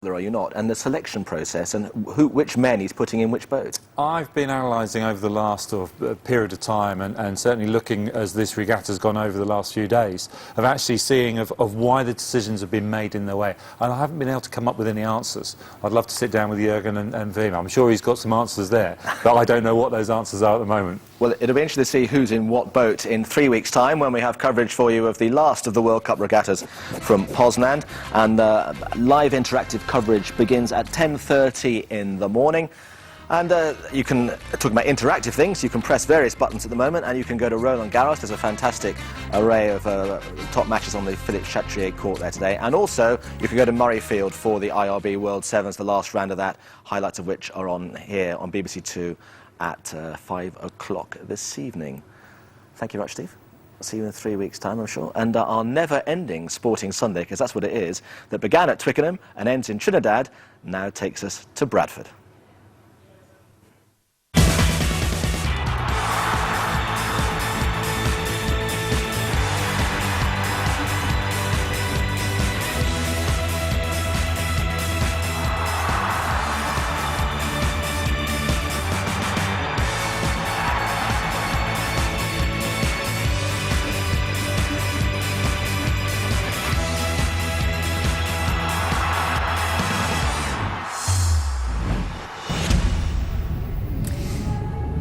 Are you not? And the selection process and which men he's putting in which boat? I've been analysing over the last period of time and certainly looking as this regatta's gone over the last few days of actually seeing of why the decisions have been made in their way. And I haven't been able to come up with any answers. I'd love to sit down with Jürgen and Wim. I'm sure he's got some answers there, but I don't know what those answers are at the moment. Well, it'll be interesting to see who's in what boat in 3 weeks' time when we have coverage for you of the last of the World Cup regattas from Poznan. And live interactive coverage begins at 10:30 in the morning. And you can, talking about interactive things, you can press various buttons at the moment and you can go to Roland Garros. There's a fantastic array of top matches on the Philippe Chatrier court there today. And also, you can go to Murrayfield for the IRB World Sevens, the last round of that, highlights of which are on here on BBC Two at 5 o'clock this evening. Thank you very much, Steve. I'll see you in 3 weeks' time, I'm sure. And our never-ending Sporting Sunday, because that's what it is, that began at Twickenham and ends in Trinidad, now takes us to Bradford.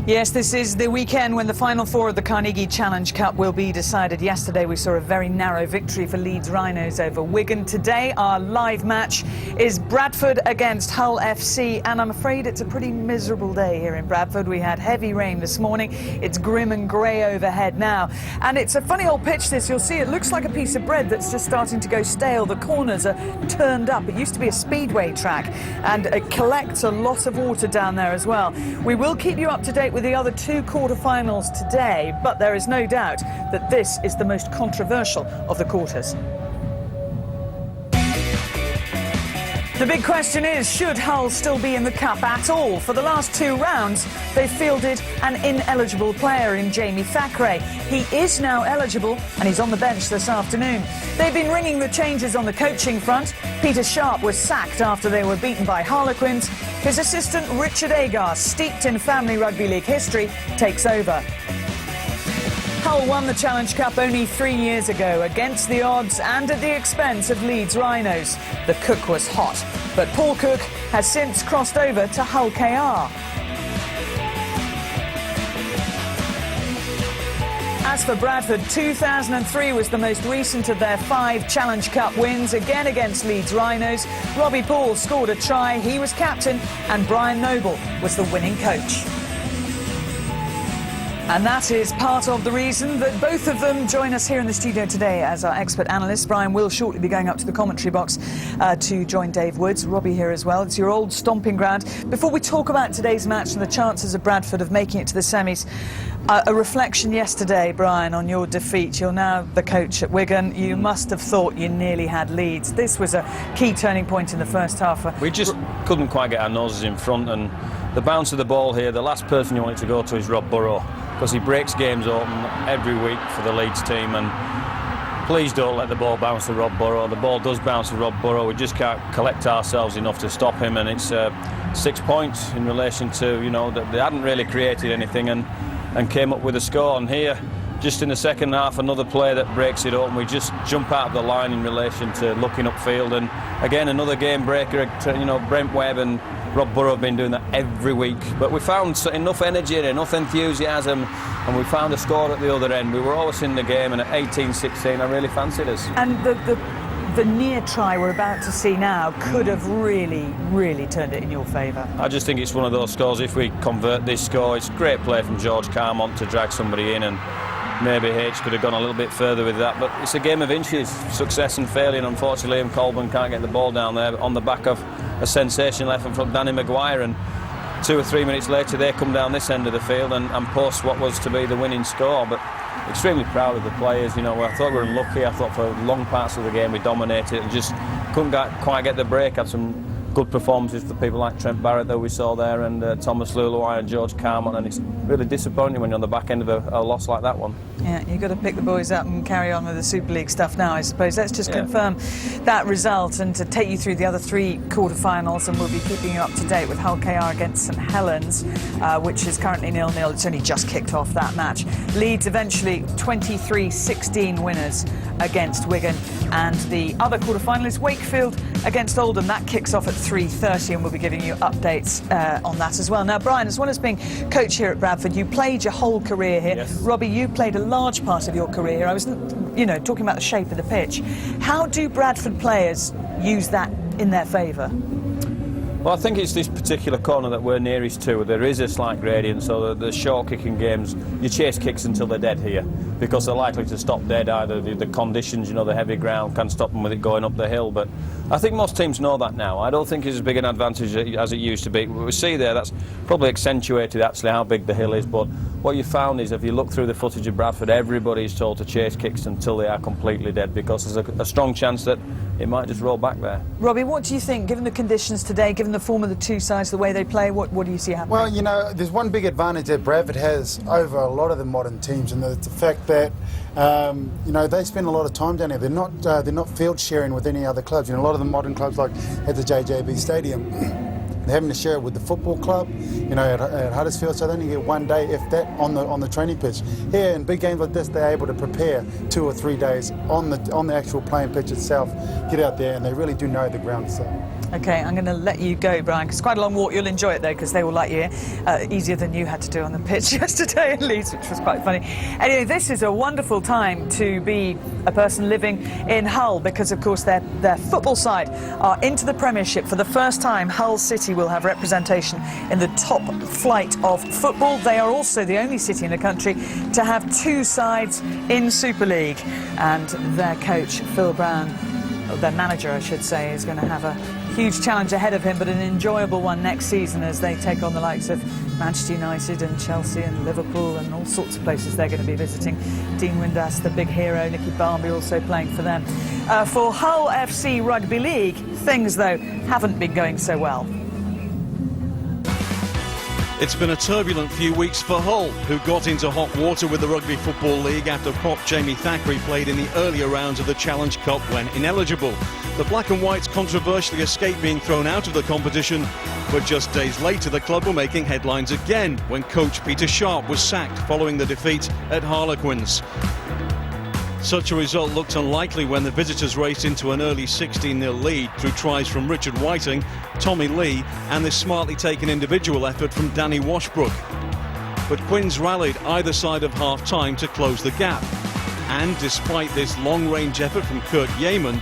Yes, this is the weekend when the final four of the Carnegie Challenge Cup will be decided. Yesterday we saw a very narrow victory for Leeds Rhinos over Wigan. Today our live match is Bradford against Hull FC, and I'm afraid it's a pretty miserable day here in Bradford. We had heavy rain this morning. It's grim and grey overhead now, and it's a funny old pitch this. You'll see it looks like a piece of bread that's just starting to go stale. The corners are turned up. It used to be a speedway track, and it collects a lot of water down there as well. We will keep you up to date with the other two quarter-finals today, but there is no doubt that this is the most controversial of the quarters. The big question is, should Hull still be in the Cup at all? For the last two rounds, they fielded an ineligible player in Jamie Thackeray. He is now eligible, and he's on the bench this afternoon. They've been ringing the changes on the coaching front. Peter Sharp was sacked after they were beaten by Harlequins. His assistant, Richard Agar, steeped in family rugby league history, takes over. Hull won the Challenge Cup only 3 years ago, against the odds and at the expense of Leeds Rhinos. The cook was hot, but Paul Cook has since crossed over to Hull KR. As for Bradford, 2003 was the most recent of their 5 Challenge Cup wins, again against Leeds Rhinos. Robbie Paul scored a try, he was captain, and Brian Noble was the winning coach. And that is part of the reason that both of them join us here in the studio today as our expert analysts. Brian will shortly be going up to the commentary box to join Dave Woods. Robbie here as well. It's your old stomping ground. Before we talk about today's match and the chances of Bradford of making it to the semis, a reflection yesterday, Brian, on your defeat. You're now the coach at Wigan. You must have thought you nearly had Leeds. This was a key turning point in the first half. We just couldn't quite get our noses in front, and the bounce of the ball here, the last person you want it to go to is Rob Burrow, because he breaks games open every week for the Leeds team, and please don't let the ball bounce to Rob Burrow. The ball does bounce to Rob Burrow. We just can't collect ourselves enough to stop him, and it's 6 points in relation to, you know, that they hadn't really created anything and came up with a score. And here, just in the second half, another play that breaks it open. We just jump out of the line in relation to looking upfield, and again another game breaker. You know, Brent Webb and Rob Burrow have been doing that every week, but we found enough energy and enough enthusiasm, and we found a score at the other end. We were always in the game, and at 18-16 I really fancied us. And the near try we're about to see now could have really turned it in your favour. I just think it's one of those scores. If we convert this score, it's great play from George Carmont to drag somebody in, and maybe H could have gone a little bit further with that, but it's a game of inches, success and failure, and unfortunately Liam Colburn can't get the ball down there on the back of a sensational effort from Danny Maguire, and 2 or 3 minutes later they come down this end of the field and post what was to be the winning score. But extremely proud of the players. You know, I thought we were unlucky. I thought for long parts of the game we dominated and just couldn't quite get the break. Had some good performances for people like Trent Barrett that we saw there, and Thomas Luluai and George Carmont, and it's really disappointing when you're on the back end of a loss like that one. Yeah, you've got to pick the boys up and carry on with the Super League stuff now, I suppose. Let's just confirm that result and to take you through the other 3 quarter-finals, and we'll be keeping you up to date with Hull KR against St Helens, which is currently 0-0. It's only just kicked off that match. Leeds eventually 23-16 winners against Wigan, and the other quarter-final is Wakefield against Oldham. That kicks off at 3:30, and we'll be giving you updates on that as well. Now, Brian, as well as being coach here at Bradford, you played your whole career here. Yes. Robbie, you played a large part of your career here. I was, talking about the shape of the pitch. How do Bradford players use that in their favour? Well, I think it's this particular corner that we're nearest to. There is a slight gradient, so the short kicking games, you chase kicks until they're dead here, because they're likely to stop dead. Either the conditions, the heavy ground can stop them with it going up the hill. But I think most teams know that now. I don't think it's as big an advantage as it used to be. We see there, that's probably accentuated actually how big the hill is. But what you found is, if you look through the footage of Bradford, everybody's told to chase kicks until they are completely dead, because there's a strong chance that it might just roll back there. Robbie, what do you think, given the conditions today, given the form of the 2 sides, the way they play, what do you see happening? Well, there's one big advantage that Bradford has over a lot of the modern teams, and it's the fact that they spend a lot of time down here. They're not field sharing with any other clubs. A lot of the modern clubs, like at the JJB Stadium, they're having to share it with the football club, at Huddersfield, so they only get 1 day, if that, on the training pitch. Here, in big games like this, they're able to prepare 2 or 3 days on the actual playing pitch itself, get out there, and they really do know the ground. So. OK, I'm going to let you go, Brian, because it's quite a long walk. You'll enjoy it, though, because they will like you here. Easier than you had to do on the pitch yesterday at Leeds, which was quite funny. Anyway, this is a wonderful time to be a person living in Hull, because, of course, their football side are into the Premiership. For the first time, Hull City will have representation in the top flight of football. They are also the only city in the country to have 2 sides in Super League. And their coach, Phil Brown, their manager, I should say, is going to have a huge challenge ahead of him, but an enjoyable one next season as they take on the likes of Manchester United and Chelsea and Liverpool and all sorts of places they're going to be visiting. Dean Windass, the big hero, Nicky Barmby also playing for them. For Hull FC Rugby League, things, though, haven't been going so well. It's been a turbulent few weeks for Hull, who got into hot water with the Rugby Football League after prop Jamie Thackeray played in the earlier rounds of the Challenge Cup when ineligible. The Black and Whites controversially escaped being thrown out of the competition, but just days later the club were making headlines again when coach Peter Sharp was sacked following the defeat at Harlequins. Such a result looked unlikely when the visitors raced into an early 16-0 lead through tries from Richard Whiting, Tommy Lee and this smartly taken individual effort from Danny Washbrook. But Quins rallied either side of half-time to close the gap. And despite this long-range effort from Kurt Yeaman,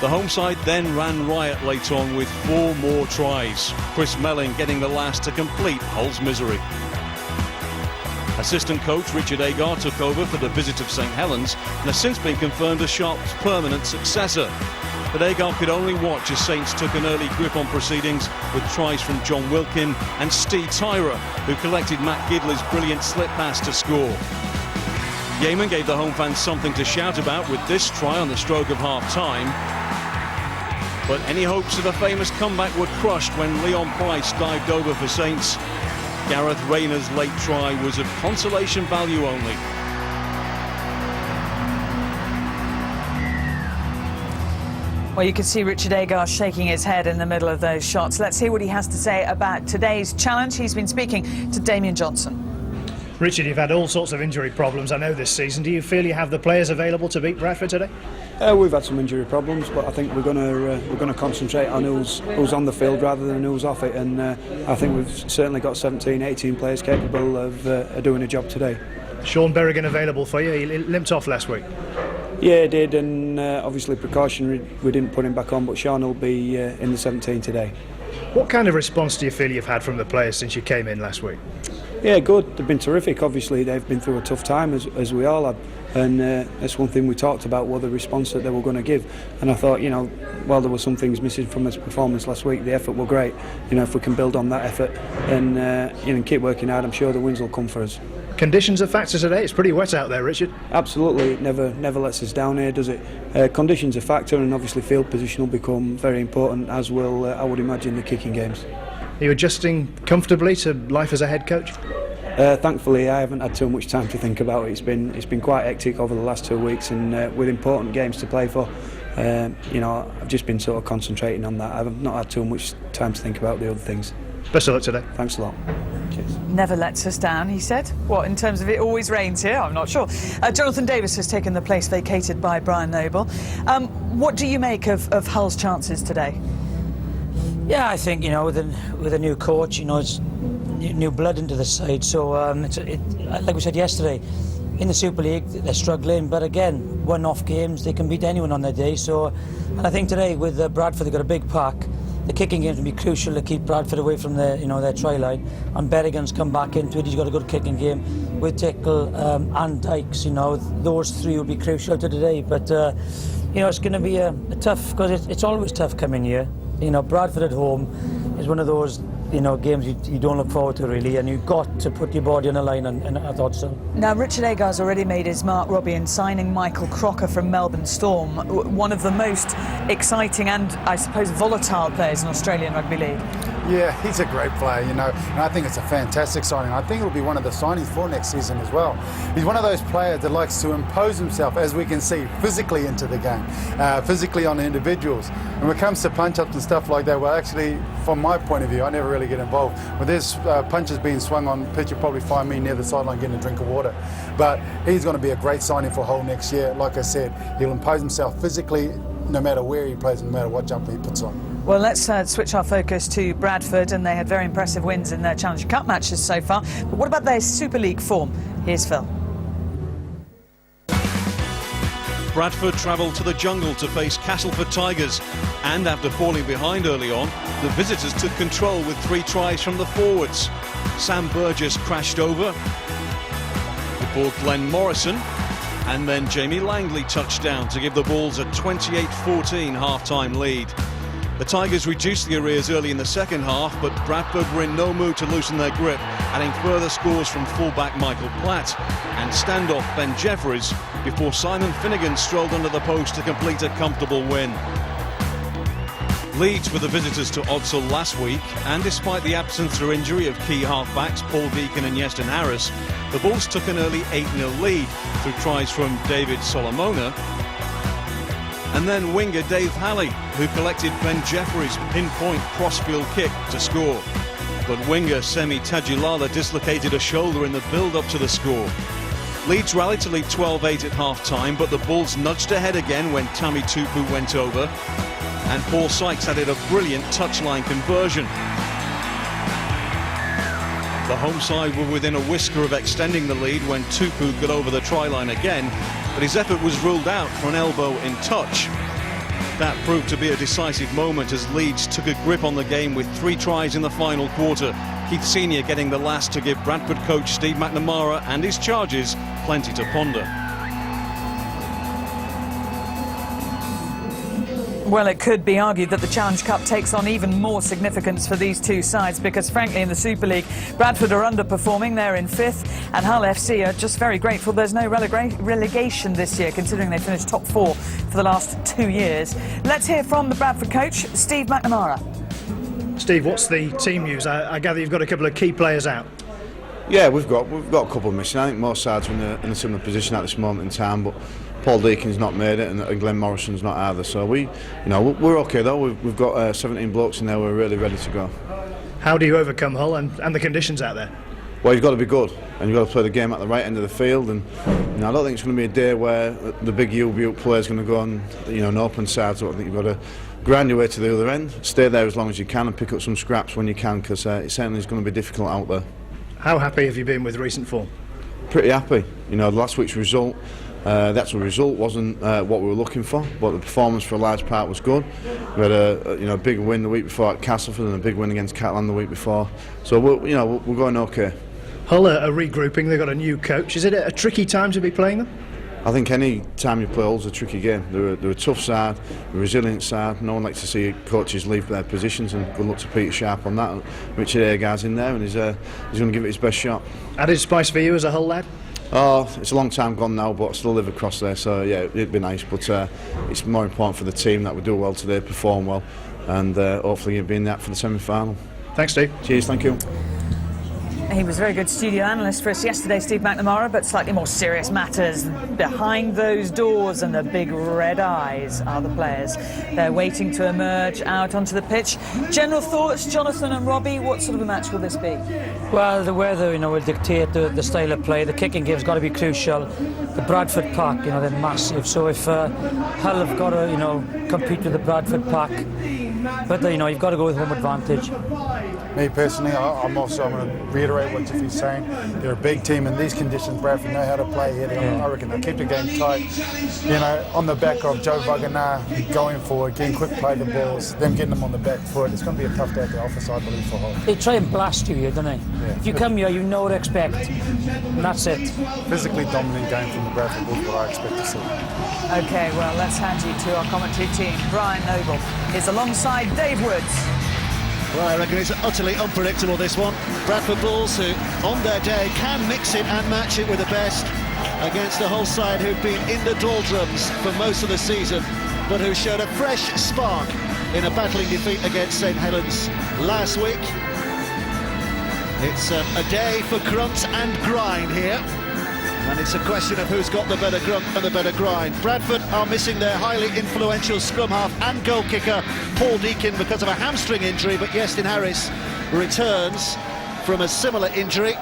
the home side then ran riot late on with 4 more tries, Chris Melling getting the last to complete Hull's misery. Assistant coach Richard Agar took over for the visit of St Helens and has since been confirmed as Sharp's permanent successor. But Agar could only watch as Saints took an early grip on proceedings with tries from John Wilkin and Steve Tyra, who collected Matt Gidley's brilliant slip pass to score. Yeaman gave the home fans something to shout about with this try on the stroke of half-time. But any hopes of a famous comeback were crushed when Leon Price dived over for Saints. Gareth Rayner's late try was of consolation value only. Well, you can see Richard Agar shaking his head in the middle of those shots. Let's hear what he has to say about today's challenge. He's been speaking to Damien Johnson. Richard, you've had all sorts of injury problems, I know, this season. Do you feel you have the players available to beat Bradford today? We've had some injury problems, but I think we're going to concentrate on who's on the field rather than who's off it. And I think we've certainly got 17, 18 players capable of doing a job today. Sean Berrigan available for you. He limped off last week. Yeah, he did, and obviously precautionary. We didn't put him back on, but Sean will be in the 17 today. What kind of response do you feel you've had from the players since you came in last week? Yeah, good. They've been terrific. Obviously, they've been through a tough time, as we all have. And that's one thing we talked about, was the response that they were going to give. And I thought, while there were some things missing from his performance last week, the effort were great. If we can build on that effort and keep working hard, I'm sure the wins will come for us. Conditions a factor today? It's pretty wet out there, Richard. Absolutely, it never lets us down here, does it? Conditions a factor, and obviously field position will become very important, as will, I would imagine, the kicking games. Are you adjusting comfortably to life as a head coach? Thankfully, I haven't had too much time to think about it. It's been quite hectic over the last 2 weeks, and with important games to play for, I've just been sort of concentrating on that. I've not had too much time to think about the other things. Best of luck today. Thanks a lot. Cheers. Never lets us down, he said. What, in terms of it always rains here? I'm not sure. Jonathan Davis has taken the place vacated by Brian Noble. What do you make of Hull's chances today? Yeah, I think, with a new coach, it's new blood into the side. So, like we said yesterday, in the Super League, they're struggling. But again, one-off games, they can beat anyone on their day. So, and I think today with Bradford, they've got a big pack. The kicking games will be crucial to keep Bradford away from their try line. And Berrigan's come back into it. He's got a good kicking game with Tickle and Dykes. Those three will be crucial to today. But it's going to be a tough, because it's always tough coming here. Bradford at home is one of those games you don't look forward to really, and you've got to put your body on the line, and I thought so. Now, Richard Agar's already made his mark, Robbie, in signing Michael Crocker from Melbourne Storm, one of the most exciting and, I suppose, volatile players in Australian Rugby League. Yeah, he's a great player, and I think it's a fantastic signing. I think it'll be one of the signings for next season as well. He's one of those players that likes to impose himself, as we can see, physically into the game, physically on individuals. And when it comes to punch-ups and stuff like that, well, actually, from my point of view, I never really get involved. When there's punches being swung on pitch, you'll probably find me near the sideline getting a drink of water. But he's going to be a great signing for Hull next year. Like I said, he'll impose himself physically no matter where he plays, no matter what jumper he puts on. Well, let's switch our focus to Bradford, and they had very impressive wins in their Challenge Cup matches so far. But what about their Super League form? Here's Phil. Bradford travelled to the jungle to face Castleford Tigers, and after falling behind early on, the visitors took control with 3 tries from the forwards. Sam Burgess crashed over before Glenn Morrison, and then Jamie Langley touched down to give the Bulls a 28-14 half-time lead. The Tigers reduced the arrears early in the second half, but Bradford were in no mood to loosen their grip, adding further scores from fullback Michael Platt and standoff Ben Jeffries before Simon Finnegan strolled under the post to complete a comfortable win. Leeds were the visitors to Odsal last week, and despite the absence through injury of key halfbacks Paul Deacon and Yeston Harris, the Bulls took an early 8-0 lead through tries from David Solomona and then winger Dave Halley, who collected Ben Jeffries' pinpoint crossfield kick to score. But winger Semi Tajulala dislocated a shoulder in the build-up to the score. Leeds rallied to lead 12-8 at half-time, but the Bulls nudged ahead again when Tammy Tupu went over, and Paul Sykes added a brilliant touchline conversion. The home side were within a whisker of extending the lead when Tupu got over the try line again, but his effort was ruled out for an elbow in touch. That proved to be a decisive moment as Leeds took a grip on the game with 3 tries in the final quarter. Keith Senior getting the last to give Bradford coach Steve McNamara and his charges plenty to ponder. Well, it could be argued that the Challenge Cup takes on even more significance for these two sides because, frankly, in the Super League, Bradford are underperforming. They're in 5th, and Hull FC are just very grateful there's no relegation this year, considering they finished top 4 for the last 2 years. Let's hear from the Bradford coach, Steve McNamara. Steve, what's the team news? I gather you've got a couple of key players out. Yeah, we've got a couple missing. I think most sides are in a similar position at this moment in time, but Paul Deacon's not made it, and Glenn Morrison's not either. So we're okay though. We've got 17 blokes in there. We're really ready to go. How do you overcome Hull and the conditions out there? Well, you've got to be good, and you've got to play the game at the right end of the field. And I don't think it's going to be a day where the big UBU player is going to go on, an open side. So I think you've got to grind your way to the other end, stay there as long as you can, and pick up some scraps when you can, because it certainly is going to be difficult out there. How happy have you been with recent form? Pretty happy. Last week's result. The actual result wasn't what we were looking for, but the performance for a large part was good. We had a big win the week before at Castleford and a big win against Catalan the week before. So we're going okay. Hull are regrouping. They've got a new coach. Is it a tricky time to be playing them? I think any time you play Hull's a tricky game. They're a tough side, a resilient side. No one likes to see coaches leave their positions, and good luck to Peter Sharp on that. Richard Agar's in there, and he's going to give it his best shot. Added spice for you as a Hull lad? Oh, it's a long time gone now, but I still live across there, so yeah, it'd be nice. But it's more important for the team that we do well today, perform well, and hopefully you'll be in that for the semi-final. Thanks, Steve. Cheers, thank you. He was a very good studio analyst for us yesterday, Steve McNamara, but slightly more serious matters. Behind those doors and the big red eyes are the players. They're waiting to emerge out onto the pitch. General thoughts, Jonathan and Robbie, what sort of a match will this be? Well, the weather, will dictate the style of play. The kicking game's got to be crucial. The Bradford pack, they're massive. So if Hull have got to, compete with the Bradford pack, but you've got to go with home advantage. Me personally, I'm going to reiterate what Jiffy's saying. They're a big team in these conditions. Bradford know how to play here. I reckon they'll keep the game tight. On the back of Joe Vagana going forward, getting quick play the balls, them getting them on the back foot. It's going to be a tough day at the office, I believe, for Hull. They try and blast you here, don't they? Yeah. If you come here, you know what to expect, and that's it. Physically dominant game from the Bradford Bulls, what I expect to see. OK, well, let's hand you to our commentary team. Brian Noble is alongside Dave Woods. Well, I reckon it's utterly unpredictable, this one. Bradford Bulls, who on their day can mix it and match it with the best, against a Hull side who've been in the doldrums for most of the season, but who showed a fresh spark in a battling defeat against St Helens last week. It's a day for grunt and grind here, and it's a question of who's got the better grunt and the better grind. Bradford are missing their highly influential scrum half and goal kicker Paul Deakin because of a hamstring injury, but Iestyn Harris returns from a similar injury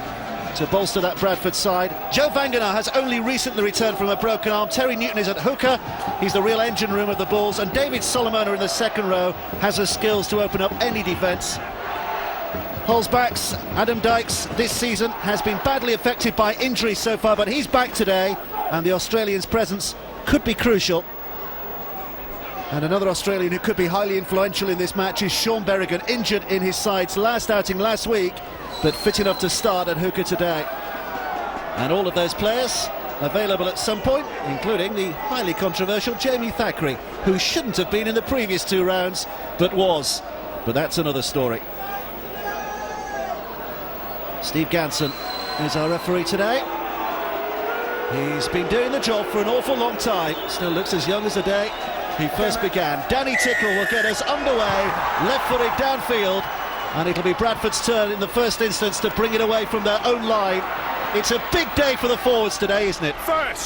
to bolster that Bradford side. Joe Vagana has only recently returned from a broken arm. Terry Newton is at hooker, he's the real engine room of the Bulls, and David Solomona in the second row has the skills to open up any defence. Hull's backs, Adam Dykes, this season has been badly affected by injuries so far, but he's back today, and the Australian's presence could be crucial. And another Australian who could be highly influential in this match is Sean Berrigan, injured in his side's last outing last week, but fit enough to start at hooker today. And all of those players available at some point, including the highly controversial Jamie Thackeray, who shouldn't have been in the previous two rounds, but was. But that's another story. Steve Ganson is our referee today. He's been doing the job for an awful long time, still looks as young as the day he first began. Danny Tickle will get us underway, left-footed downfield, and it'll be Bradford's turn in the first instance to bring it away from their own line. It's a big day for the forwards today, isn't it?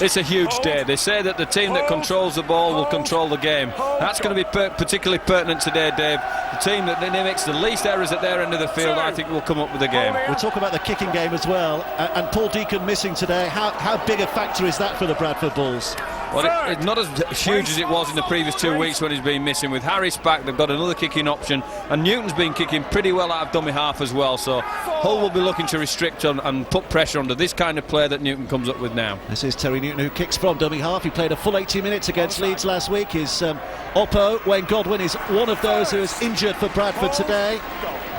It's a huge day. They say that the team that controls the ball will control the game. That's going to be particularly pertinent today, Dave. The team that makes the least errors at their end of the field, I think, will come up with the game. We'll talk about the kicking game as well, and Paul Deakin missing today. How big a factor is that for the Bradford Bulls? Well, it's not as huge as it was in the previous 2 weeks when he's been missing. With Harris back, they've got another kicking option, and Newton's been kicking pretty well out of dummy half as well, so Hull will be looking to restrict and put pressure under this kind of play that Newton comes up with now. This is Terry Newton, who kicks from dummy half. He played a full 80 minutes against Leeds last week. His oppo, Wayne Godwin, is one of those who is injured for Bradford today,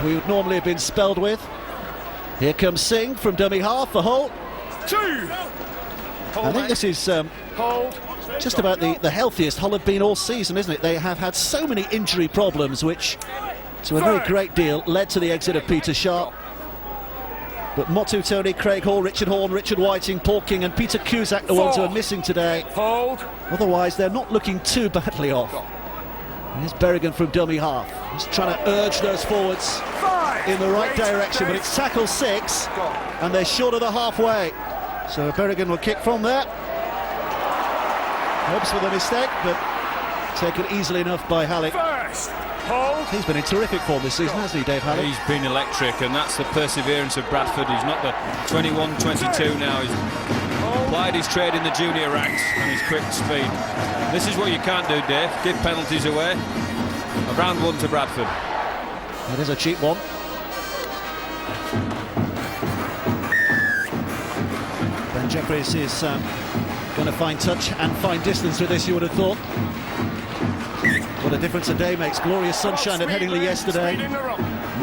who he would normally have been spelled with. Here comes Singh from dummy half for Hull. I think this is just about the healthiest Hull have been all season, isn't it? They have had so many injury problems, which to a very great deal led to the exit of Peter Sharp. But Motu Tony, Craig Hall, Richard Horn, Richard Whiting, Paul King and Peter Cusack, the ones who are missing today. Otherwise, they're not looking too badly off. Here's Berrigan from dummy half. He's trying to urge those forwards in the right direction, but it's tackle 6, and they're short of the halfway. So Berrigan will kick from there. Hopes for the mistake, but taken easily enough by Hallett. He's been in terrific form this season, hasn't he, Dave Hallett? He's been electric, and that's the perseverance of Bradford. He's not the 21-22 now. He's applied his trade in the junior ranks and his quick speed. This is what you can't do, Dave. Give penalties away. A round 1 to Bradford. It is a cheap one. Ben Jeffries is going to find touch and find distance with this, you would have thought. What a difference a day makes. Glorious sunshine at Headingley yesterday.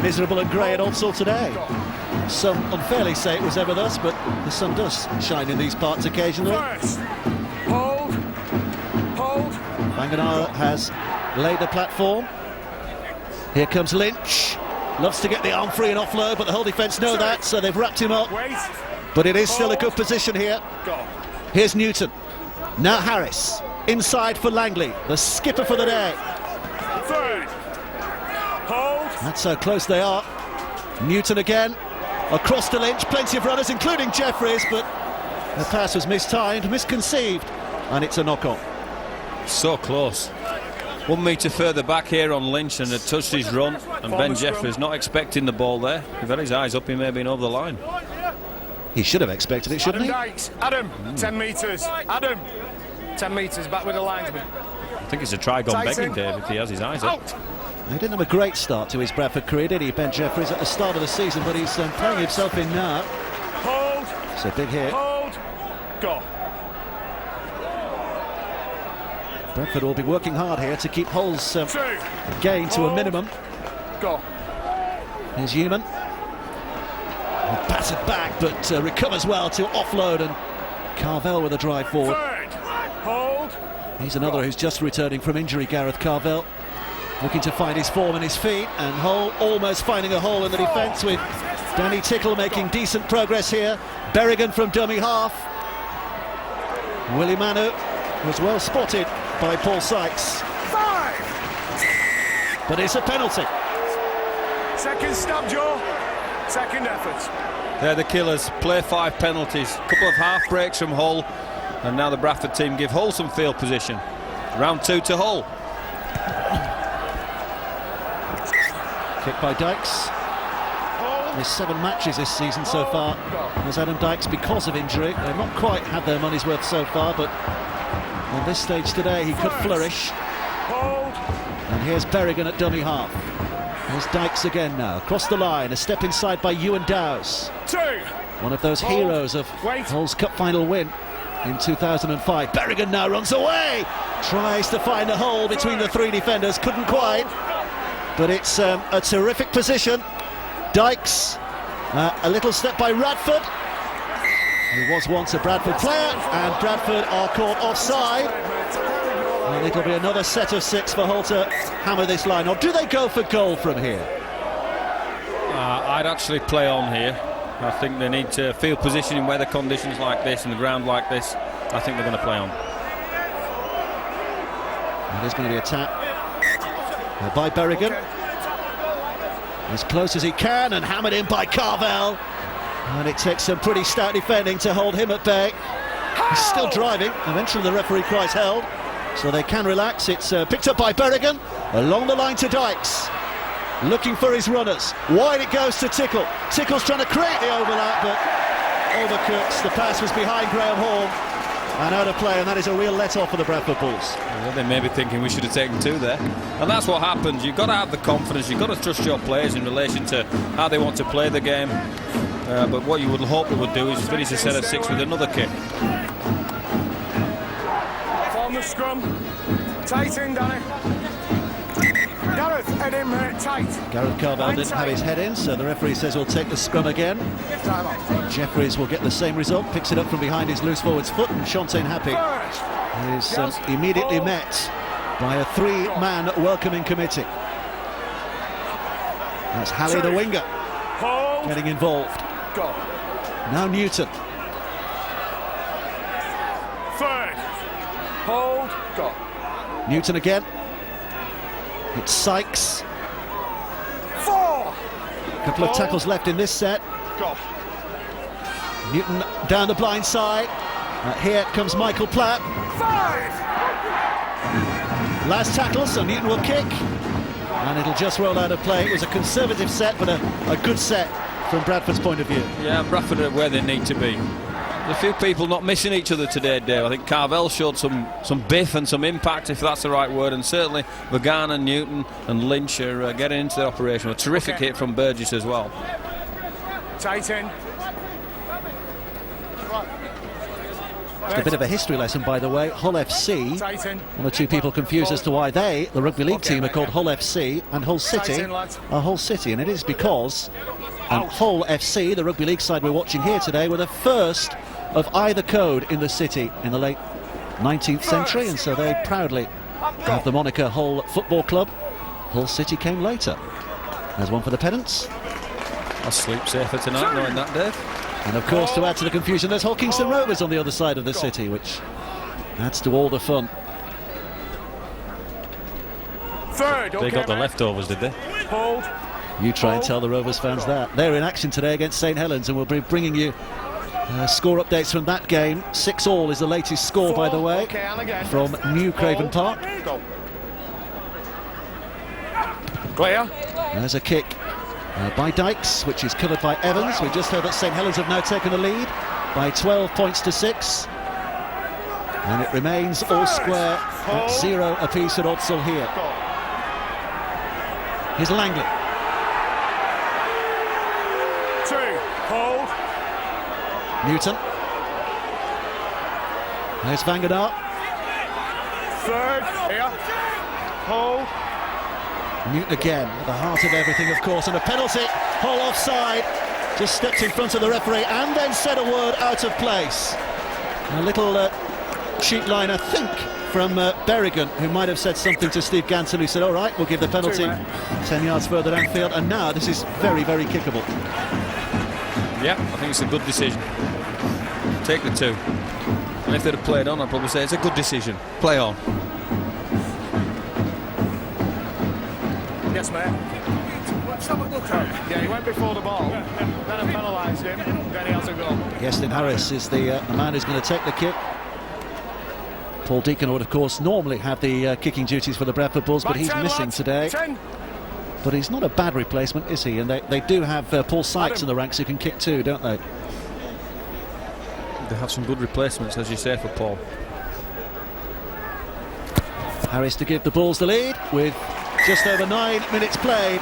Miserable and grey at Aldsall today. Some unfairly say it was ever thus, but the sun does shine in these parts occasionally. Langenauer has laid the platform. Here comes Lynch. Loves to get the arm free and offload, but the whole defence know that, so they've wrapped him up. But it is still a good position here. Here's Newton. Now Harris. Inside for Langley, the skipper for the day. That's how close they are. Newton again. Across to Lynch. Plenty of runners, including Jeffries, but the pass was mistimed, misconceived, and it's a knock-on. So close. 1 metre further back here on Lynch and had touched his run, and Ben Jeffries not expecting the ball there. He's had his eyes up, he may have been over the line. He should have expected it, shouldn't he? Adam, 10 metres. Adam, 10 metres back with the linesman. I think it's a try gone begging, Dave, if he has his eyes up. He didn't have a great start to his Bradford career, did he, Ben Jeffries, at the start of the season, but he's playing himself in now. Hold. It's a big hit. Hold. Go. Bradford will be working hard here to keep Hull's gain to a minimum. Go. Here's Human. Battered back, but recovers well to offload, and Carvel with a drive forward. Third. Hold. He's another who's just returning from injury, Gareth Carvel. Looking to find his form and his feet, and Hull almost finding a hole in the defence with Danny Tickle making decent progress here. Berrigan from dummy half. Willie Manu was well spotted by Paul Sykes. 5. But it's a penalty. Second stab, Joe. Second effort. They're the killers. Play 5 penalties. Couple of half breaks from Hull, and now the Bradford team give Hull some field position. Round 2 to Hull. Kick by Dykes. There's 7 matches this season so far as Adam Dykes because of injury. They've not quite had their money's worth so far, but on this stage today he could flourish. And here's Berrigan at dummy half. Here's Dykes again now, across the line, a step inside by Ewan Dowes. 2. One of those heroes of Hull's Cup final win in 2005. Berrigan now runs away, tries to find a hole between the 3 defenders, couldn't quite, but it's a terrific position. Dykes, a little step by Radford, who was once a Bradford player, and Bradford are caught offside. And it'll be another set of 6 for Hull to hammer this line. Or do they go for goal from here? I'd actually play on here. I think they need to field position in weather conditions like this and the ground like this. I think they're going to play on. And there's going to be a tap by Berrigan. As close as he can, and hammered in by Carvel. And it takes some pretty stout defending to hold him at bay. He's still driving. Eventually the referee cries held, so they can relax. It's picked up by Berrigan, along the line to Dykes. Looking for his runners. Wide it goes to Tickle. Tickle's trying to create the overlap, but overcooks. The pass was behind Graham Horn and out of play, and that is a real let-off for the Bradford Bulls. Well, they may be thinking we should have taken 2 there. And that's what happens. You've got to have the confidence, you've got to trust your players in relation to how they want to play the game. But what you would hope they would do is finish a set of 6 with another kick. Form the scrum. Tight in, Danny. Gareth, head in, mate, tight. Gareth Carvel didn't have his head in, so the referee says we'll take the scrum again. Jeffries will get the same result, picks it up from behind his loose forward's foot, and Shantaine Happy is immediately met by a 3-man welcoming committee. That's Halley, the winger, getting involved. Now Newton. Third. Hold. Go. Newton again. It's Sykes. 4. A couple of tackles left in this set. Go. Newton down the blind side. Here comes Michael Platt. 5. Last tackle, so Newton will kick. And it'll just roll out of play. It was a conservative set, but a good set from Bradford's point of view. Yeah, Bradford are where they need to be. There's a few people not missing each other today, Dave. I think Carvel showed some biff and some impact, if that's the right word, and certainly Vaughan, Newton and Lynch are getting into their operation. A terrific hit from Burgess as well. Tight in. Just a bit of a history lesson, by the way. Hull FC, one or 2 people confused as to why they, the rugby league team, are called Hull FC, and Hull City are Hull City, and it is because Hull FC, the rugby league side we're watching here today, were the first of either code in the city in the late 19th century, and so they proudly of the moniker Hull Football Club. Hull City came later. There's one for the Pennants. I'll sleep safer tonight knowing that, Dave. And of course, to add to the confusion, there's Hull Kingston Rovers on the other side of the city, which adds to all the fun. Third, They got the leftovers, did they? Hold. You try and tell the Rovers fans that. They're in action today against St Helens, and we'll be bringing you score updates from that game. 6-all is the latest score, by the way, from New Craven Park. Clear. There's a kick by Dykes, which is covered by Evans. We just heard that St Helens have now taken the lead by 12 points to 6. And it remains all square at 0 apiece at Odsall here. Here's Langley. 2. Hold. Newton. There's Vangadar. Third. Here. Hold. Newton again, at the heart of everything, of course, and a penalty. Hull offside. Just stepped in front of the referee and then said a word out of place. A little cheap line, I think, from Berrigan, who might have said something to Steve Ganson, who said, all right, we'll give the penalty 10 yards further downfield, and now this is very, very kickable. Yeah, I think it's a good decision. Take the 2. And if they'd have played on, I'd probably say it's a good decision. Play on. Yes, mate. Let's have a look at it. Yeah, he went before the ball. Then I penalised him. Then he has a goal. Iestyn Harris is the man who's going to take the kick. Paul Deacon would, of course, normally have the kicking duties for the Bradford Bulls, but he's missing today. 10. But he's not a bad replacement, is he? And they do have Paul Sykes in the ranks who can kick too, don't they? They have some good replacements, as you say, for Paul. Harris to give the Bulls the lead with just over 9 minutes played.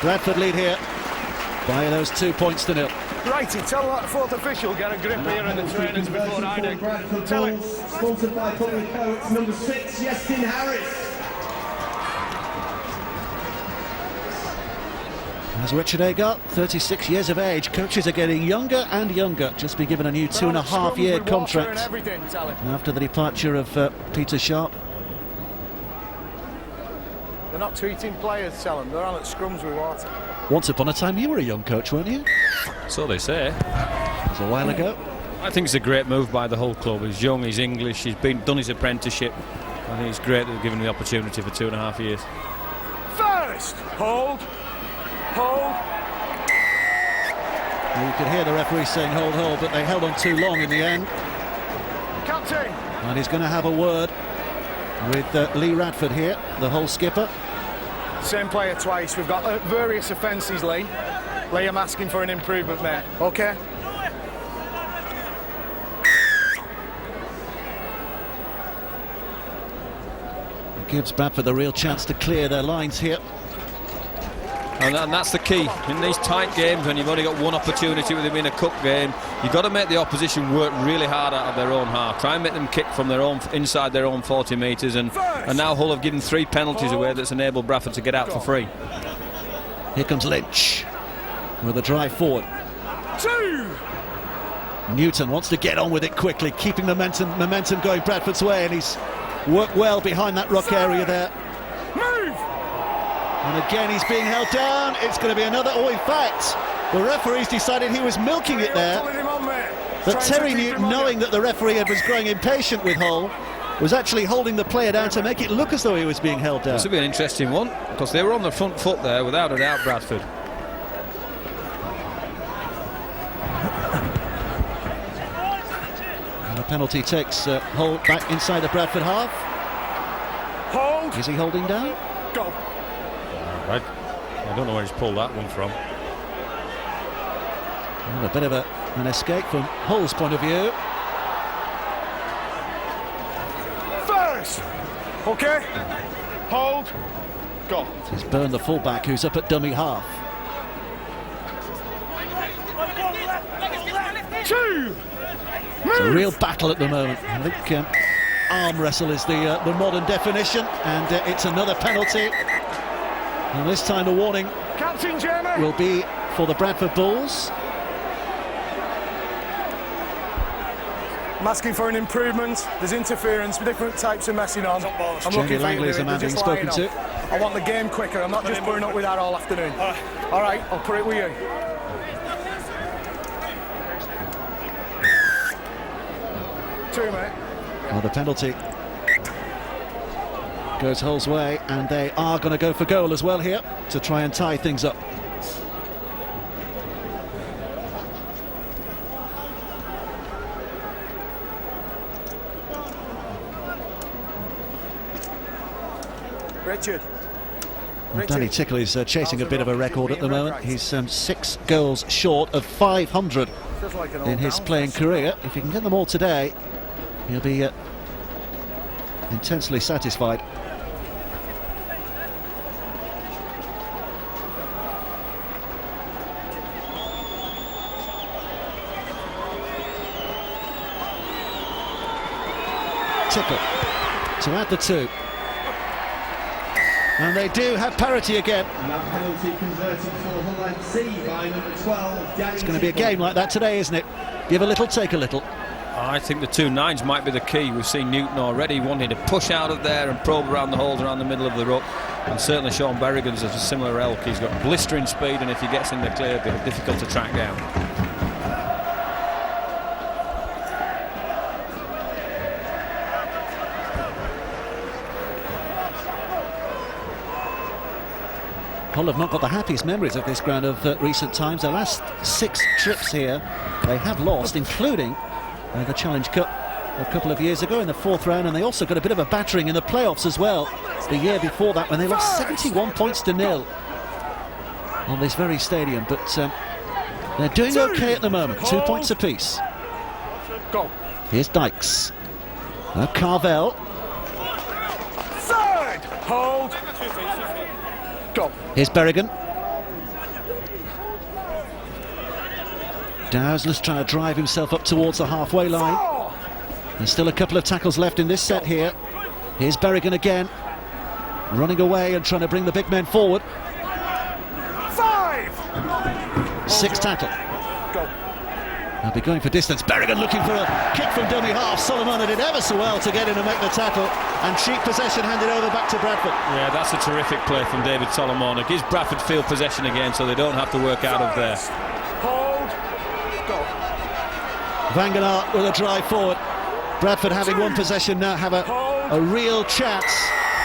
Bradford lead here by those 2 points to 0. Righty, tell that fourth official get a grip here in the trainers before I do. Tell him. Sponsored by Public Coats, number 6, Iestyn Harris. As Richard Agar, 36 years of age, coaches are getting younger and younger. Just been given a new 2.5-year contract after the departure of Peter Sharp. They're not treating players, tell them. They're on at scrums with water. Once upon a time you were a young coach, weren't you? So they say. It was a while ago. I think it's a great move by the whole club. He's young, he's English, he's done his apprenticeship. I think it's great that they've given him the opportunity for 2.5 years. First, hold. Hold. You could hear the referee saying hold, but they held on too long in the end. Captain. And he's going to have a word with Lee Radford here, the Hull skipper. Same player twice. We've got various offences, Lee. Lee, I'm asking for an improvement, mate. OK? It gives Bradford the real chance to clear their lines here. And that's the key. In these tight games, when you've only got one opportunity with them in a cup game, you've got to make the opposition work really hard out of their own half. Try and make them kick from their own inside their own 40 metres. And now Hull have given 3 penalties away that's enabled Bradford to get out for free. Here comes Lynch with a drive forward. 2. Newton wants to get on with it quickly, keeping the momentum going Bradford's way, and he's worked well behind that rock area there. Move! And again he's being held down. It's going to be another. Oh, in fact, the referee's decided he was milking it there. But Terry Newton, knowing that the referee was growing impatient with Hull, was actually holding the player down to make it look as though he was being held down. This will be an interesting one, because they were on the front foot there, without a doubt, Bradford. And the penalty takes Hull back inside the Bradford half. Hold. Is he holding down? Go. Right. I don't know where he's pulled that one from. Well, a bit of an escape from Hull's point of view. First. OK. Hold. Go. He's burned the fullback, who's up at dummy half. 2. It's a real battle at the moment. I think arm wrestle is the modern definition, and it's another penalty. And this time the warning Captain Jeremy will be for the Bradford Bulls. I'm asking for an improvement. There's interference, different types of messing on. I'm Jamie Langley is the man being spoken to. I want the game quicker. I'm not just putting up with that all afternoon. All right, I'll put it with you. Two, mate. Well, the penalty goes Hull's way, and they are going to go for goal as well here to try and tie things up. Richard. Well, Danny Tickle is chasing a bit of a record at the moment. He's 6 goals short of 500 in his playing career. If he can get them all today, he'll be intensely satisfied. Tickle to add the 2. And they do have parity again. And that penalty converted for Hull FC by number 12. It's going to be a game like that today, isn't it? Give a little, take a little. I think the 2 9s might be the key. We've seen Newton already wanting to push out of there and probe around the holes around the middle of the ruck. And certainly Sean Berrigan's a similar ilk. He's got blistering speed, and if he gets in the clear, it'll be difficult to track down. Hull have not got the happiest memories of this ground of recent times. Their last 6 trips here they have lost, including the Challenge Cup a couple of years ago in the 4th round, and they also got a bit of a battering in the playoffs as well the year before that, when they lost 71 points to 0 on this very stadium. But they're doing okay at the moment, 2 points apiece. Go. Here's Dykes. Now Carvel. Third. Hold. Go. Here's Berrigan. Dowsler's trying to drive himself up towards the halfway line. There's still a couple of tackles left in this set here. Here's Berrigan again, running away and trying to bring the big men forward. 5. 6 tackle. Go. They'll be going for distance. Berrigan looking for a kick from dummy half. Solomona did ever so well to get in and make the tackle, and cheap possession handed over back to Bradford. Yeah, that's a terrific play from David Solomona. Gives Bradford field possession again, so they don't have to work out of there. Hold. Go. Vangenaar with a drive forward. Bradford having 1 possession now have a real chance,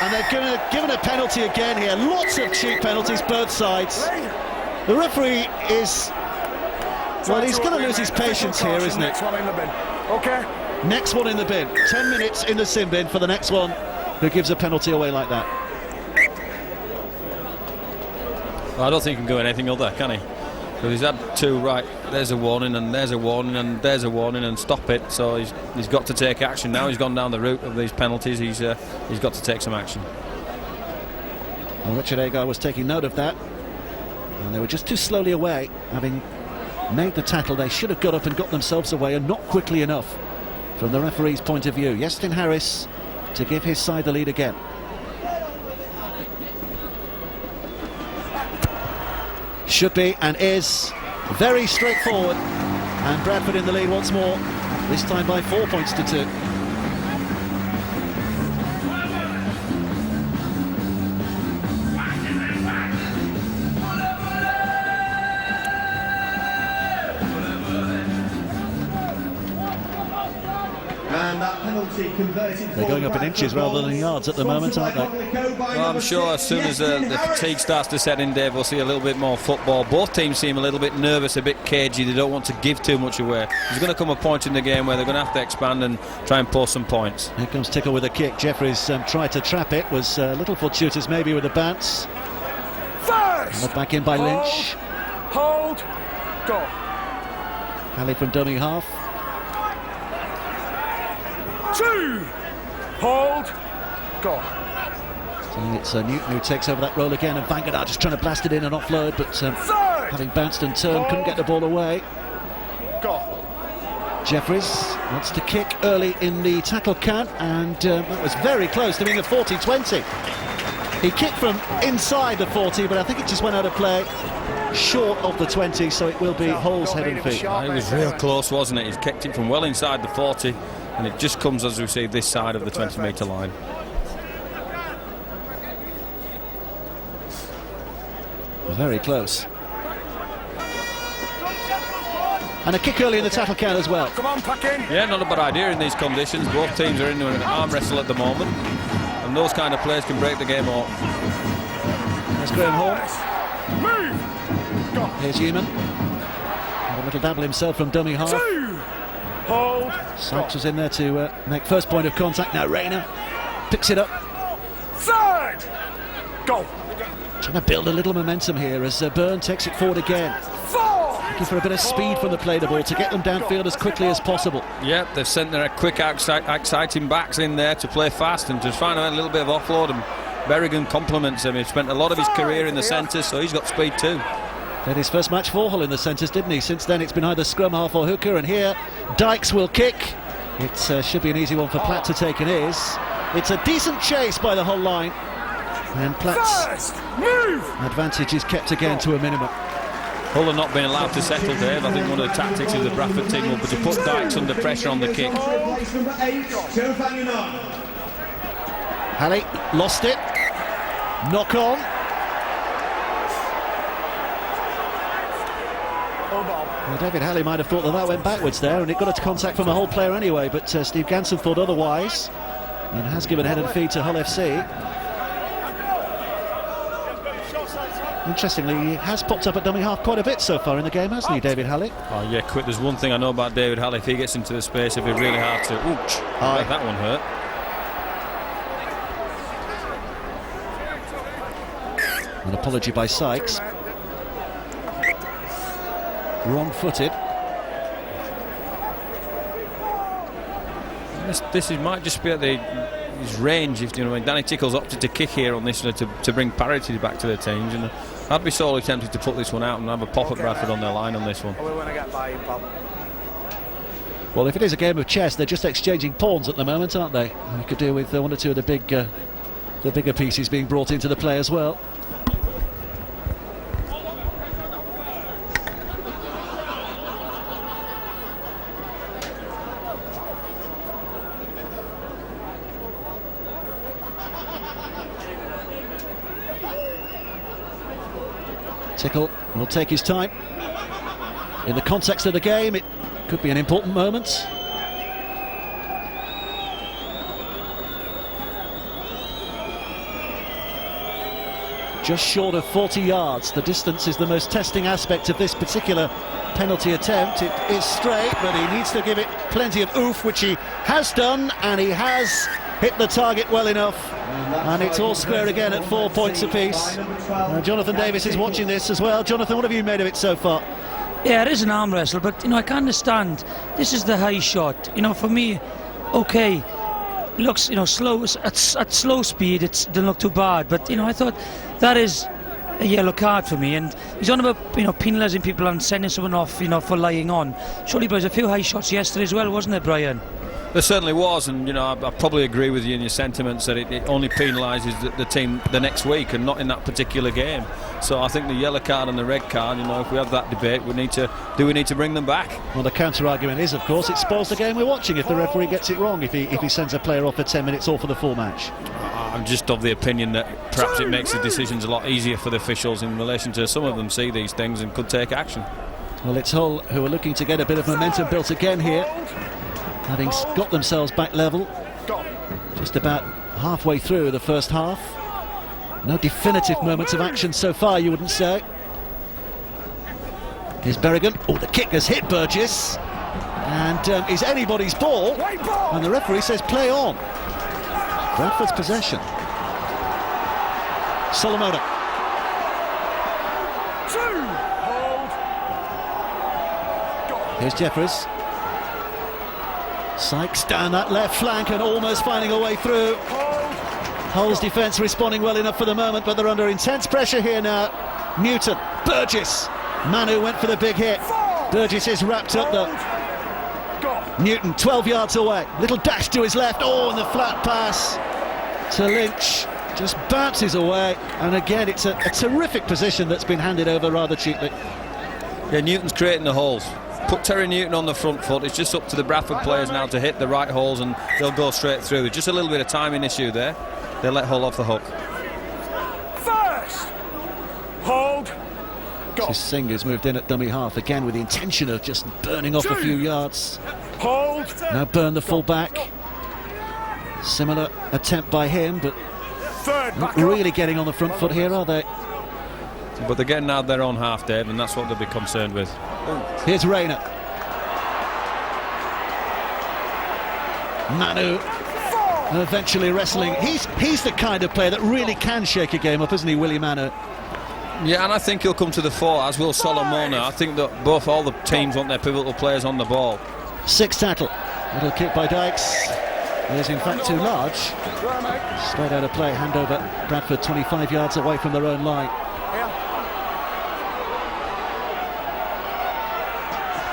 and they're given a penalty again here. Lots of cheap penalties both sides. The referee is, well, he's going to lose his patience here, isn't it? Next one in the bin. Okay. Next one in the bin. 10 minutes in the sin bin for the next one who gives a penalty away like that. Well, I don't think he can go anything other, can he? Because he's had 2 right. There's a warning, and there's a warning, and there's a warning, and stop it. So he's got to take action now. He's gone down the route of these penalties. He's got to take some action. Well, Richard Agar was taking note of that, and they were just too slowly away. Having made the tackle, they should have got up and got themselves away, and not quickly enough from the referee's point of view. Iestyn Harris to give his side the lead again. Should be and is very straightforward, and Bradford in the lead once more, this time by 4 points to 2. And that penalty converted. They're going up in inches rather than yards at the moment, aren't they? Well, I'm sure as soon as the fatigue starts to set in, Dave, we'll see a little bit more football. Both teams seem a little bit nervous, a bit cagey. They don't want to give too much away. There's going to come a point in the game where they're going to have to expand and try and pull some points. Here comes Tickle with a kick. Jeffries tried to trap it, was a little fortuitous maybe with the bounce. First. Back in by Lynch. Hold. Go. Halley from dummy half. 2. Hold. Go. So it's Newton who takes over that role again, and Vangenaar just trying to blast it in and offload, but having bounced and turned, couldn't get the ball away. Go. Jeffries wants to kick early in the tackle count, and that was very close to being a 40-20. He kicked from inside the 40, but I think it just went out of play, short of the 20, so it will be Hull's head and feet. It was real close, wasn't it? He's kicked it from well inside the 40, and it just comes, as we see, this side of the 20-metre line. Very close. And a kick early in the tackle count as well. Come on, pack in. Yeah, not a bad idea in these conditions. Both teams are into an arm wrestle at the moment, and those kind of plays can break the game open. There's Graham Hall. Move. Here's Human. A little dabble himself from dummy half. 2. Hold. Sykes was in there to make first point of contact. Now Rayner picks it up. 3rd. Go. Trying to build a little momentum here as Byrne takes it forward again. 4. Looking for a bit of speed from the play the ball to get them downfield as quickly as possible. Yeah, they've sent their quick, exciting backs in there to play fast and to find a little bit of offload, and Berrigan compliments him. He spent a lot of his career in the centres, so he's got speed too. Had his first match for Hull in the centres, didn't he? Since then it's been either scrum half or hooker, and here Dykes will kick. It should be an easy one for Platt to take, and is. It's a decent chase by the Hull line, and Platt's advantage is kept again to a minimum. Hull are not being allowed to settle, Dave. I think one of the tactics of the Bradford team will be to put Dykes under pressure on the kick. Halley lost it. Knock on. Well, David Halley might have thought that went backwards there, and it got into contact from a Hull player anyway, but Steve Ganson thought otherwise and has given head and feet to Hull FC. Interestingly, he has popped up at dummy half quite a bit so far in the game, hasn't he, David Halley? Oh yeah, quick. There's one thing I know about David Halley. If he gets into the space, it'll be really hard to... Ouch! That one hurt. An apology by Sykes. Wrong-footed. This might just be at his range. If you know, when Danny Tickle's opted to kick here on this to bring parity back to the teams, and I'd be sorely tempted to put this one out and have a pop at Bradford on their line on this one. Well, if it is a game of chess, they're just exchanging pawns at the moment, aren't they? You could do with one or two of the bigger pieces being brought into the play as well. Tickle will take his time. In the context of the game, it could be an important moment. Just short of 40 yards. The distance is the most testing aspect of this particular penalty attempt. It is straight, but he needs to give it plenty of oof, which he has done, and he has hit the target well enough. And it's all square again at 4 points apiece. Jonathan Davis is watching this as well. Jonathan, what have you made of it so far? Yeah, it is an arm wrestle, but I can understand. This is the high shot. For me, okay, looks slow at slow speed. It doesn't look too bad, but I thought that is a yellow card for me. And he's on about penalising people and sending someone off for lying on. Surely there was a few high shots yesterday as well, wasn't there, Brian? There certainly was, and I probably agree with you in your sentiments that it only penalises the team the next week and not in that particular game. So I think the yellow card and the red card, if we have that debate, we need to bring them back. Well, the counter argument is, of course, it spoils the game we're watching if the referee gets it wrong, if he sends a player off for 10 minutes or for the full match. I'm just of the opinion that perhaps it makes the decisions a lot easier for the officials in relation to some of them see these things and could take action. Well, it's Hull who are looking to get a bit of momentum built again here, having got themselves back level just about halfway through the first half. No definitive moments of action so far, you wouldn't say. Here's Berrigan. Oh, the kick has hit Burgess, and is anybody's ball, and the referee says play on. Bradford's possession. Solomona. Here's Jeffries. Sykes down that left flank and almost finding a way through. Hull's defence responding well enough for the moment, but they're under intense pressure here now. Newton, Burgess. Manu went for the big hit. Burgess is wrapped up though. Newton 12 yards away. Little dash to his left. Oh, and the flat pass to Lynch. just bounces away, and again it's a terrific position that's been handed over rather cheaply. Yeah, Newton's creating the holes. Put Terry Newton on the front foot. It's just up to the Bradford players now to hit the right holes, and they'll go straight through. There's just a little bit of timing issue there. They'll let Hull off the hook. First, hold, go. Singh has moved in at dummy half again with the intention of just burning off a few yards. Hold. Now Byrne, the full back. Similar attempt by him, but not really getting on the front foot here, are they? But they're getting out their own half, Dave, and that's what they'll be concerned with. Here's Rayner. Manu eventually wrestling. He's the kind of player that really can shake a game up, isn't he, Willie Manu? Yeah, and I think he'll come to the fore, as will Solomona. I think that all the teams want their pivotal players on the ball. Six tackle. Little kick by Dykes. Is in fact too large. Straight out of play, hand over. Bradford 25 yards away from their own line.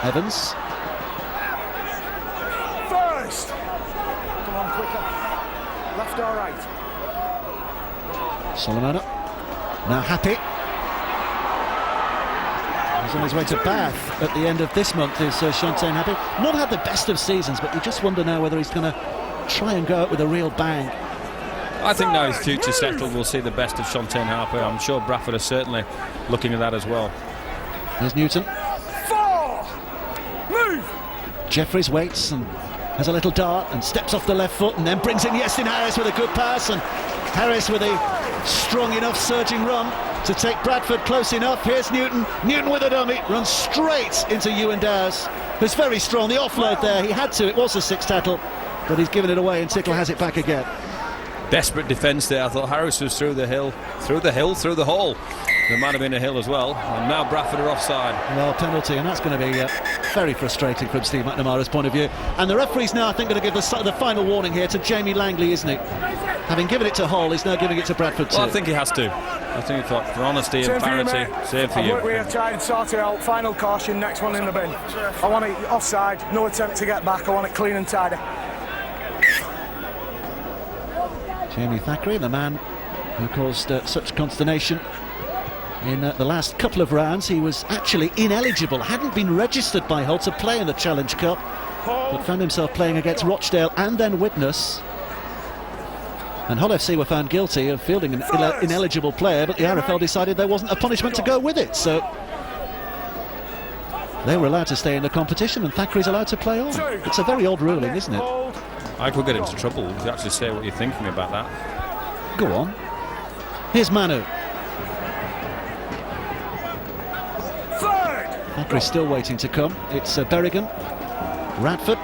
Evans. First. Come on, quicker. Left or right? Solomona. Now Happy. He's on his way to Bath at the end of this month, is Shantae Happy. Not had the best of seasons, but you just wonder now whether he's going to try and go out with a real bang. I think now his future settled, we'll see the best of Shantae Harper. I'm sure Bradford are certainly looking at that as well. Here's Newton. Move. Jeffries waits and has a little dart and steps off the left foot and then brings in Yestin Harris with a good pass, and Harris with a strong enough surging run to take Bradford close enough. Here's Newton. Newton with a dummy, runs straight into Ewan Dowes, who's very strong. The offload there, he had to, it was a six tackle, but he's given it away and Tickle has it back again. Desperate defence there. I thought Harris was through the hole. There might have been a hill as well, and now Bradford are offside. Well, penalty, and that's going to be very frustrating from Steve McNamara's point of view. And the referee's now, I think, going to give the final warning here to Jamie Langley, isn't he? Having given it to Hull, he's now giving it to Bradford too. Well, I think he has to. I think for honesty and parity, save for you. We're trying to sort it out. Final caution, next one in the bin. I want it offside, no attempt to get back. I want it clean and tidy. Jamie Thackeray, the man who caused such consternation in the last couple of rounds. He was actually ineligible, hadn't been registered by Hull to play in the Challenge Cup, but found himself playing against Rochdale and then Widnes. And Hull FC were found guilty of fielding an ineligible player, but the RFL decided there wasn't a punishment to go with it, so they were allowed to stay in the competition and Thackeray's allowed to play on. It's a very odd ruling, isn't it? I could get into trouble if you actually say what you're thinking about that. Go on. Here's Manu. Thackeray's still waiting to come. It's Berrigan. Radford.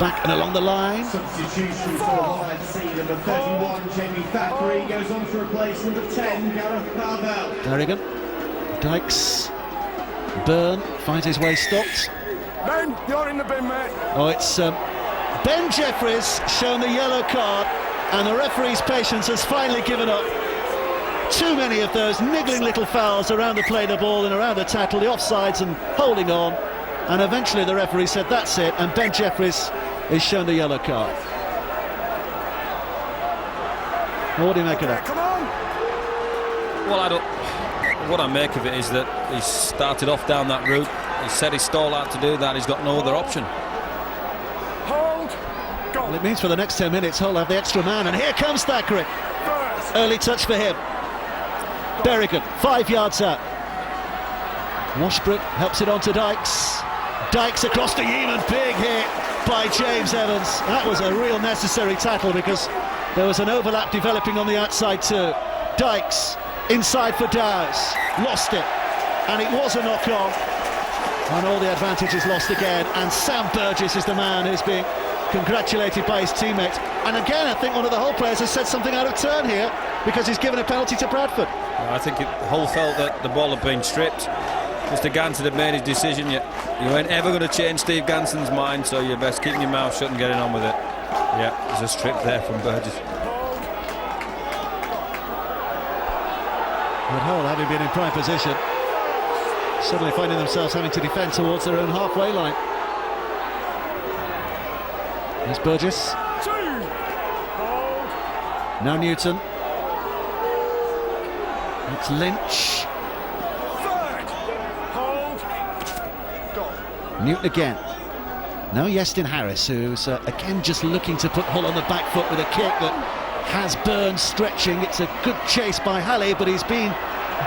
Back and along the line. Substitution for FC number 31, Jamie Thackeray, goes on to replace number 10, Gareth Carvel. Berrigan. Dykes. Byrne finds his way stopped. Ben, you're in the bin, mate. Oh, it's Ben Jeffries shown the yellow card, and the referee's patience has finally given up. Too many of those niggling little fouls around the play the ball and around the tackle, the offsides and holding on, and eventually the referee said that's it, and Ben Jeffries is shown the yellow card. What do you make of that? Come on. Well, what I make of it is that he started off down that route. He said he stalled out to do that. He's got no other option. Well, it means for the next 10 minutes Hull have the extra man, and here comes Thackeray. Early touch for him. Berrigan, 5 yards out. Washbrook helps it on to Dykes. Dykes across to Yeaman, big hit by James Evans. That was a real necessary tackle because there was an overlap developing on the outside too. Dykes inside for Dowes, lost it, and it was a knock-on. And all the advantage is lost again, and Sam Burgess is the man who's being congratulated by his teammates. And again, I think one of the Hull players has said something out of turn here because he's given a penalty to Bradford. I think Hull felt that the ball had been stripped. Mr. Ganson had made his decision. You ain't ever going to change Steve Ganson's mind, so you're best keeping your mouth shut and getting on with it. Yeah, there's a strip there from Burgess. But Hull, having been in prime position, suddenly finding themselves having to defend towards their own halfway line. Here's Burgess. Now Newton. It's Lynch. Third. Hold. Go. Newton again. Now Iestyn Harris, who's again just looking to put Hull on the back foot with a kick that has Byrne stretching. It's a good chase by Halley, but he's been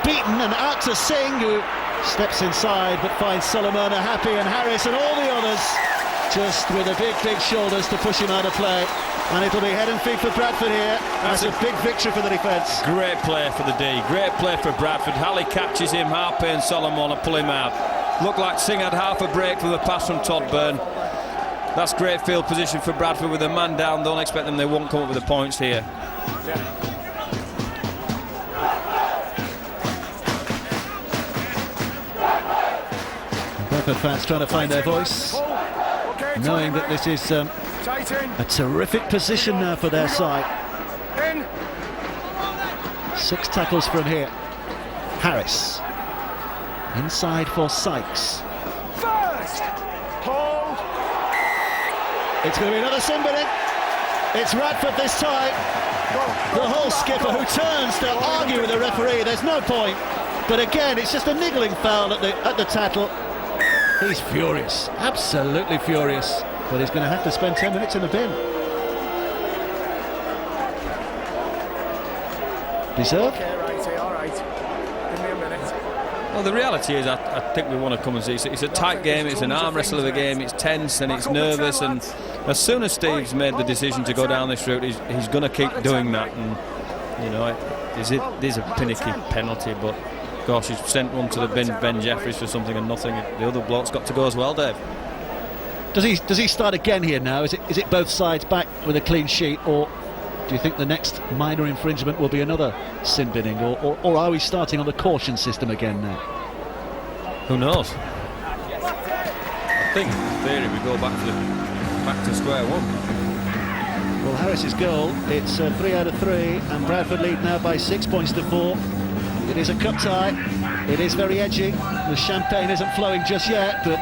beaten, and out to Singh, who steps inside but finds Solomona happy, and Harris and all the others just with the big shoulders to push him out of play. And it'll be head and feet for Bradford here. That's a big victory for the defence. Great play for the D, great play for Bradford. Halley catches him, Harpy and Solomon pull him out. Looked like Singh had half a break from the pass from Todd Byrne. That's great field position for Bradford with a man down. Don't expect them, they won't come up with the points here. Bradford fans trying to find their voice, knowing that this is a terrific position now for their side. 6 tackles from here. Harris inside for Sykes. First. Hold. It's going to be another sin binning. It's Radford this time. The Hull skipper who turns to argue with the referee. There's no point. But again, it's just a niggling foul at the tackle. He's furious, absolutely furious. But he's going to have to spend 10 minutes in the bin. Deserved? Okay, righty, all right. Give me a minute. Well, the reality is, I think we want to come and see. It's a tight game, it's an arm wrestle of a game, it's tense and it's nervous, and as soon as Steve's made the decision to go down this route, he's going to keep doing that. And you know, there's a pinicky penalty, but gosh, he's sent one to the bin, Ben Jeffries, for something and nothing. The other bloke's got to go as well, Dave. Does he start again here now? Is it both sides back with a clean sheet, or do you think the next minor infringement will be another sin binning, or are we starting on the caution system again now? Who knows? I think in theory we go back to square one. Well, Harris's goal, it's 3 out of 3, and Bradford lead now by 6 points to 4. It is a cup tie. It is very edgy. The champagne isn't flowing just yet, but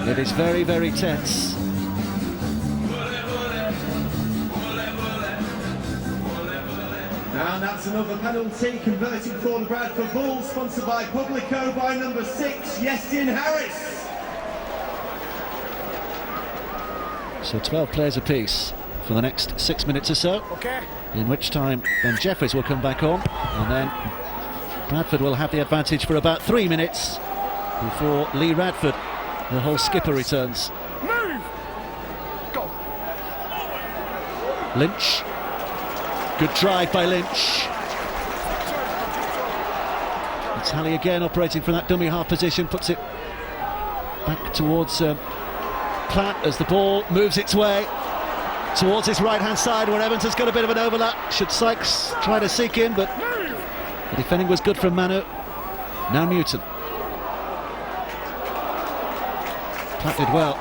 it is very, very tense. And that's another penalty converted for the Bradford Bulls, sponsored by Publico by number 6, Iestyn Harris. So 12 players apiece for the next 6 minutes or so. Okay. In which time Ben Jeffries will come back on, and then Bradford will have the advantage for about 3 minutes before Lee Radford, the Hull skipper, returns. Move. Go. Lynch. Good drive by Lynch. It's Halley again operating from that dummy half position, puts it back towards Platt as the ball moves its way towards his right hand side where Evans has got a bit of an overlap. Should Sykes try to seek in, but the defending was good from Manu. Now Newton. Platt did well.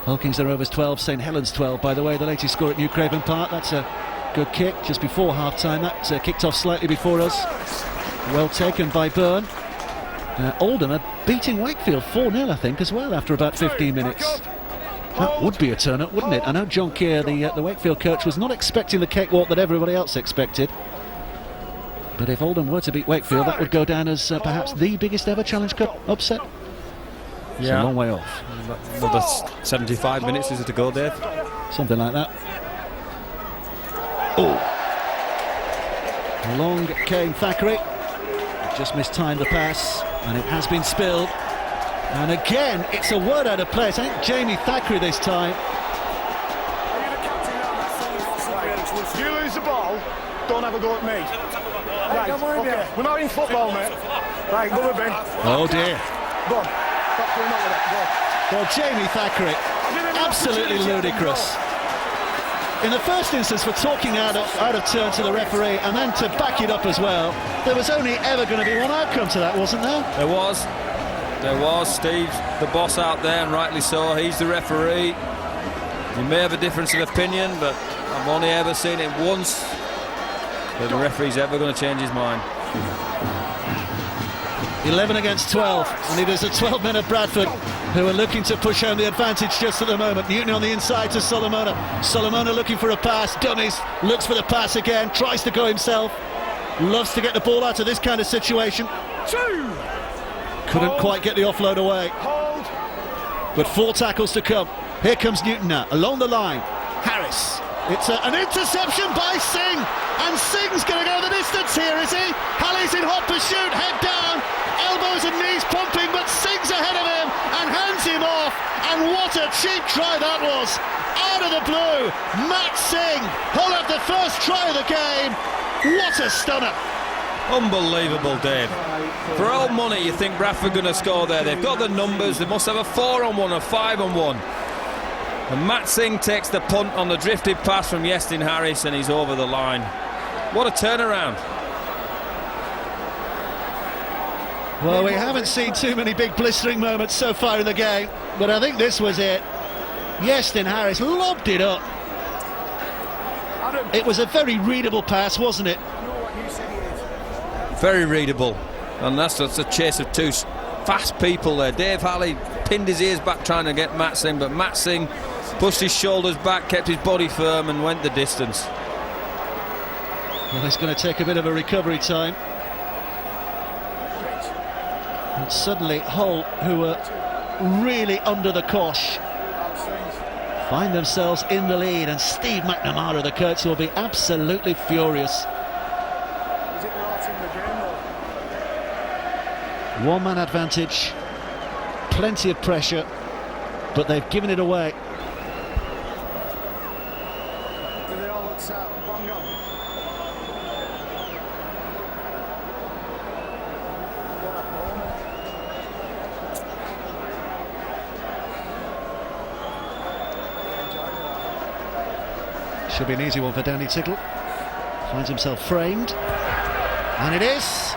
Hull Kings are Rovers 12, St Helens 12, by the way, the latest score at New Craven Park. That's a good kick just before half time. That kicked off slightly before us. Well taken by Byrne. Oldham are beating Wakefield 4-0, I think, as well, after about 15 minutes. That would be a turn-up, wouldn't it? I know John Keir, the Wakefield coach, was not expecting the cakewalk that everybody else expected. But if Oldham were to beat Wakefield, that would go down as perhaps the biggest ever Challenge Cup upset. It's a long way off. Another 75 minutes is it to go, Dave? Something like that. Oh! Along came Thackeray. Just mistimed the pass, and it has been spilled. And again, it's a word out of place. I think Jamie Thackeray this time. You lose the ball, don't have a go at me. Right, okay. We're not in football, mate. Right, go with Ben. Oh dear. Go on. Stop doing that with it. Go. Well, Jamie Thackeray, absolutely ludicrous. In the first instance for talking out of turn to the referee, and then to back it up as well. There was only ever going to be one outcome to that, wasn't there? There was. Steve's the boss out there, and rightly so. He's the referee. You may have a difference of opinion, but I've only ever seen it once that the referee's ever going to change his mind. 11 against 12, and it is the 12 men of Bradford who are looking to push home the advantage just at the moment. Newton on the inside to Solomona. Solomona looking for a pass, dummies, looks for the pass again, tries to go himself, loves to get the ball out of this kind of situation. Couldn't quite get the offload away. But 4 tackles to come. Here comes Newton now, along the line. Harris. It's an interception by Singh, and Singh's going to go the distance here, is he? Halley's in hot pursuit, head down, elbows and knees pumping, but Singh's ahead of him and hands him off, and what a cheap try that was. Out of the blue, Matt Singh, Hull had the first try of the game. What a stunner. Unbelievable, Dave. For all money, you think Bradford are going to score there. They've got the numbers, they must have a 4-on-1, a 5-on-1. And Matt Singh takes the punt on the drifted pass from Iestyn Harris, and he's over the line. What a turnaround. Well, we haven't seen too many big blistering moments so far in the game, but I think this was it. Iestyn Harris lobbed it up. It was a very readable pass, wasn't it? Very readable. And that's a chase of 2 fast people there. Dave Halley pinned his ears back trying to get Matt Singh, but Matt Singh pushed his shoulders back, kept his body firm and went the distance. Well, it's going to take a bit of a recovery time. And suddenly Hull, who were really under the cosh, find themselves in the lead, and Steve McNamara, the coach, will be absolutely furious. One-man advantage, plenty of pressure, but they've given it away. Do they all look set? Bang on. Should be an easy one for Danny Tickle. Finds himself framed, and it is.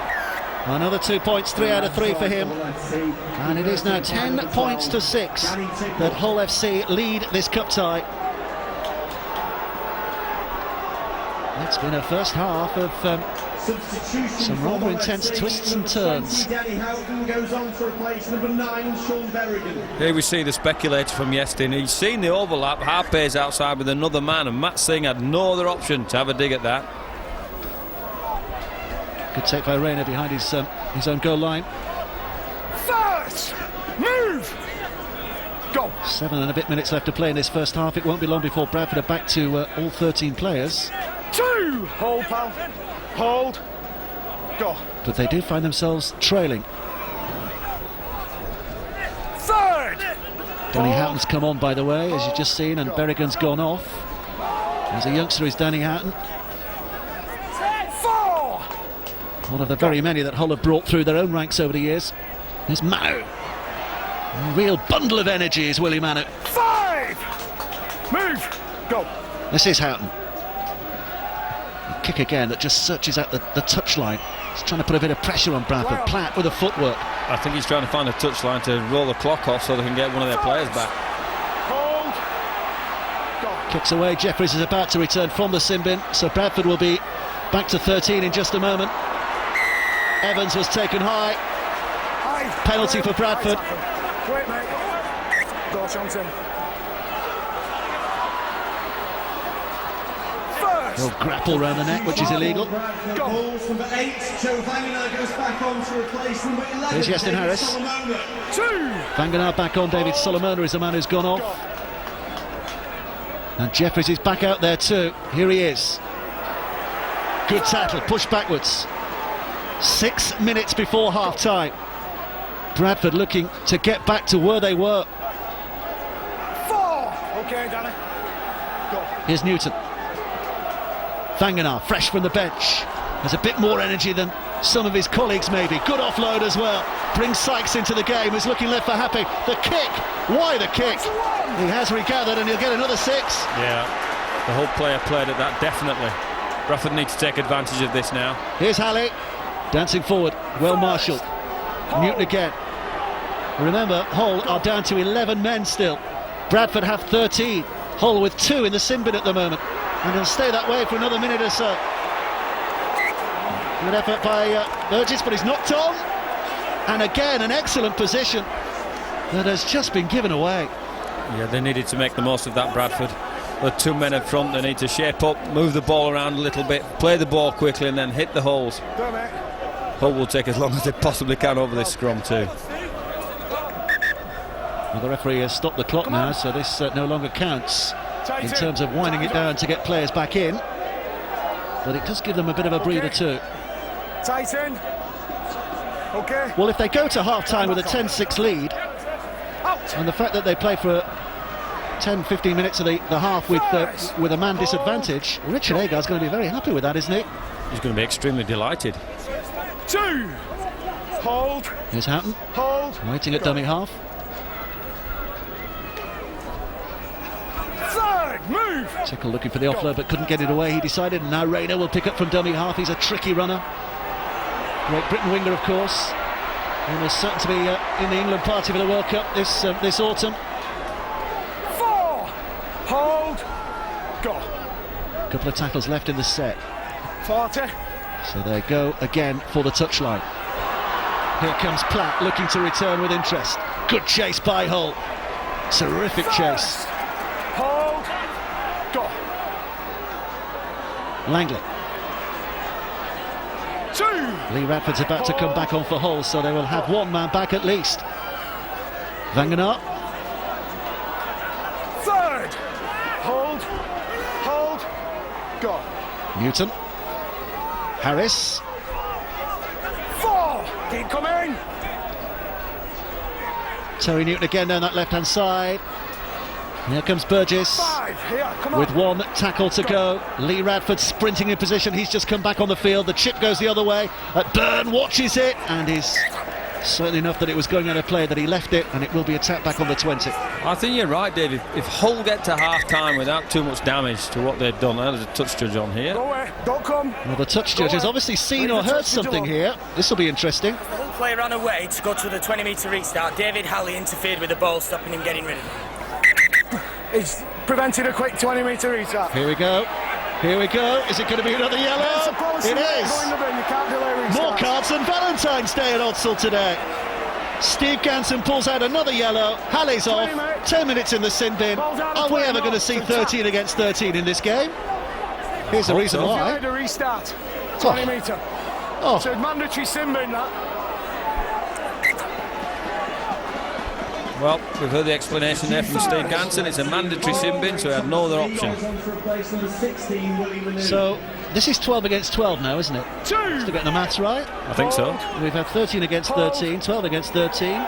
Another 2 points, 3 out of 3 for him. And it is now 10 points to 6 that Hull FC lead this cup tie. It's been a first half of some rather intense twists and turns. Here we see the speculator from Iestyn. He's seen the overlap, Harpay's outside with another man, and Matt Singh had no other option to have a dig at that. Good take by Rayner behind his own goal line. First, move, go. 7 and a bit minutes left to play in this first half. It won't be long before Bradford are back to all 13 players. 2, hold pal, hold, go. But they do find themselves trailing. Third. Danny Houghton's come on, by the way, as you've just seen, and Berrigan's gone off. There's a youngster, is Danny Houghton. One of the very many that Hull have brought through their own ranks over the years. There's Manu. A real bundle of energy is Willie Manu. 5, move, go. This is Houghton. A kick again that just searches out the touchline. He's trying to put a bit of pressure on Bradford. Wow. Platt with a footwork. I think he's trying to find a touchline to roll the clock off so they can get one of their players back. Hold, go. Kicks away. Jeffries is about to return from the sin bin, so Bradford will be back to 13 in just a moment. Evans was taken high. Penalty for Bradford. Wait, mate. Go, Johnson. First. They'll grapple round the neck, which is illegal. Go. Number 8, Joe Vangenaar goes back on to replace number 11. Here's Iestyn Harris. 2. Vangenaar back on. David Solomona is the man who's gone off. And Jeffries is back out there too. Here he is. Good tackle, push backwards. 6 minutes before half-time. Bradford looking to get back to where they were. 4. Okay, Danny. Go. Here's Newton. Vangenaar, fresh from the bench. Has a bit more energy than some of his colleagues maybe. Good offload as well. Brings Sykes into the game, who's looking left for Happy. The kick. Why the kick? He has regathered and he'll get another 6. Yeah, the whole player played at that, definitely. Bradford need to take advantage of this now. Here's Halley. Dancing forward, well marshalled. Newton again. Remember, Hull are down to 11 men still. Bradford have 13. Hull with 2 in the sin bin at the moment, and he'll stay that way for another minute or so. Good effort by Burgess, but he's knocked on. and again an excellent position that has just been given away. Yeah, they needed to make the most of that, Bradford. The two men up front, they need to shape up, move the ball around a little bit, play the ball quickly and then hit the holes. Hull will take as long as they possibly can over this scrum too. Well, the referee has stopped the clock now, so this no longer counts in terms of winding it down to get players back in. But it does give them a bit of a breather too. Tighten. Okay. Well, if they go to half-time with a 10-6 lead, and the fact that they play for 10-15 minutes of the half with a man disadvantage, Richard Agar's going to be very happy with that, isn't he? He's going to be extremely delighted. 2. Hold. Here's Houghton. Hold. Waiting at dummy half. Third. Move. Tickle looking for the offload but couldn't get it away, he decided, and now Rayner will pick up from dummy half. He's a tricky runner. Great Britain winger, of course. Almost certain to be in the England party for the World Cup this autumn. 4. Hold. Go. A couple of tackles left in the set. 40. So they go again for the touchline. Here comes Platt looking to return with interest. Good chase by Hull. Terrific chase. Hold. Go. Langley. 2. Lee Radford's about to come back on for Hull, so they will have one man back at least. Vangenaar. Third. Hold. Hold. Go. Newton. Harris. 4. Keep coming. Terry Newton again down that left-hand side. Here comes Burgess 5. Here, come on. with one tackle to go. Lee Radford sprinting in position. He's just come back on the field. The chip goes the other way. Byrne watches it and is certainly enough that it was going out of play that he left it, and it will be a tap back on the 20. I think you're right, Dave. If Hull get to half-time without too much damage to what they've done, there's a touch judge on here. Go away. Don't come. Well, the touch judge has obviously seen or heard something here. This will be interesting. The Hull player ran away to go to the 20-metre restart. David Halley interfered with the ball, stopping him getting rid of it. He's prevented a quick 20-metre restart. Here we go. Here we go. Is it going to be another yellow? It is. More cards than Valentine's Day at Odsal today. Steve Ganson pulls out another yellow. Halley's off. 10 minutes in the sin bin. Are we ever going to see 13 against 13 in this game? Here's the reason why. The restart. 20 metre. Oh. So mandatory sin bin that. Well, we've heard the explanation there from Steve Ganson. It's a mandatory sin bin, so he had no other option. So this is 12 against 12 now, isn't it? Still getting the maths right? I think so. We've had 13 against 13, 12 against 13,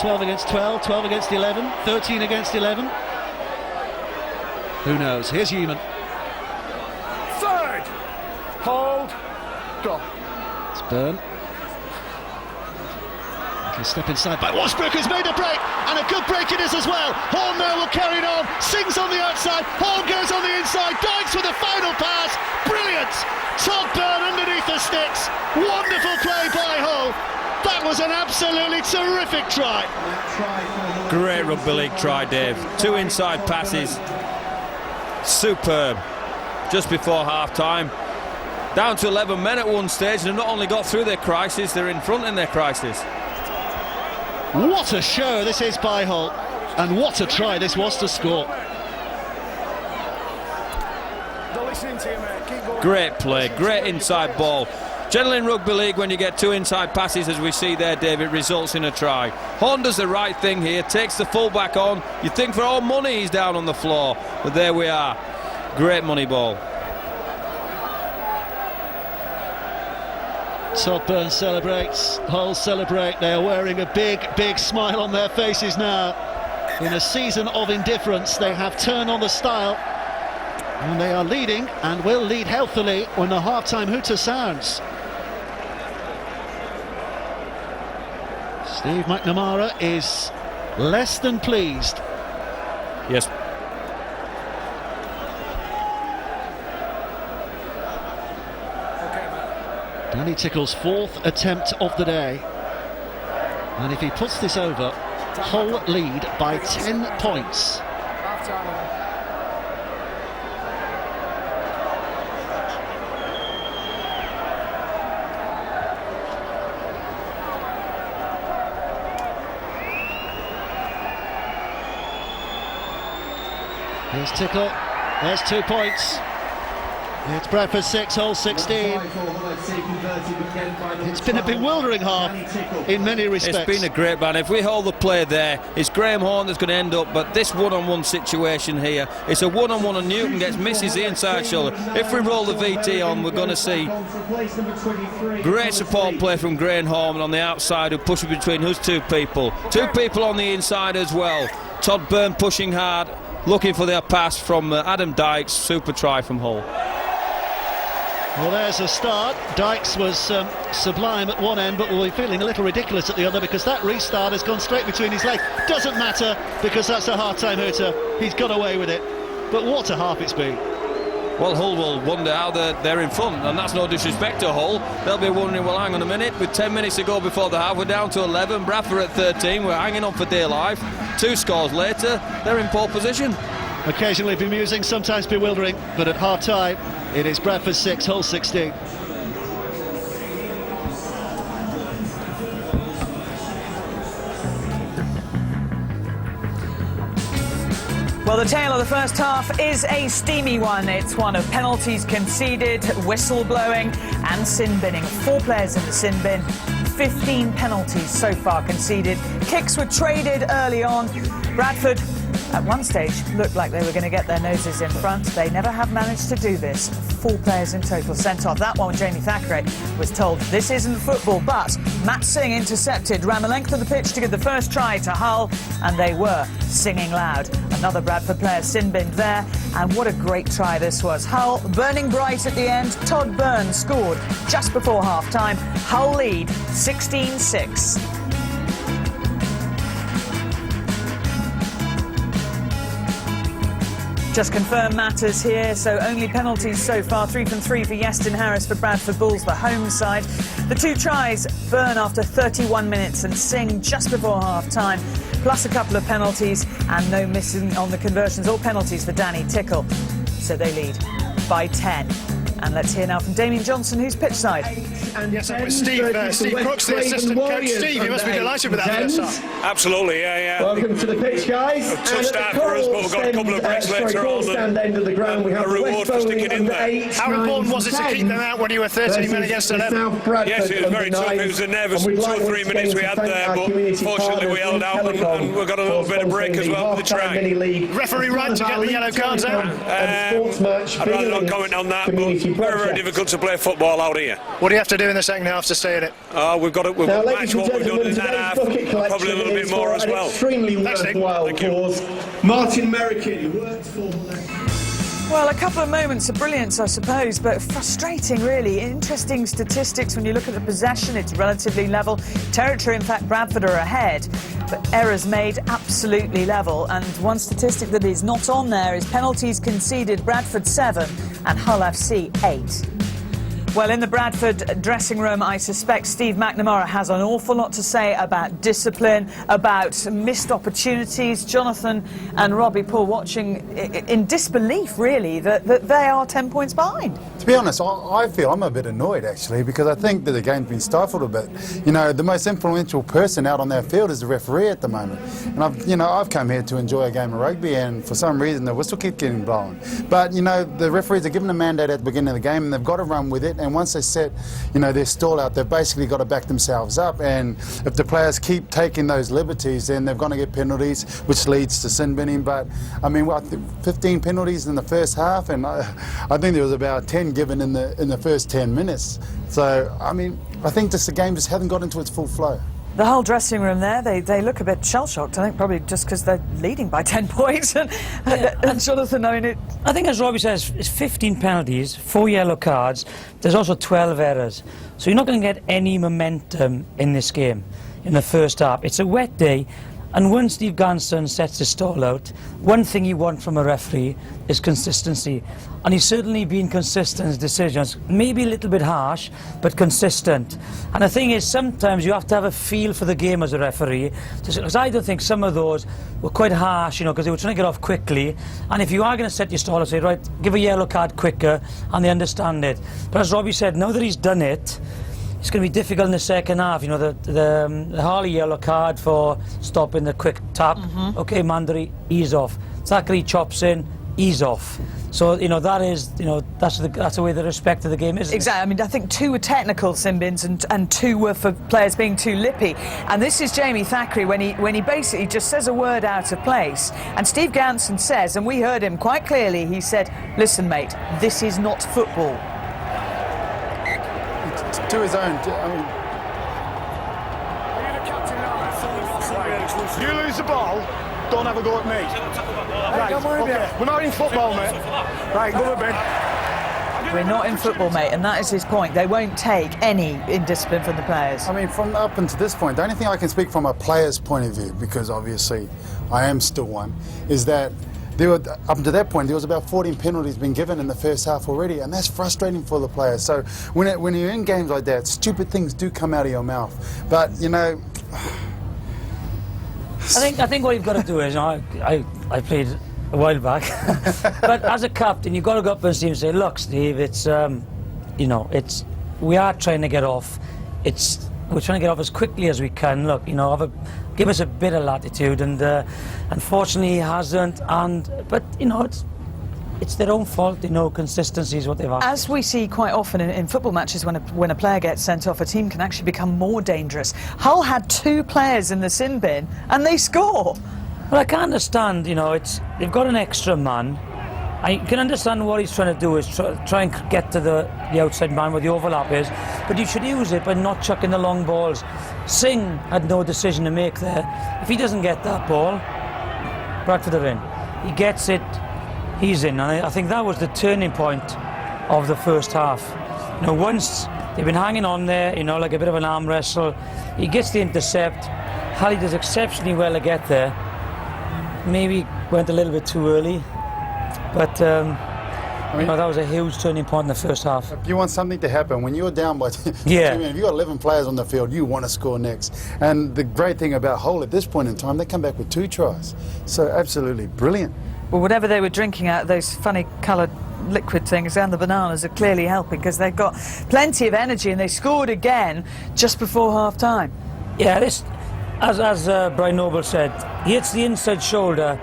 12 against 12, 12 against 11, 13 against 11. Who knows? Here's Human. Third. Hold. Go. It's Byrne. Can step inside by Washbrook, has made a break, and a good break it is as well. Horn now will carry it on, Sings on the outside, Horn goes on the inside, Dykes with a final pass, brilliant! Todd Byrne underneath the sticks, wonderful play by Hull. That was an absolutely terrific try. Great rugby league try, Dave. 2 inside passes, superb. Just before half-time, down to 11 men at one stage, and they've not only got through their crisis, they're in front in their crisis. What a show this is by Hull, and what a try this was to score. They're listening to you, mate. Keep going. Great play, great inside ball. Generally in rugby league, when you get 2 inside passes, as we see there, David, results in a try. Horn does the right thing here, takes the fullback on. You'd think for all money he's down on the floor, but there we are. Great money ball. Todd Byrne celebrates, Hull celebrate. They are wearing a big, big smile on their faces now. In a season of indifference, they have turned on the style, and they are leading and will lead healthily when the half-time hooter sounds. Steve McNamara is less than pleased. Yes. Danny Tickle's 4th attempt of the day, and if he puts this over, Hull lead by 10 points. Here's Tickle. There's 2 points. It's Bradford 6, Hull 16. It's been a bewildering half in many respects. It's been a great ban. If we hold the play there, it's Graham Horn that's going to end up, but this one-on-one situation here, it's a one-on-one and Newton misses the inside shoulder. If we roll the VT on, we're going to see great support play from Graham Horn on the outside, who pushes between those two people. Two people on the inside as well. Todd Byrne pushing hard, looking for their pass from Adam Dykes, super try from Hull. Well, there's a start. Dykes was sublime at one end, but will be feeling a little ridiculous at the other, because that restart has gone straight between his legs. Doesn't matter, because that's a hard-time hooter. He's got away with it. But what a half it's been. Well, Hull will wonder how they're in front, and that's no disrespect to Hull. They'll be wondering, well, hang on a minute, with 10 minutes to go before the half, we're down to 11, Bradford at 13, we're hanging on for dear life. 2 scores later, they're in pole position. Occasionally bemusing, sometimes bewildering, but at half-time, it is Bradford 6, Hull 16. Well, the tale of the first half is a steamy one. It's one of penalties conceded, whistle blowing and sin binning. 4 players in the sin bin, 15 penalties so far conceded. Kicks were traded early on. Bradford, at one stage, looked like they were going to get their noses in front. They never have managed to do this. 4 players in total sent off. That one, Jamie Thackeray, was told this isn't football, but Matt Singh intercepted, ran the length of the pitch to give the first try to Hull, and they were singing loud. Another Bradford player sin-binned there, and what a great try this was. Hull burning bright at the end. Todd Byrne scored just before half-time. Hull lead 16-6. Just confirm matters here, so only penalties so far. 3 from 3 for Yeston Harris for Bradford Bulls, the home side. The 2 tries, Byrne after 31 minutes and Singh just before half-time, plus a couple of penalties and no missing on the conversions or penalties for Danny Tickle. So they lead by 10. And let's hear now from Damien Johnson, who's pitch side. Yes, I'm with Steve Crooks, the assistant coach. Steve, you must be delighted with that first half. Absolutely, yeah. Welcome to the pitch, guys. A tough start for us, but we've got a couple of breaks later on. End of the ground. We have a reward for sticking in there. How important was it to keep them out when you were 13 men against 11? Yes, it was very tough. It was a nervous 2 or 3 minutes we had there, but fortunately we held out and we got a little bit of break as well with the try. Referee right to get the yellow cards out? I'd rather not comment on that, but very, very difficult to play football out here. What do you have to do in the second half to stay in it? We've got match what we've done in that half, probably a little bit more as well. Extremely worthwhile cause. Martin Merrikin worked for. Well, a couple of moments of brilliance, I suppose, but frustrating, really. Interesting statistics when you look at the possession. It's relatively level. Territory, in fact, Bradford are ahead, but errors made absolutely level. And one statistic that is not on there is penalties conceded, Bradford 7 and Hull FC 8. Well, in the Bradford dressing room, I suspect Steve McNamara has an awful lot to say about discipline, about missed opportunities. Jonathan and Robbie Paul watching in disbelief, really, that they are 10 points behind. To be honest, I feel I'm a bit annoyed, actually, because I think that the game's been stifled a bit. You know, the most influential person out on that field is the referee at the moment. And I've come here to enjoy a game of rugby, and for some reason the whistle keeps getting blown. But, you know, the referees are given a mandate at the beginning of the game, and they've got to run with it. And once they set, their stall out, they've basically got to back themselves up. And if the players keep taking those liberties, then they're going to get penalties, which leads to sin binning. But, 15 penalties in the first half, and I think there was about 10 given in the first 10 minutes. So, I think the game just hasn't got into its full flow. The whole dressing room there, they look a bit shell-shocked, I think, probably just because they're leading by 10 points. And Jonathan, I think, as Robbie says, it's 15 penalties, 4 yellow cards. There's also 12 errors. So you're not going to get any momentum in this game in the first half. It's a wet day. And once Steve Ganston sets his stall out, one thing you want from a referee is consistency. And he's certainly been consistent in his decisions. Maybe a little bit harsh, but consistent. And the thing is, sometimes you have to have a feel for the game as a referee. Because I don't think some of those were quite harsh, because they were trying to get off quickly. And if you are going to set your stall and say, right, give a yellow card quicker, and they understand it. But as Robbie said, now that he's done it, it's going to be difficult in the second half. The Harley yellow card for stopping the quick tap. OK, Mandari, ease off. Zachary chops in, ease off. So, you know, that is, you know, that's the way the respect of the game is. Exactly. I mean, I think 2 were technical sin bins and 2 were for players being too lippy. And this is Jamie Thackeray when he basically just says a word out of place. And Steve Ganson says, and we heard him quite clearly, he said, "Listen, mate, this is not football." To his own. You lose the ball, don't have a go at me. Right, okay. We're not in football, mate. Right, go to bed. We're not in football, mate, and that is his point. They won't take any indiscipline from the players. I mean, from up until this point, the only thing I can speak from a player's point of view, because obviously I am still one, is that up to that point, there was about 14 penalties being given in the first half already, and that's frustrating for the players. So when you're in games like that, stupid things do come out of your mouth. But, you know... I think what you've got to do is, I played a while back, but as a captain, you've got to go up and see him and say, "Look, Steve, it's, you know, we are trying to get off. We're trying to get off as quickly as we can. Look, you know, give us a bit of latitude." And unfortunately, he hasn't. But you know, it's their own fault. You know, consistency is what they've asked. As we see quite often in football matches, when a player gets sent off, a team can actually become more dangerous. Hull had 2 players in the sin bin, and they score. Well, I can understand. You know, they've got an extra man. I can understand what he's trying to do is try and get to the outside man where the overlap is, but you should use it by not chucking the long balls. Singh had no decision to make there. If he doesn't get that ball, Bradford are in. He gets it, he's in. And I think that was the turning point of the first half. You know, once they've been hanging on there, you know, like a bit of an arm wrestle, he gets the intercept. Halley does exceptionally well to get there. Maybe went a little bit too early. But I mean, that was a huge turning point in the first half. If you want something to happen, when you're down by if you've got 11 players on the field, you want to score next. And the great thing about Hull at this point in time, they come back with 2 tries. So absolutely brilliant. Well, whatever they were drinking out, those funny coloured liquid things and the bananas are clearly helping, because they've got plenty of energy, and they scored again just before half-time. Yeah, as Brian Noble said, he hits the inside shoulder,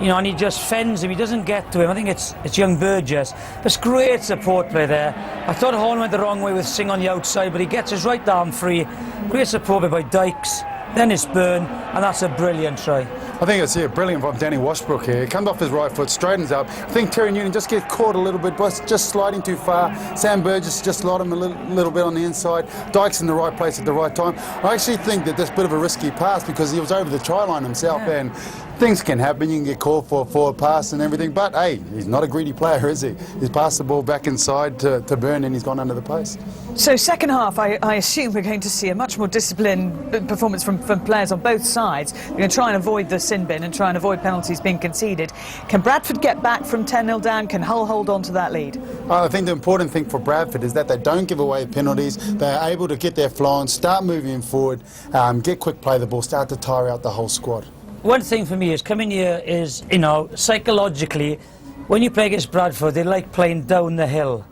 you know, and he just fends him. He doesn't get to him. I think it's young Burgess. There's great support play there. I thought Horn went the wrong way with Singh on the outside, but he gets his right arm free. Great support play by Dykes. Then it's Byrne, and that's a brilliant try. I think it's brilliant from Danny Washbrook here. He comes off his right foot, straightens up. I think Terry Newton just gets caught a little bit, but just sliding too far. Sam Burgess just slid him a little bit on the inside. Dykes in the right place at the right time. I actually think that that's a bit of a risky pass, because he was over the try line himself, and things can happen. You can get called for a forward pass and everything, but hey, he's not a greedy player, is he? He's passed the ball back inside to Byrne, and he's gone under the post. So second half, I assume we're going to see a much more disciplined performance from players on both sides. We're going to try and avoid the sin bin and try and avoid penalties being conceded. Can Bradford get back from 10-0 down? Can Hull hold on to that lead? I think the important thing for Bradford is that they don't give away penalties. They're able to get their flow on, start moving forward, get quick play the ball, start to tire out the whole squad. One thing for me is coming here is, you know, psychologically, when you play against Bradford, they like playing down the hill.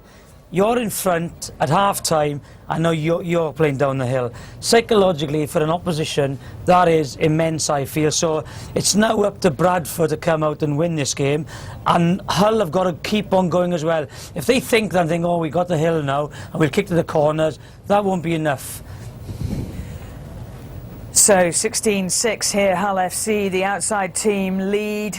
You're in front at half-time, I know you're playing down the hill. Psychologically, for an opposition, that is immense, I feel. So it's now up to Bradford to come out and win this game, and Hull have got to keep on going as well. If they think oh, we got the hill now, and we'll kick to the corners, that won't be enough. So 16-6 here, Hull FC, the outside team lead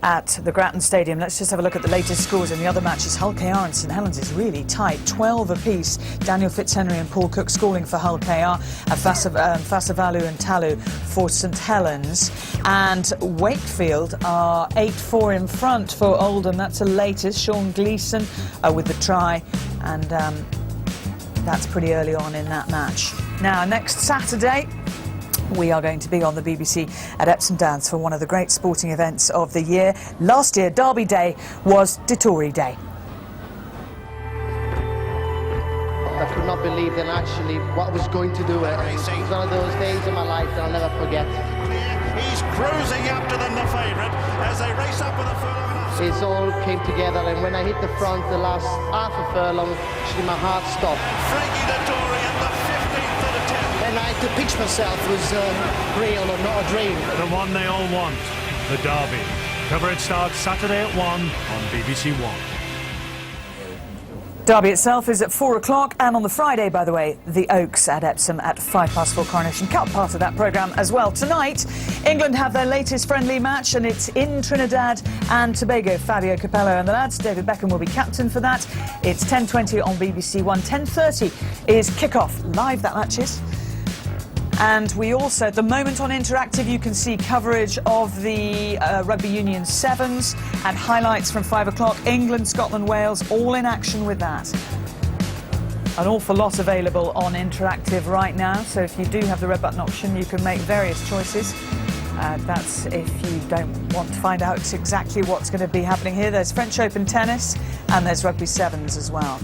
at the Grattan Stadium. Let's just have a look at the latest scores in the other matches. Hull KR and St Helens is really tight, 12 apiece. Daniel Fitzhenry and Paul Cook scoring for Hull KR, and Fasavalu and Talu for St Helens. And Wakefield are 8-4 in front for Oldham. That's the latest. Sean Gleeson with the try, and that's pretty early on in that match. Now, next Saturday, we are going to be on the BBC at Epsom Downs for one of the great sporting events of the year. Last year, Derby Day was Dittori Day. I could not believe then actually what I was going to do. It was one of those days in my life that I'll never forget. He's cruising up to the favourite as they race up with a furlong. It all came together, and when I hit the front, the last half a furlong, actually my heart stopped. Frankie Dittori at the 15th of the 10th. And I had to pitch myself was real or not a dream. The one they all want, the Derby. Coverage starts Saturday at 1 on BBC One. Derby itself is at 4 o'clock, and on the Friday, by the way, the Oaks at Epsom at 4:05 Coronation Cup, part of that programme as well. Tonight, England have their latest friendly match, and it's in Trinidad and Tobago. Fabio Capello and the lads, David Beckham will be captain for that. It's 10:20 on BBC One. 10:30 is kick-off. Live, that match is. And we also, at the moment on Interactive, you can see coverage of the Rugby Union Sevens and highlights from 5 o'clock. England, Scotland, Wales, all in action with that. An awful lot available on Interactive right now, so if you do have the red button option, you can make various choices. That's if you don't want to find out exactly what's going to be happening here. There's French Open tennis and there's Rugby Sevens as well.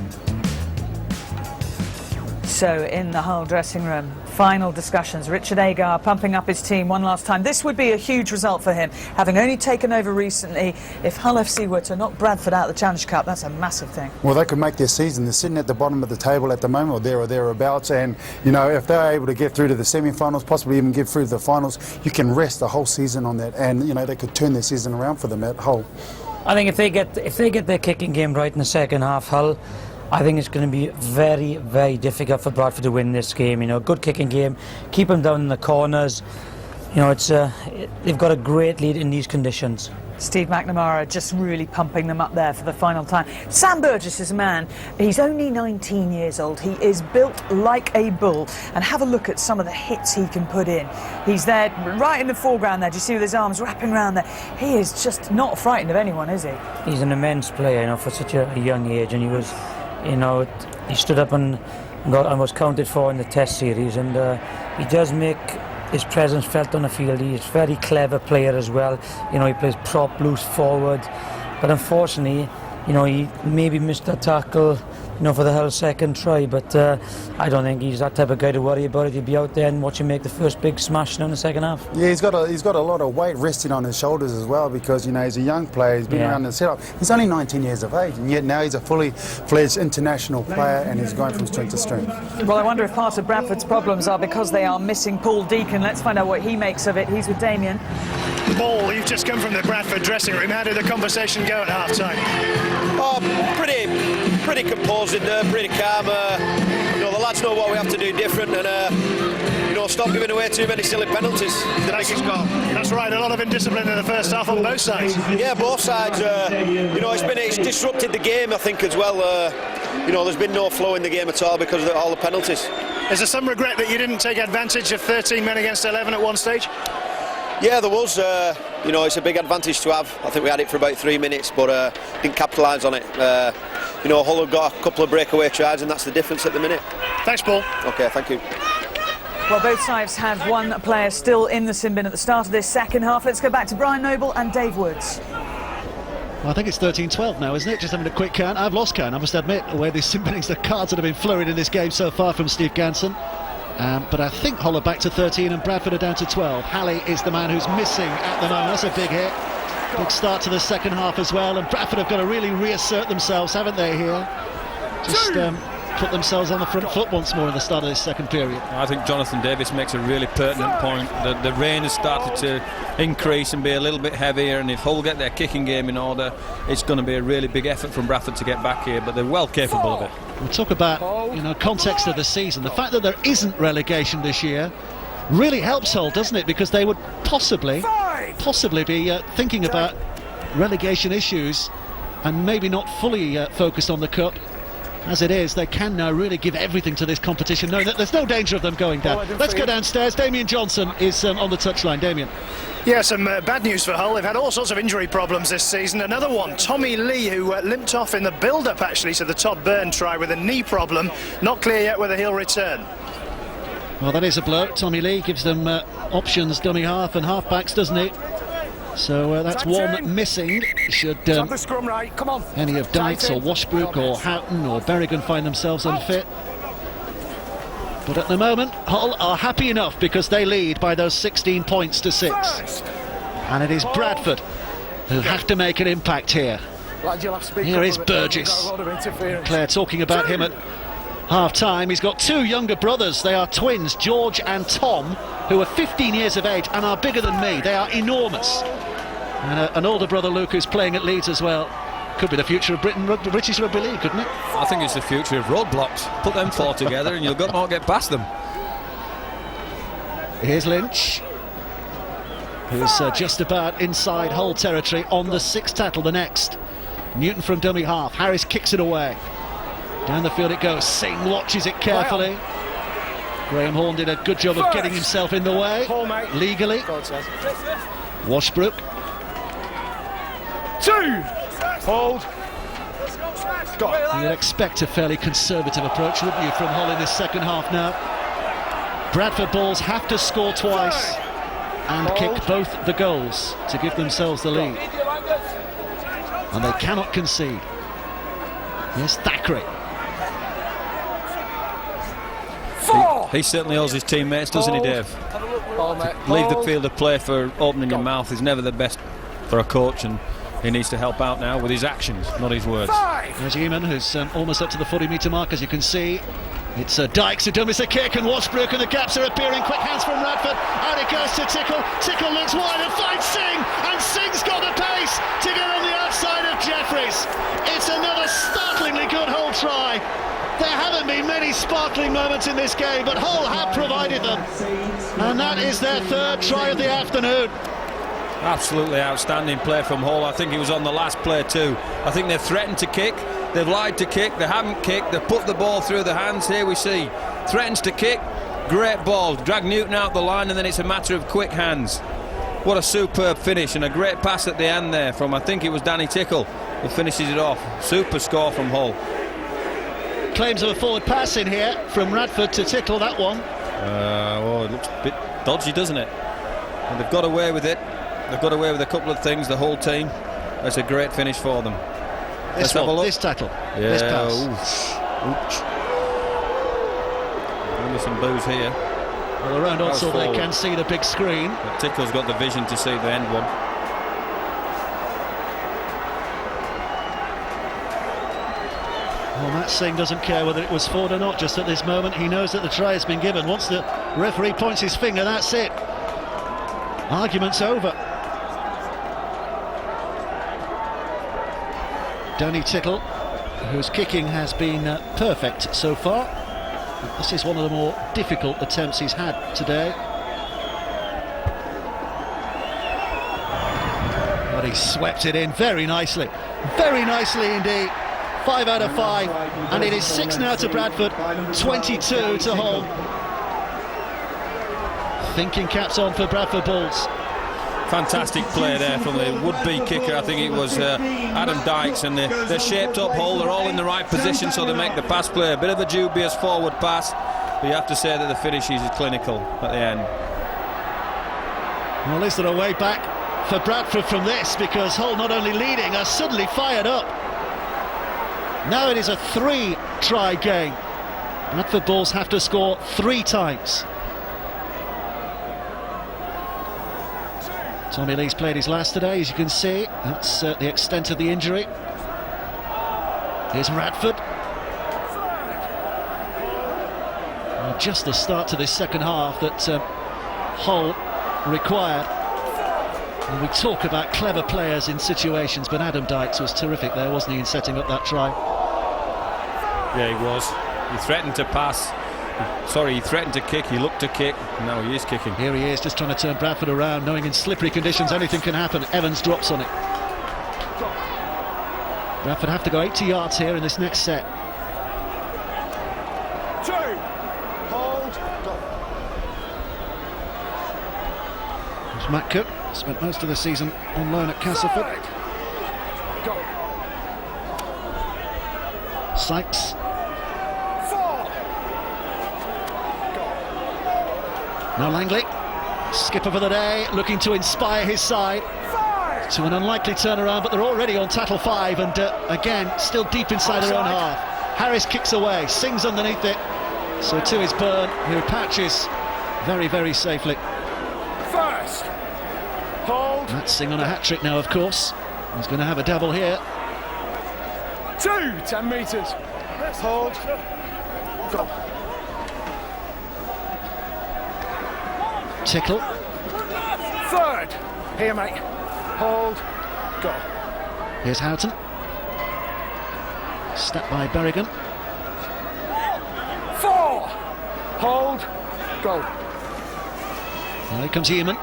So in the Hull dressing room, final discussions. Richard Agar pumping up his team one last time. This would be a huge result for him, having only taken over recently. If Hull FC were to knock Bradford out of the Challenge Cup, that's a massive thing. Well, they could make their season. They're sitting at the bottom of the table at the moment, or there or thereabouts, and you know, if they're able to get through to the semi-finals, possibly even get through to the finals, you can rest the whole season on that, and you know, they could turn their season around for them at Hull. I think if they get their kicking game right in the second half, Hull, I think it's going to be very, very difficult for Bradford to win this game. You know, good kicking game, keep them down in the corners. You know, they've got a great lead in these conditions. Steve McNamara just really pumping them up there for the final time. Sam Burgess is a man. He's only 19 years old. He is built like a bull. And have a look at some of the hits he can put in. He's there right in the foreground there. Do you see with his arms wrapping around there? He is just not frightened of anyone, is he? He's an immense player, you know, for such a young age. And he was, you know, he stood up and was counted for in the Test series. And he does make his presence felt on the field. He's a very clever player as well. You know, he plays prop, loose forward. But unfortunately, you know, he maybe missed a tackle, you know, for the Hull second try. But I don't think he's that type of guy to worry about it. He'll be out there and watch him make the first big smash in the second half. Yeah, he's got a lot of weight resting on his shoulders as well, because, you know, he's a young player. He's been around the setup. He's only 19 years of age, and yet now he's a fully fledged international player, and he's going from strength to strength. Well, I wonder if part of Bradford's problems are because they are missing Paul Deacon. Let's find out what he makes of it. He's with Damien. Paul, you've just come from the Bradford dressing room. How did the conversation go at half-time? Oh, pretty composed in there, pretty calm. You know, the lads know what we have to do different, and you know, stop giving away too many silly penalties. Biggest goal. That's right. A lot of indiscipline in the first half on both sides. Yeah, both sides. You know, it's disrupted the game, I think, as well. You know, there's been no flow in the game at all because of all the penalties. Is there some regret that you didn't take advantage of 13 men against 11 at one stage? Yeah, there was. You know, it's a big advantage to have. I think we had it for about 3 minutes, but didn't capitalise on it. You know, Hull have got a couple of breakaway tries, and that's the difference at the minute. Thanks, Paul. OK, thank you. Well, both sides have one player still in the sin bin at the start of this second half. Let's go back to Brian Noble and Dave Woods. Well, I think it's 13-12 now, isn't it? Just having a quick count. I've lost count, I must admit, the way these sin binnings, the cards that have been flurried in this game so far from Steve Ganson. But I think Hull are back to 13 and Bradford are down to 12. Halley is the man who's missing at the moment. That's a big hit. Big start to the second half as well, and Bradford have got to really reassert themselves, haven't they, here? Just put themselves on the front foot once more in the start of this second period. I think Jonathan Davis makes a really pertinent point. The rain has started to increase and be a little bit heavier, and if Hull get their kicking game in order, it's going to be a really big effort from Bradford to get back here, but they're well capable of it. We'll talk about, you know, context of the season. The fact that there isn't relegation this year really helps Hull, doesn't it? Because they would possibly be thinking about relegation issues and maybe not fully focused on the cup. As it is, they can now really give everything to this competition, knowing that there's no danger of them going down. Let's go downstairs. Damien Johnson is on the touchline. Damien. Yeah, some bad news for Hull. They've had all sorts of injury problems this season. Another one, Tommy Lee, who limped off in the build-up, actually, to the Todd Byrne try with a knee problem. Not clear yet whether he'll return. Well, that is a blow. Tommy Lee gives them options, dummy half and half-backs, doesn't he? So that's one missing. Should any of Dykes or Washbrook or Houghton or Berrigan find themselves unfit. But at the moment, Hull are happy enough because they lead by those 16 points to 6. And it is Bradford who have to make an impact here. Here is Burgess. Claire talking about him at half-time. He's got two younger brothers. They are twins, George and Tom, who are 15 years of age and are bigger than me. They are enormous. And an older brother, Luke, who's playing at Leeds as well. Could be the future of British Rugby League, couldn't it? I think it's the future of roadblocks. Put them four together and you'll not get past them. Here's Lynch, who's just about inside Hull territory on the 6th tackle, the next. Newton from dummy half. Harris kicks it away. Down the field it goes. Singh watches it carefully. Graham Horne did a good job of getting himself in the way legally. Washbrook. 2. Hold. You'd expect a fairly conservative approach, wouldn't you, from Hull in this second half now. Bradford Bulls have to score twice and kick both the goals to give themselves the lead. And they cannot concede. Here's Thackeray. He certainly owes his teammates, doesn't he, Dave? Leave the field of play for opening your mouth is never the best for a coach, and he needs to help out now with his actions, not his words. There's Eamon, who's almost up to the 40-metre mark, as you can see. It's Dykes who dummies a kick, and Washbrook, and the gaps are appearing. Quick hands from Radford. Out it goes to Tickle. Tickle looks wide and finds Singh, and Singh's got the pace to get on the outside of Jeffries. It's another startlingly good Hull try. There haven't been many sparkling moments in this game, but Hull have provided them. And that is their 3rd try of the afternoon. Absolutely outstanding play from Hull. I think he was on the last play too. I think they've threatened to kick, they've lied to kick, they haven't kicked, they've put the ball through the hands. Here we see, threatens to kick, great ball, drag Newton out the line, and then it's a matter of quick hands. What a superb finish, and a great pass at the end there from, I think it was Danny Tickle, who finishes it off. Super score from Hull. Claims of a forward pass in here from Radford to Tickle, that one. It looks a bit dodgy, doesn't it? And they've got away with it. They've got away with a couple of things, the whole team. That's a great finish for them. This tackle, this pass. Only some boos here. Well, around also they can see the big screen. But Tickle's got the vision to see the end one. Well, Matt Singh doesn't care whether it was forward or not. Just at this moment, he knows that the try has been given. Once the referee points his finger, that's it. Argument's over. Danny Tickle, whose kicking has been perfect so far. This is one of the more difficult attempts he's had today. But he swept it in very nicely indeed. 5 out of 5, and it is 6 now to Bradford, 22 to Hull. Thinking caps on for Bradford Bulls. Fantastic play there from the would-be kicker. I think it was Adam Dykes, and they're shaped up Hull. They're all in the right position, so they make the pass play. A bit of a dubious forward pass, but you have to say that the finish is clinical at the end. Well, is there a way back for Bradford from this? Because Hull, not only leading, are suddenly fired up. Now it is a 3-try game. Bradford Bulls have to score 3 times. Tommy Lee's played his last today, as you can see. That's the extent of the injury. Here's Radford. And just the start to this second half that Hull required. And we talk about clever players in situations, but Adam Dykes was terrific there, wasn't he, in setting up that try? Yeah, he was. He threatened to pass. Sorry, he threatened to kick, he looked to kick, now he is kicking. Here he is, just trying to turn Bradford around, knowing in slippery conditions anything can happen. Evans drops on it. Bradford have to go 80 yards here in this next set. 2. Hold. There's Matt Cook, spent most of the season on loan at Castleford. Sykes. 4. Now Langley, skipper for the day, looking to inspire his side to an unlikely turnaround, but they're already on tackle 5, and again, still deep inside their own half. Harris kicks away, Singh's underneath it, so to is Byrne, who patches very, very safely. First. Hold. Matt Singh on a hat-trick now, of course. He's going to have a dabble here. 2. 10 metres. Hold. Go. Tickle. 3rd. Here, mate. hold, go. Here's Houghton. Step by Berrigan. 4, hold, go. Now here comes Yeaman,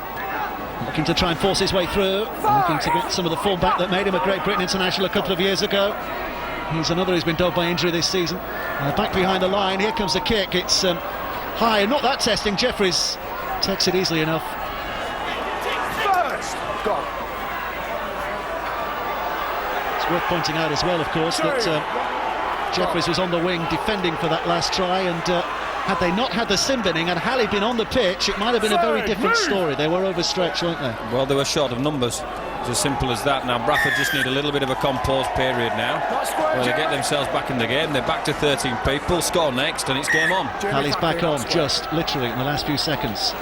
looking to try and force his way through, looking to get some of the full-back that made him a Great Britain international a couple of years ago. He's another who's been dogged by injury this season. Back behind the line, here comes the kick. It's high, not that testing. Jeffries takes it easily enough. First, go. It's worth pointing out as well, of course, that Jeffries was on the wing defending for that last try, and had they not had the sin binning and Halley been on the pitch, it might have been a very different story. They were overstretched, weren't they? Well, they were short of numbers. It's as simple as that. Now Bradford just need a little bit of a composed period now, where they get themselves back in the game. They're back to 13 people, score next, and it's game on. Halley's back on, just literally in the last few seconds.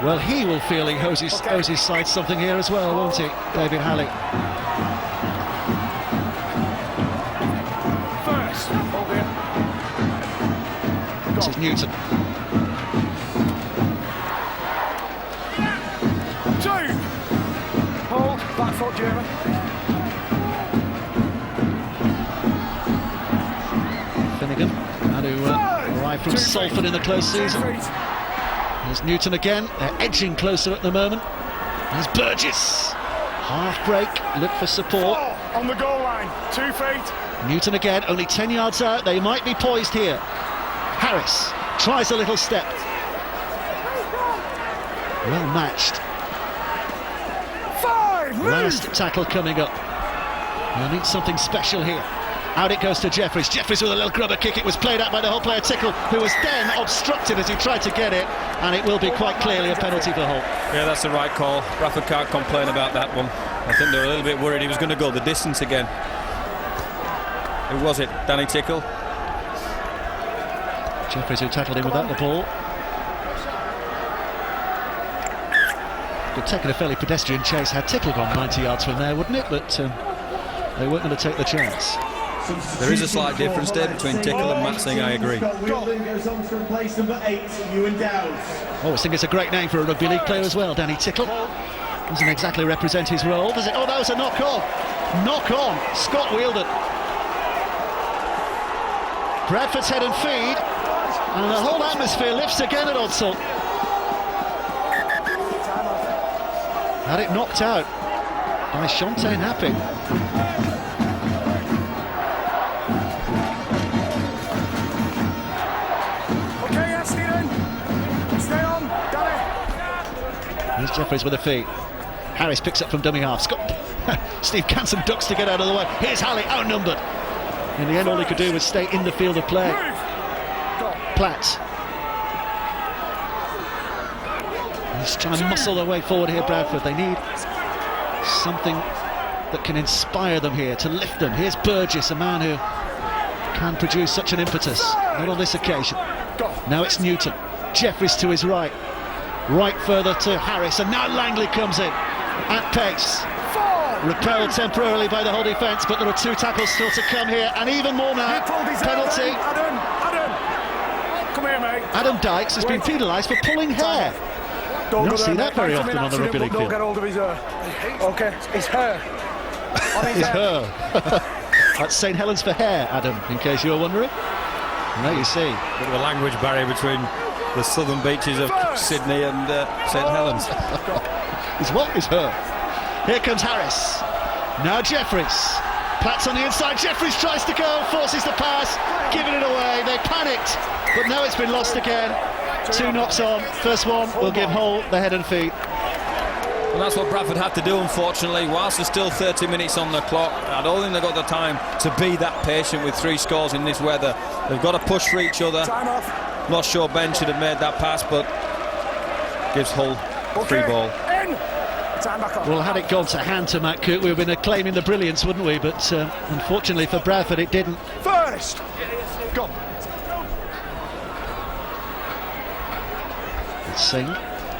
Well, he will feel he owes his side something here as well, won't he, David Halley? First, hold it. This is Newton. 2, hold, back foot, German. Finnegan, who arrived from Salford in the close season. There's Newton again, they're edging closer at the moment. There's Burgess, half break, look for support. 4, on the goal line, 2 feet. Newton again, only 10 yards out, they might be poised here. Harris tries a little step. Well matched. 5, move. Last tackle coming up. They'll need something special here. Out it goes to Jeffries. Jeffries with a little grubber kick. It was played out by the Hull player Tickle, who was then obstructed as he tried to get it, and it will be quite clearly a penalty for Hull. Yeah, that's the right call. Bradford can't complain about that one. I think they were a little bit worried he was going to go the distance again. Who was it? Danny Tickle? Jeffries, who tackled him without the ball. Could have taken a fairly pedestrian chase had Tickle gone 90 yards from there, wouldn't it? But they weren't going to take the chance. There is a slight difference there between Tickle and Matt Singh, I agree. Goes on to replace number 8, Ewan Dowds. Oh, I think it's a great name for a rugby league player as well, Danny Tickle. Doesn't exactly represent his role, does it? Oh, that was a knock on. Knock on. Scott Wheeldon. Bradford's head and feed, and the whole atmosphere lifts again at Odsal. Had it knocked out by Shontaine Happy. Here's Jeffries with a feed. Harris picks up from dummy half. Steve Canson ducks to get out of the way. Here's Halley, outnumbered. In the end, all he could do was stay in the field of play. Platt. He's trying to muscle their way forward here, Bradford. They need something that can inspire them here, to lift them. Here's Burgess, a man who can produce such an impetus. Not on this occasion. Now it's Newton. Jeffries to his right. Right further to Harris, and now Langley comes in at pace. Repelled temporarily by the whole defence, but there are 2 tackles still to come here, and even more now. Penalty. Adam, come here, mate. Adam Dykes has been penalised for pulling hair. You don't see that very often on the rugby league field. field. Don't get hold of his hair. Okay, it's hair. It's her. That's St Helens for hair, Adam, in case you were wondering. There you see. Bit of a language barrier between the southern beaches of Sydney and St Helens. Is what is her? Here comes Harris. Now Jeffries. Platt's on the inside. Jeffries tries to go, forces the pass, giving it away. They panicked, but now it's been lost again. 2 knocks on. First one will give Hull the head and feet. Well, that's what Bradford had to do, unfortunately. Whilst there's still 30 minutes on the clock, I don't think they've got the time to be that patient with 3 scores in this weather. They've got to push for each other. Not sure Ben should have made that pass, but gives Hull free ball. Well, had it gone to hand to Matt Cook, we would have been acclaiming the brilliance, wouldn't we? But unfortunately for Bradford, it didn't. First, go. Singh.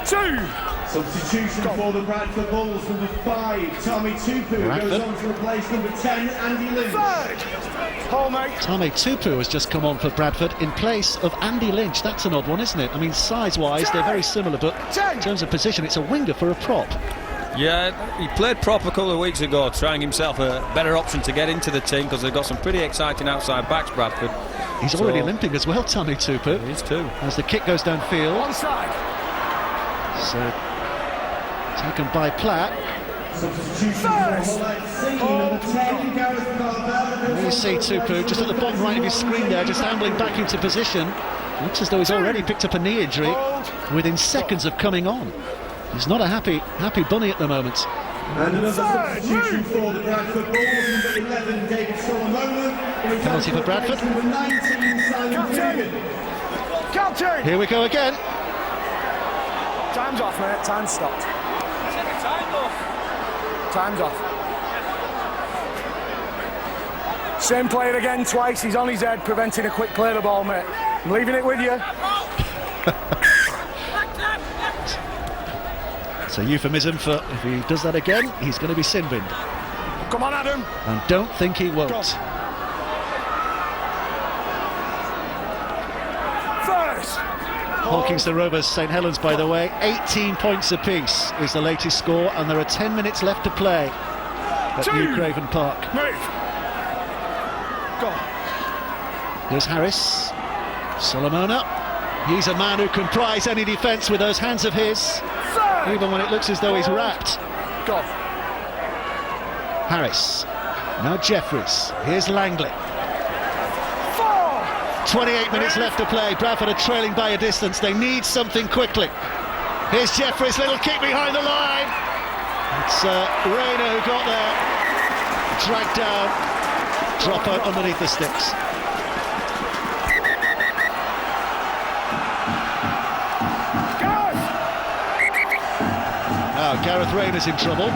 2. Substitution for the Bradford Bulls, number 5, Tommy Tupu, goes on to replace number 10, Andy Lynch. 3rd, Hold, mate. Tommy Tupu has just come on for Bradford in place of Andy Lynch. That's an odd one, isn't it? I mean, size-wise, they're very similar, but in terms of position, it's a winger for a prop. Yeah, he played prop a couple of weeks ago, trying himself a better option to get into the team because they've got some pretty exciting outside backs, Bradford. He's already limping as well, Tommy Tupu. He is too. As the kick goes downfield. Onside. So, taken by Platt. First. You see Tupu just at the bottom right of your screen there, just ambling back into position. Looks as though he's already picked up a knee injury within seconds of coming on. He's not a happy bunny at the moment. And another substitution for the Bradford Bulls, number 11, David Solomon. Penalty for Bradford. Number 19, Simon Regan. Captain! Here we go again. Time's off, mate. Time's stopped. Time's off. Same player again twice. He's on his head, preventing a quick play of the ball, mate. I'm leaving it with you. It's a euphemism for if he does that again, he's going to be sin-binned. Come on, Adam. And don't think he won't. First. Hawkins Rovers, St Helens, by the way, 18 points apiece is the latest score, and there are 10 minutes left to play at New Craven Park. Move. Go. Here's Harris. Solomona. He's a man who can prize any defence with those hands of his, even when it looks as though he's wrapped. Go. Harris. Now Jeffries. Here's Langley. 28 minutes left to play. Bradford are trailing by a distance. They need something quickly. Here's Jeffries, little kick behind the line. It's Rayner who got there. Dragged down. Drop out underneath the sticks. Now Gareth Rayner's in trouble.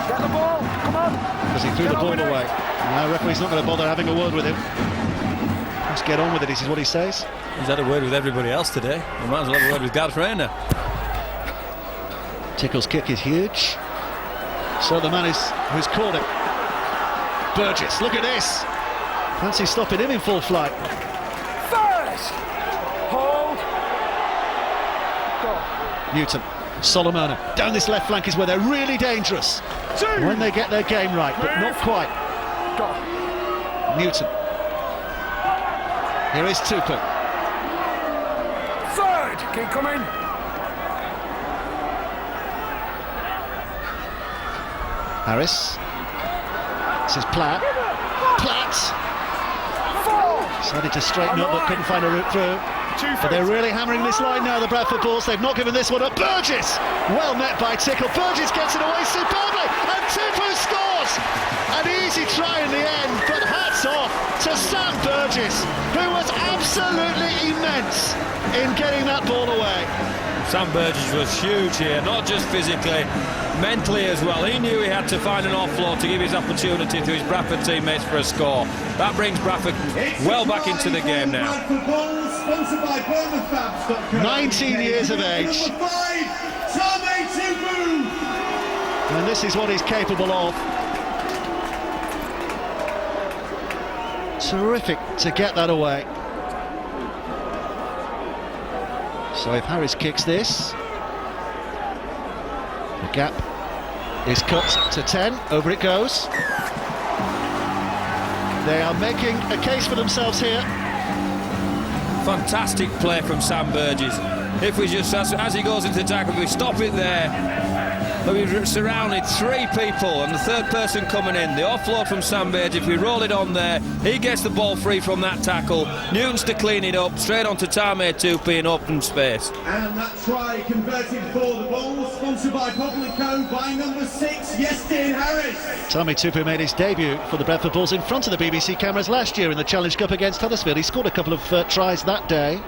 Get the ball. Come on. Because he threw the ball away. Now referee's not going to bother having a word with him. Just get on with it, this is what he says. He's had a word with everybody else today. We might as well have a word with Gareth Rayner. Tickle's kick is huge. So the man who's called it. Burgess, look at this. Fancy stopping him in full flight. First. Hold. Go. Newton, Solomona. Down this left flank is where they're really dangerous. When they get their game right, but not quite. Go. Newton. Here is Tupu. Third. Keep coming. Harris. This is Platt. Platt. Decided to straighten up but couldn't find a route through. But they're really hammering this line now, the Bradford Bulls. They've not given this one up. Burgess! Well met by Tickle. Burgess gets it away superbly. And Tupu scores! An easy try in the end, but hats off to Sam Burgess, who was absolutely immense in getting that ball away. Sam Burgess was huge here, not just physically, mentally as well. He knew he had to find an offload to give his opportunity to his Bradford teammates for a score. That brings Bradford well back into the game now. 19 years of age. And this is what he's capable of. Terrific to get that away. So if Harris kicks this, the gap is cut to 10, over it goes. They are making a case for themselves here. Fantastic play from Sam Burgess. If we just, as he goes into the tackle, if we stop it there, we've surrounded three people and the third person coming in. The offload from Sam Burgess, if we roll it on there, he gets the ball free from that tackle. Newton's to clean it up, straight onto Tamir Tupi in open space. And that try converted for the Bulls, sponsored by Publico by number 6, Yestin Harris. Tamir Tupi made his debut for the Bradford Bulls in front of the BBC cameras last year in the Challenge Cup against Huddersfield. He scored a couple of tries that day.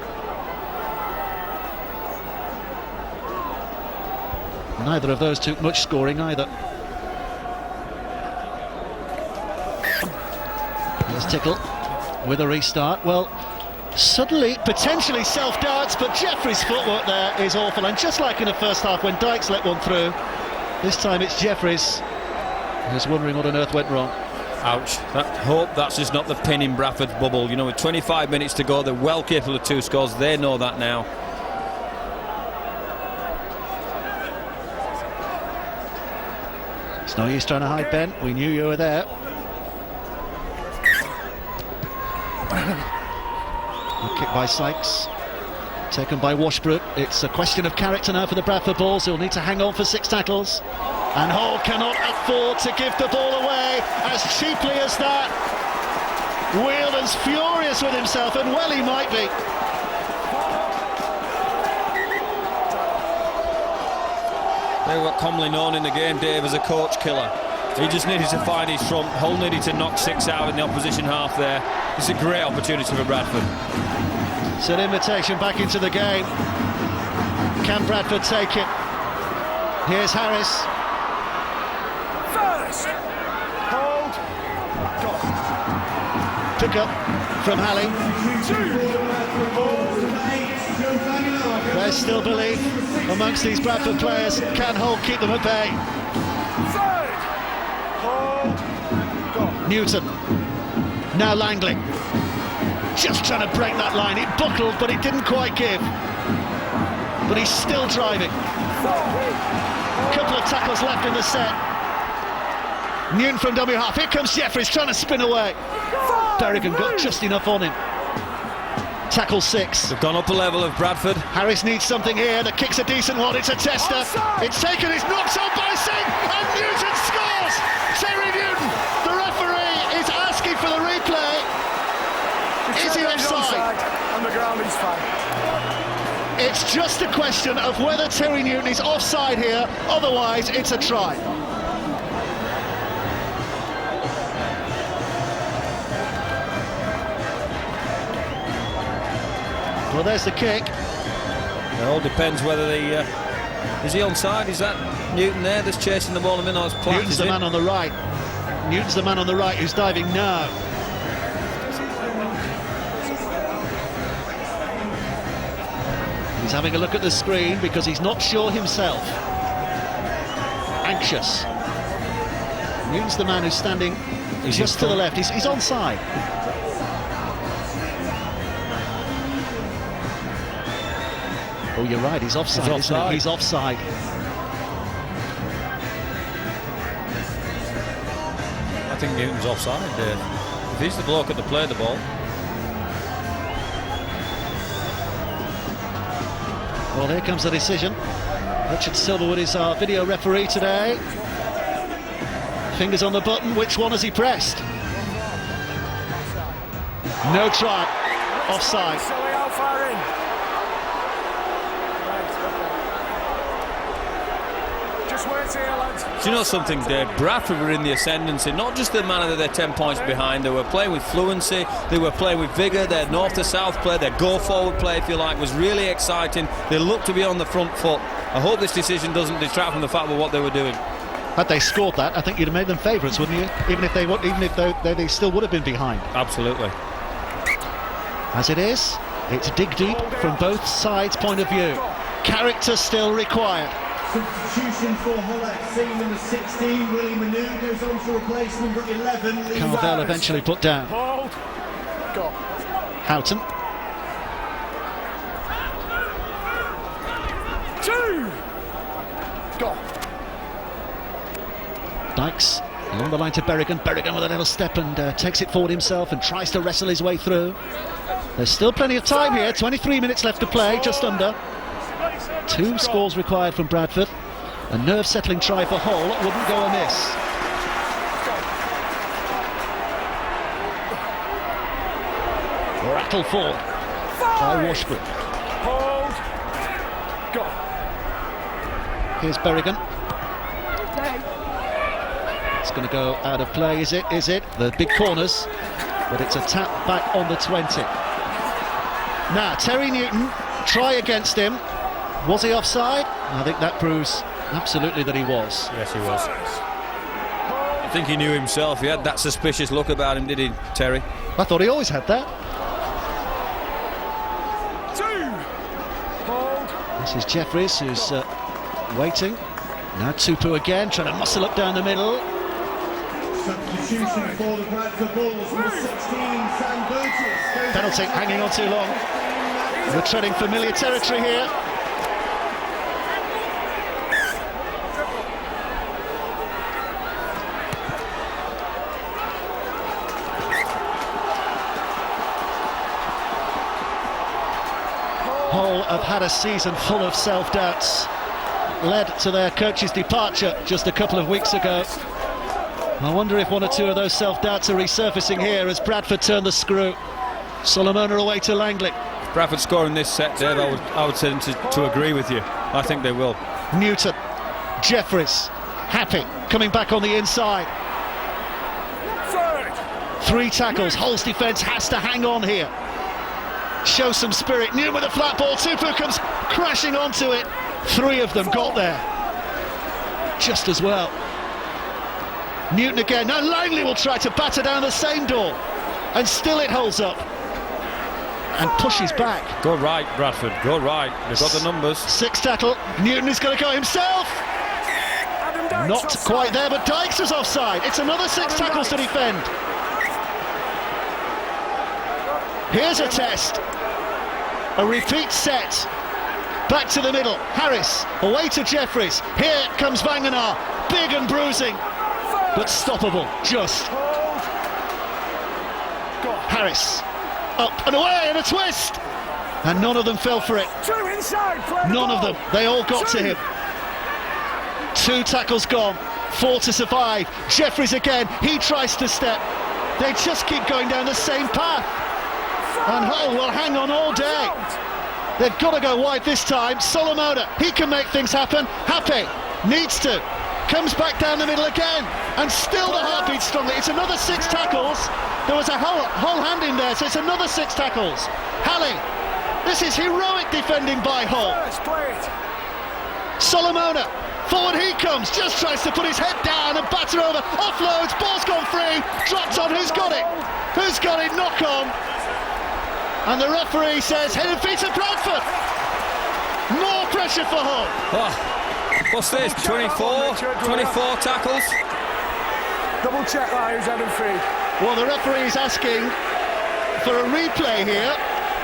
Neither of those took much scoring either. Here's Tickle with a restart. Well, suddenly, potentially self-doubts, but Jeffries' footwork there is awful. And just like in the first half when Dykes let one through, this time it's Jeffries who's wondering what on earth went wrong. Ouch. Hope that's just not the pin in Bradford's bubble. You know, with 25 minutes to go, they're well capable of 2 scores. They know that now. It's no use trying to hide, Ben. We knew you were there. Kick by Sykes. Taken by Washbrook. It's a question of character now for the Bradford Bulls, who'll need to hang on for 6 tackles. And Hall cannot afford to give the ball away as cheaply as that. Wheeldon's furious with himself, and well he might be. They were commonly known in the game, Dave, as a coach killer. He just needed to find his front. Hull needed to knock 6 out in the opposition half there. It's a great opportunity for Bradford. It's an invitation back into the game. Can Bradford take it? Here's Harris. First. Hold. Go. Pick up from Halley. 2. There's still belief amongst these Bradford players. Can Hull keep them at bay? 3rd. Hold. Go. Newton. Now Langley. Just trying to break that line. It buckled, but it didn't quite give. But he's still driving. Couple of tackles left in the set. Newton from dummy half. Here comes Jeffries trying to spin away. Berrigan got just enough on him. Tackle 6. They've gone up a level of Bradford. Harris needs something here. The kick's a decent one. It's a tester. It's taken. It's knocked on by Singh. And Newton scores. Terry Newton. The referee is asking for the replay. Is he offside? On the ground, he's fine. It's just a question of whether Terry Newton is offside here. Otherwise, it's a try. Well, there's the kick. It all depends whether the... is he onside? Is that Newton there that's chasing the ball? Newton's the man on the right. Newton's the man on the right who's diving now. He's having a look at the screen because he's not sure himself. Anxious. Newton's the man who's standing just to the left. He's onside. Oh, you're right, he's offside, isn't he? He's offside. I think Newton's offside, Dave. If he's the bloke at the play the ball. Well, here comes the decision. Richard Silverwood is our video referee today. Fingers on the button. Which one has he pressed? No try. Offside. How far in? Just wait here, lads. Do you know something, Dave? Bradford were in the ascendancy, not just the manner that they're 10 points behind. They were playing with fluency, they were playing with vigour. Their north to south play, their go forward play, if you like, was really exciting. They looked to be on the front foot. I hope this decision doesn't detract from the fact of what they were doing. Had they scored that, I think you'd have made them favourites, wouldn't you? Even if they still would have been behind. Absolutely. As it is, it's dig deep from both sides' point of view. Character still required. Substitution for Hull FC, number 16, Willie Manu goes on to replace number 11. Carvel eventually put down. Hold. Go. Houghton. 2. Go. Dykes along the line to Berrigan. Berrigan with a little step and takes it forward himself and tries to wrestle his way through. There's still plenty of time here. 23 minutes left to play, just under. 2 scores required from Bradford. A nerve-settling try for Hull wouldn't go amiss. Rattle forward by Washbrook. Hold. Go. Here's Berrigan. It's going to go out of play, is it? Is it? The big corners, but it's a tap back on the 20. Now, Terry Newton, try against him. Was he offside? I think that proves absolutely that he was. Yes, he was. I think he knew himself. He had that suspicious look about him, did he, Terry? I thought he always had that. 2. Hold. This is Jeffries, who's waiting. Now Tupu again, trying to muscle up down the middle. Substitution for the Bradford Bulls, number 16, Sam Burgess. Penalty, hanging on too long. We're treading familiar territory here. Hull have had a season full of self-doubts, led to their coach's departure just a couple of weeks ago. I wonder if one or two of those self-doubts are resurfacing here as Bradford turn the screw. Solomona away to Langley. If Bradford scoring this set, Dave, I would say to agree with you. I think they will. Newton, Jeffries, Happy, coming back on the inside. 3 tackles, Hull's defence has to hang on here. Show some spirit. Newton with a flat ball, Tupu comes crashing onto it. 3 of them got there just as well. Newton again, now Langley will try to batter down the same door, and still it holds up and pushes back. Go right, Bradford, go right, they've got the numbers. 6 tackle, Newton is going to go himself. Not quite there, but Dykes is offside. It's another 6 tackles to defend. Here's a test, a repeat set. Back to the middle, Harris, away to Jeffries. Here comes Wangenaar, big and bruising, but stoppable, just. Harris, up and away, and a twist! And none of them fell for it. None of them, they all got to him. 2 tackles gone, 4 to survive. Jeffries again, he tries to step. They just keep going down the same path. And Hull will hang on all day. They've got to go wide this time. Solomona, he can make things happen. Happy, needs to. Comes back down the middle again. And still the heartbeat strongly. It's another 6 tackles. There was a Hull hand in there, so it's another 6 tackles. Halley, this is heroic defending by Hull. Solomona, forward he comes, just tries to put his head down and batter over. Offloads, ball's gone free. Dropped on, who's got it? Who's got it? Knock on. And the referee says head and feet to Bradford. More pressure for Hull. Oh, what's this, 24 tackles? Double check that, who's head and feet. Well, the referee is asking for a replay here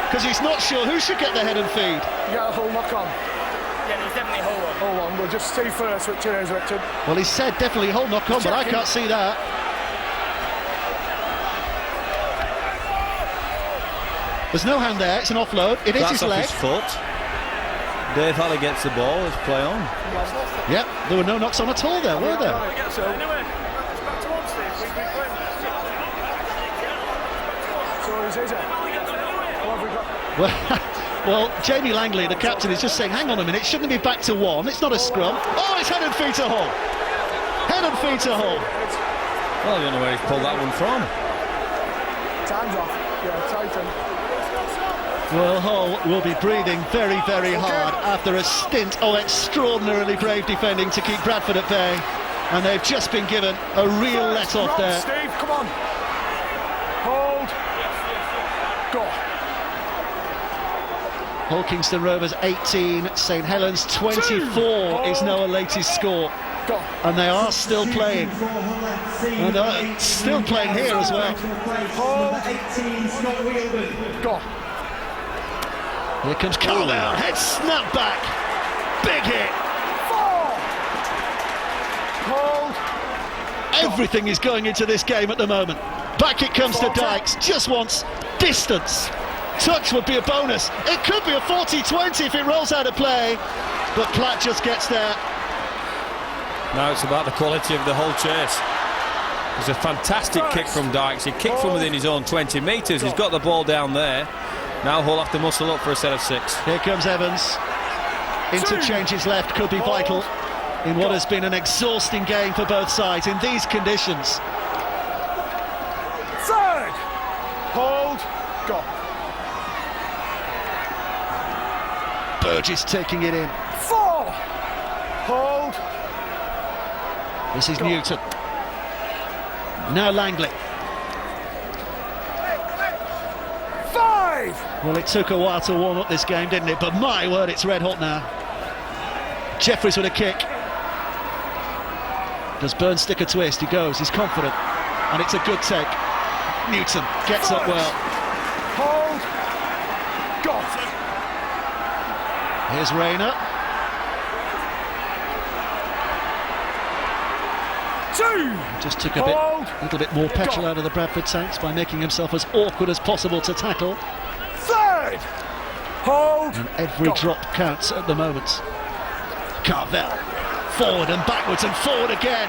because he's not sure who should get the head and feed. You got a Hull knock on? Yeah, there's definitely Hull one. Hull one, we'll just see first which it is, Richard. Well, he said definitely Hull knock on, but I can't see that. There's no hand there, it's an offload. It is his leg. That's off his foot. Dave Halley gets the ball, let's play on. Yep, there were no knocks on at all there, were there? Well, Jamie Langley, the captain, is just saying, hang on a minute, shouldn't it be back to 1? It's not a scrum. Oh, it's head and feet to Hull. Head and feet to Hull. Well, I don't know where he's pulled that one from. Time's off. Yeah, Titan. Well, Hull will be breathing very, very hard after a stint of extraordinarily brave defending to keep Bradford at bay. And they've just been given a real let-off there. Steve, come on. Hold. Go. Hull Kingston Rovers 18, St Helens 24 is Noah Latey's score. Go. And they are still playing. And they're still playing here as well. Go. Here comes Carwell, head snap back. Big hit. 4. Hold. Everything is going into this game at the moment. Back it comes to Dykes, just wants distance. Touch would be a bonus. It could be a 40-20 if it rolls out of play. But Platt just gets there. Now it's about the quality of the whole chase. There's a fantastic kick from Dykes. He kicked from within his own 20 metres. He's got the ball down there. Now Hull have to muscle up for a set of 6. Here comes Evans. Interchanges left could be vital in what has been an exhausting game for both sides in these conditions. 3rd. Hold. Go. Burgess taking it in. 4. Hold. This is Newton. Now Langley. 5. Well, it took a while to warm up this game, didn't it? But my word, it's red hot now. Jeffries with a kick. Does Burns stick a twist? He goes, he's confident. and it's a good take. Newton gets up well. Hold. Go. Here's Rayner. 2. Just took a little bit more petrol out of the Bradford tanks by making himself as awkward as possible to tackle. 3rd. Hold. And every drop counts at the moment. Carvel, forward and backwards and forward again.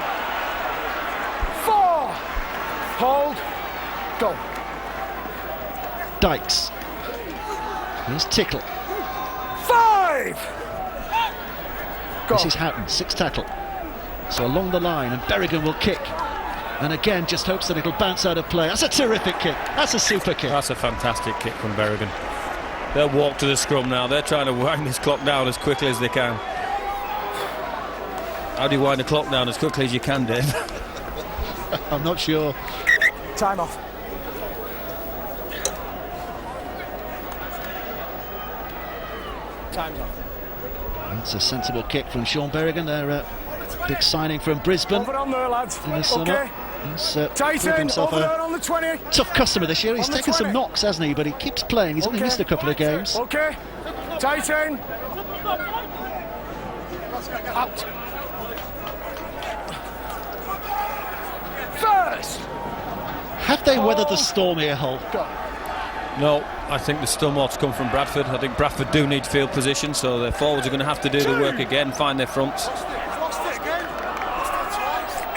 4. Hold. Go. Dykes. Here's Tickle. 5. Go. This is Houghton, 6th tackle. So along the line, and Berrigan will kick. And again, just hopes that it'll bounce out of play. That's a terrific kick. That's a super kick. That's a fantastic kick from Berrigan. They'll walk to the scrum now. They're trying to wind this clock down as quickly as they can. How do you wind the clock down as quickly as you can, Dave? I'm not sure. Time off. Time's off. That's a sensible kick from Sean Berrigan. Their big signing from Brisbane. Over on there, lads. In the summer. He's proved himself over there on the 20. Tough customer this year. He's On the taken 20. some knocks, hasn't he? But he keeps playing. He's only missed a couple of games. Okay. Tighten. Out. First. Have they weathered the storm here, Hull? No, I think the storm ought to come from Bradford. I think Bradford do need field position, so their forwards are going to have to do the work again, find their fronts.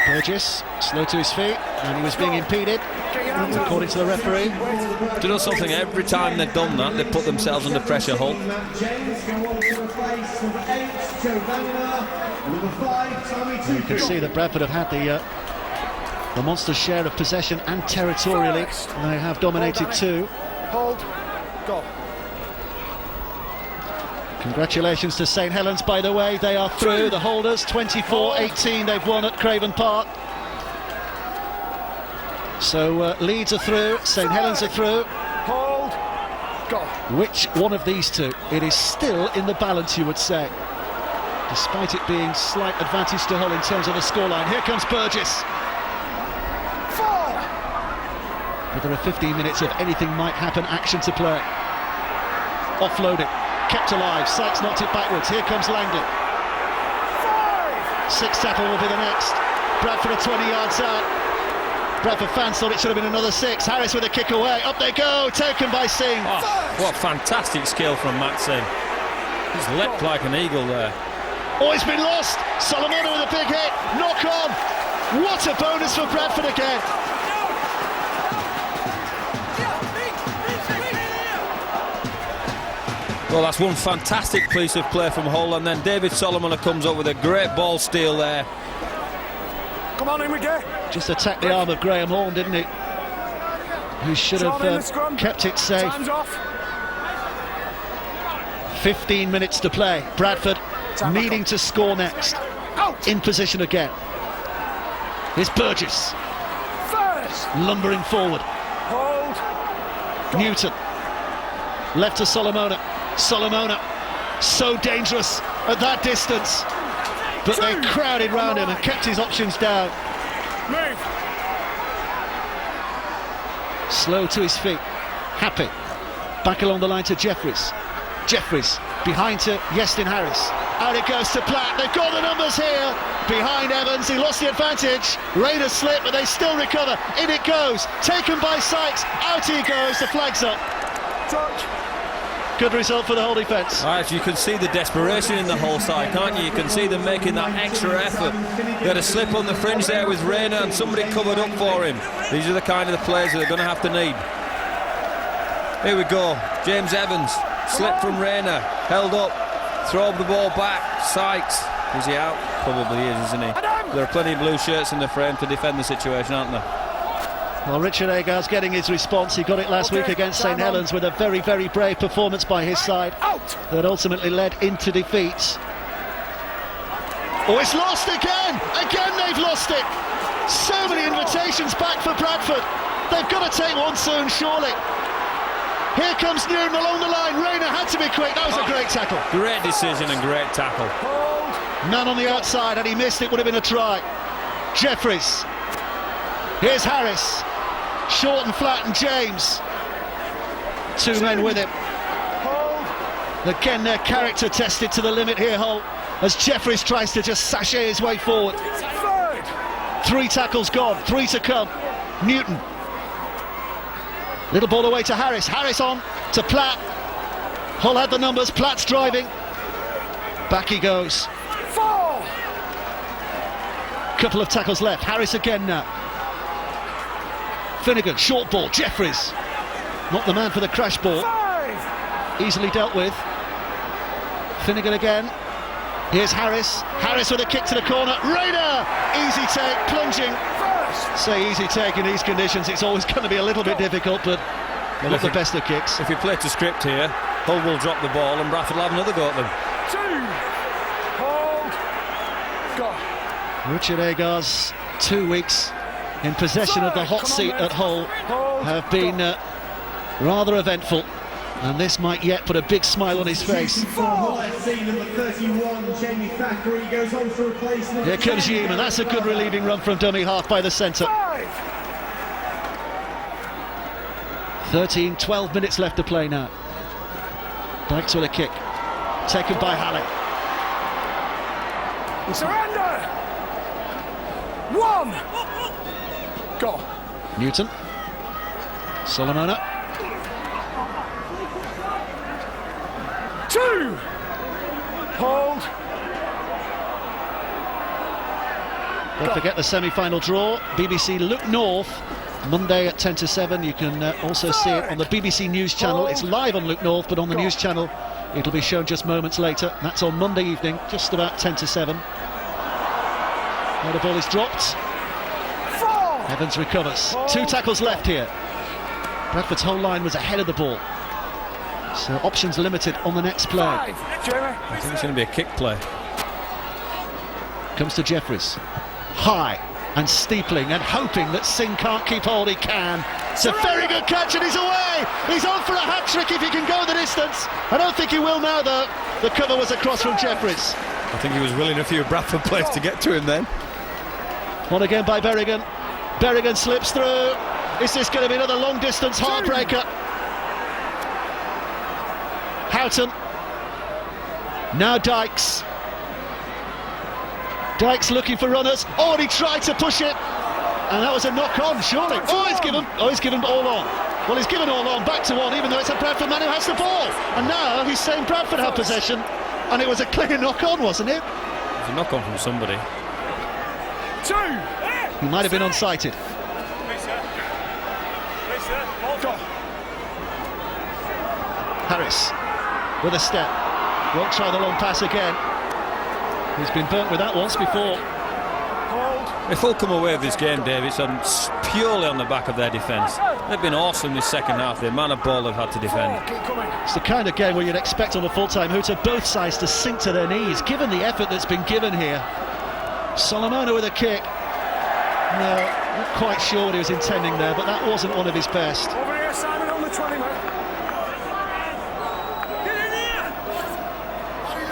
Burgess, slow to his feet, and he was being impeded, according to the referee. Do you know something? Every time they've done that, they put themselves under pressure, Hull. You can see that Bradford have had the monster share of possession and territorially. They have dominated too. Hold. Go. Congratulations to St Helens, by the way. They are through, the holders. 24-18 they've won at Craven Park. So Leeds are through, St Helens are through. Hold. Go. Which one of these two? It is still in the balance, you would say. Despite it being slight advantage to Hull in terms of the scoreline. Here comes Burgess. 4. But there are 15 minutes of anything might happen action to play. Offloaded. Kept alive, Sykes knocked it backwards. Here comes Langdon. 6th tackle will be the next. Bradford are 20 yards out. Bradford fans thought it should have been another 6. Harris with a kick away. Up they go, taken by Singh. Oh, what fantastic skill from Matt Singh. He's leapt like an eagle there. Oh, it's been lost. Solomona with a big hit. Knock on. What a bonus for Bradford again. Well, that's one fantastic piece of play from Hull, and then David Solomon comes up with a great ball steal there. Come on in we go. Just attacked the arm of Graham Horn, didn't he? Who should have kept it safe. Time's off. 15 minutes to play. Bradford needing to score next. Out. In position again. Here's Burgess. First. Lumbering forward. Hold. Newton. Left to Solomona. Solomona, so dangerous at that distance, but they crowded round him and kept his options down. Move. Slow to his feet. Happy. Back along the line to Jeffries. Jeffries behind to Yestin Harris. Out it goes to Platt. They've got the numbers here. Behind Evans, he lost the advantage. Rayner slipped, but they still recover. In it goes. Taken by Sykes. Out he goes. The flag's up. Touch. Good result for the Hull defence. Right, you can see the desperation in the Hull side, can't you? You can see them making that extra effort. They had a slip on the fringe there with Rayner and somebody covered up for him. These are the kind of the players that they're going to have to need. Here we go. James Evans, slip from Rayner, held up, throw the ball back. Sykes, is he out? Probably is, isn't he? There are plenty of blue shirts in the frame to defend the situation, aren't there? Well, Richard Agar's getting his response. He got it last week against St Helens with a very, very brave performance by his side that ultimately led into defeat. Oh, it's lost again! Again they've lost it! So many invitations back for Bradford. They've got to take one soon, surely. Here comes Newton along the line. Rayner had to be quick. That was a great tackle. Great decision and great tackle. Man on the outside, and he missed it. Would have been a try. Jeffries. Here's Harris. Short and flat, and James. Two men with him. Again, their character tested to the limit here, Hull, as Jeffries tries to just sashay his way forward. 3 tackles gone, 3 to come. Newton. Little ball away to Harris. Harris on to Platt. Hull had the numbers. Platt's driving. Back he goes. 4. Couple of tackles left. Harris again now. Finnegan, short ball. Jeffries. Not the man for the crash ball. 5. Easily dealt with. Finnegan again. Here's Harris. Harris with a kick to the corner. Rayner! Easy take, plunging. Say easy take in these conditions. It's always going to be a little bit difficult, but they're not the best of kicks. If you play to script here, Hull will drop the ball and Bradford will have another go at them. 2. Hold. Go. Richard Agar's 2 weeks in possession of the hot seat at Hull have been rather eventful, and this might yet put a big smile on his face. Here comes Yeaman. That's a good relieving run from dummy half by the centre. 12 minutes left to play now. Dykes with a kick, taken by Halley. Surrender. 1. Go. Newton. Solomona. 2. Hold. Don't forget the semi-final draw. BBC Look North, Monday at 10 to 7. You can also see it on the BBC News channel. It's live on Look North, but on the news channel it'll be shown just moments later. That's on Monday evening, just about 10 to 7. Now the ball is dropped. 4. Evans recovers. 2 tackles left here. Bradford's whole line was ahead of the ball, so options limited on the next play. 5. I think it's going to be a kick play. Comes to Jeffries. High and steepling and hoping that Singh can't keep hold. He can. It's a very good catch and he's away. He's on for a hat-trick if he can go the distance. I don't think he will now, though. The cover was across from Jeffries. I think he was willing a few Bradford players to get to him then. One again by Berrigan. Berrigan slips through. Is this going to be another long-distance heartbreaker? Houghton. Now Dykes. Dykes looking for runners. Oh, and he tried to push it, and that was a knock-on, surely. He's given all on. Well, he's given all on, back to 1, even though it's a Bradford man who has the ball. And now he's saying Bradford have possession, and it was a clear knock-on, wasn't it? It was a knock-on from somebody. 2. He might have been unsighted. Harris with a step. Won't try the long pass again. He's been burnt with that once before. If Hull come away with this game, Dave, it's purely on the back of their defence. They've been awesome this second half, the amount of ball they've had to defend. It's the kind of game where you'd expect on a full-time hooter both sides to sink to their knees, given the effort that's been given here. Solomona with a kick. No, not quite sure what he was intending there, but that wasn't one of his best. Over here, Simon, on the 20, mate.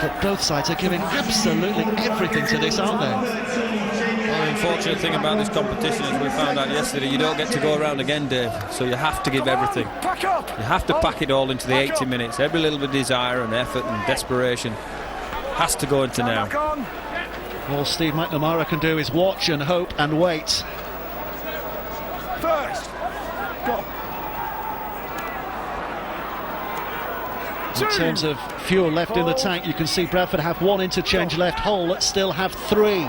But both sides are giving absolutely everything to this, aren't they? Well, the unfortunate thing about this competition, as we found out yesterday, you don't get to go around again, Dave, so you have to give everything. Pack up. You have to pack it all into the 80 minutes. Every little bit of desire and effort and desperation has to go into now. All Steve McNamara can do is watch and hope and wait. First. Go. In terms of fuel left in the tank, you can see Bradford have 1 interchange left. Hull still have 3.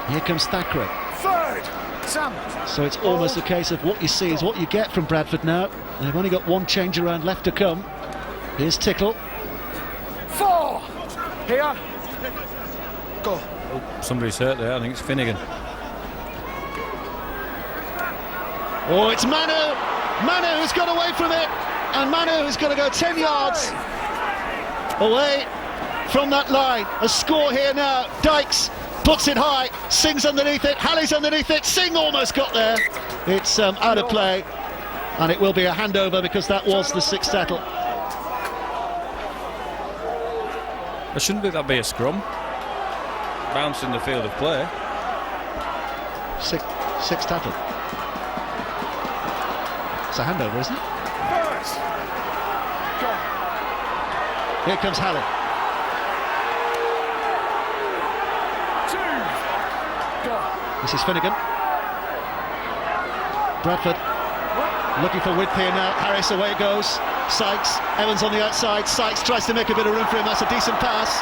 Here comes Thackeray. 3rd. Sam. So it's almost a case of what you see is what you get from Bradford now. They've only got 1 change around left to come. Here's Tickle. 4. Here. Go. Oh, somebody's hurt there. I think it's Finnegan. Oh, it's Manu. Manu has got away from it. And Manu is going to go 10 yards away from that line. A score here now. Dykes puts it high. Singh's underneath it. Halley's underneath it. Singh almost got there. It's out of play. And it will be a handover because that was the 6th settle. Shouldn't that be a scrum? Bounce in the field of play. Sixth tackle. It's a handover, isn't it? First. Go. Here comes Halley. 2. Go. This is Finnegan. Bradford looking for width here now. Harris, away it goes. Sykes, Evans on the outside. Sykes tries to make a bit of room for him. That's a decent pass.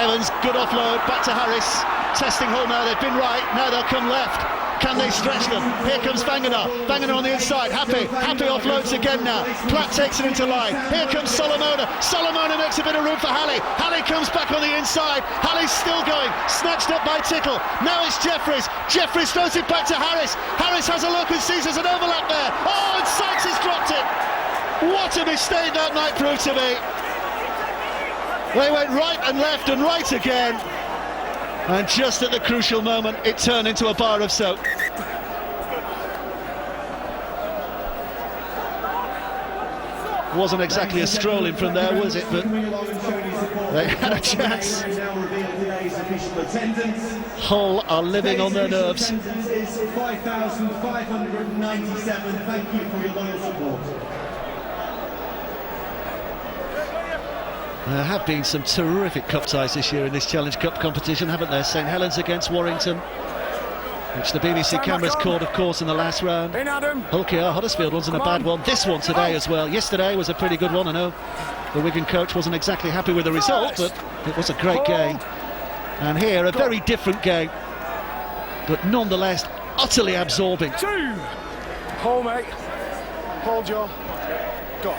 Evans, good offload. Back to Harris. Testing Hull now. They've been right. Now they'll come left. Can they stretch them? Here comes Vangenaar. Vangenaar on the inside. Happy offloads again now. Platt takes it into line. Here comes Solomona. Solomona makes a bit of room for Halley. Halley comes back on the inside. Halley's still going. Snatched up by Tickle. Now it's Jeffries. Jeffries throws it back to Harris. Harris has a look and sees there's an overlap there. Oh, and Sykes has dropped it. What a mistake that might prove to be. They went right and left and right again. And just at the crucial moment, it turned into a bar of soap. Wasn't exactly a stroll in from there, was it? But they had a chance. Hull are living on their nerves. 5,597. Thank you for your loyal support. There have been some terrific cup ties this year in this Challenge Cup competition, haven't there? St Helens against Warrington, which the BBC cameras caught, of course, in the last round. Hull KR Huddersfield wasn't a bad one. This one today as well. Yesterday was a pretty good one. I know the Wigan coach wasn't exactly happy with the result, but it was a great game. And here, a very different game, but nonetheless utterly absorbing. 2. Hold, mate. Hold, Joe. Go.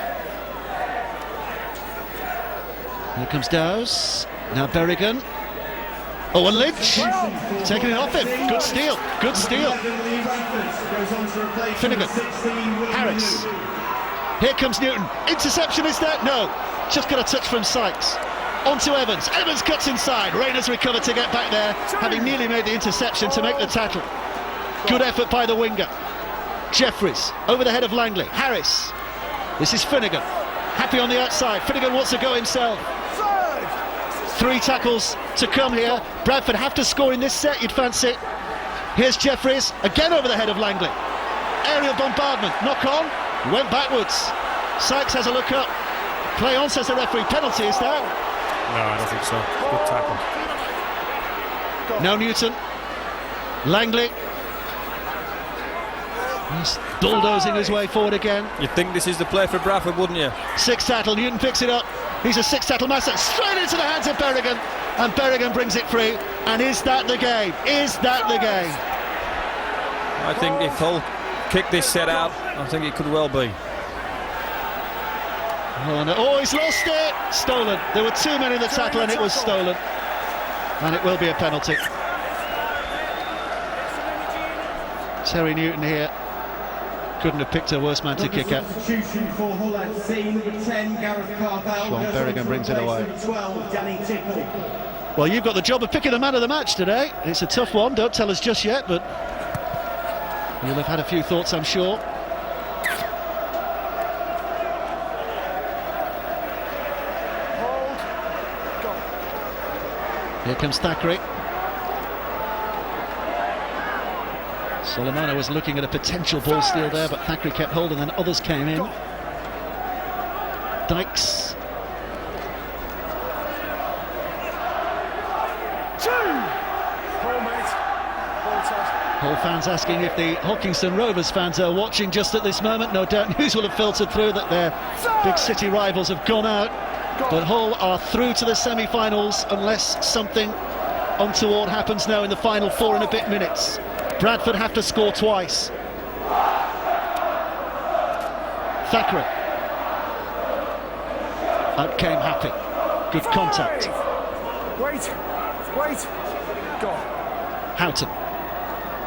Here comes Dowes. Now Berrigan. Oh, and Lynch taking it off him. Good steal. Good steal. Finnegan. Harris. Here comes Newton. Interception, is there? No. Just got a touch from Sykes. On to Evans. Evans cuts inside. Rayner's recovered to get back there, having nearly made the interception to make the tackle. Good effort by the winger. Jeffries over the head of Langley. Harris. This is Finnegan. Happy on the outside. Finnegan wants to go himself. 3 tackles to come here. Bradford have to score in this set, you'd fancy. Here's Jeffries, again over the head of Langley. Aerial bombardment, knock on, went backwards. Sykes has a look up. Play on, says the referee. Penalty, is there? No, I don't think so. Good tackle. Now Newton. Langley. He's bulldozing his way forward again. You'd think this is the play for Bradford, wouldn't you? 6 tackle, Newton picks it up. He's a 6 tackle master, straight into the hands of Berrigan, and Berrigan brings it free. And is that the game? Is that the game? I think if Hull kick this set out, I think it could well be. Oh, no. Oh, he's lost it! Stolen. There were 2 men in the tackle and it was stolen. And it will be a penalty. Terry Newton here. Couldn't have picked a worse man to kick at. Substitution for Hull FC, number 10, Gareth Carthel. Sean Berrigan brings it away. Number 12, Danny Tickle. Well, you've got the job of picking the man of the match today. It's a tough one, don't tell us just yet, but you'll have had a few thoughts, I'm sure. Here comes Thackeray. Solomona was looking at a potential ball steal there, but Thackeray kept hold and then others came in. Dykes. 2. Hold, mate. Hold tight. Hull fans asking if the Hawkinston Rovers fans are watching just at this moment. No doubt news will have filtered through that their big city rivals have gone out. But Hull are through to the semi-finals unless something untoward happens now in the final 4 and a bit minutes. Bradford have to score twice. Thackeray. Out came Happy. Good contact. Wait. Go. Houghton.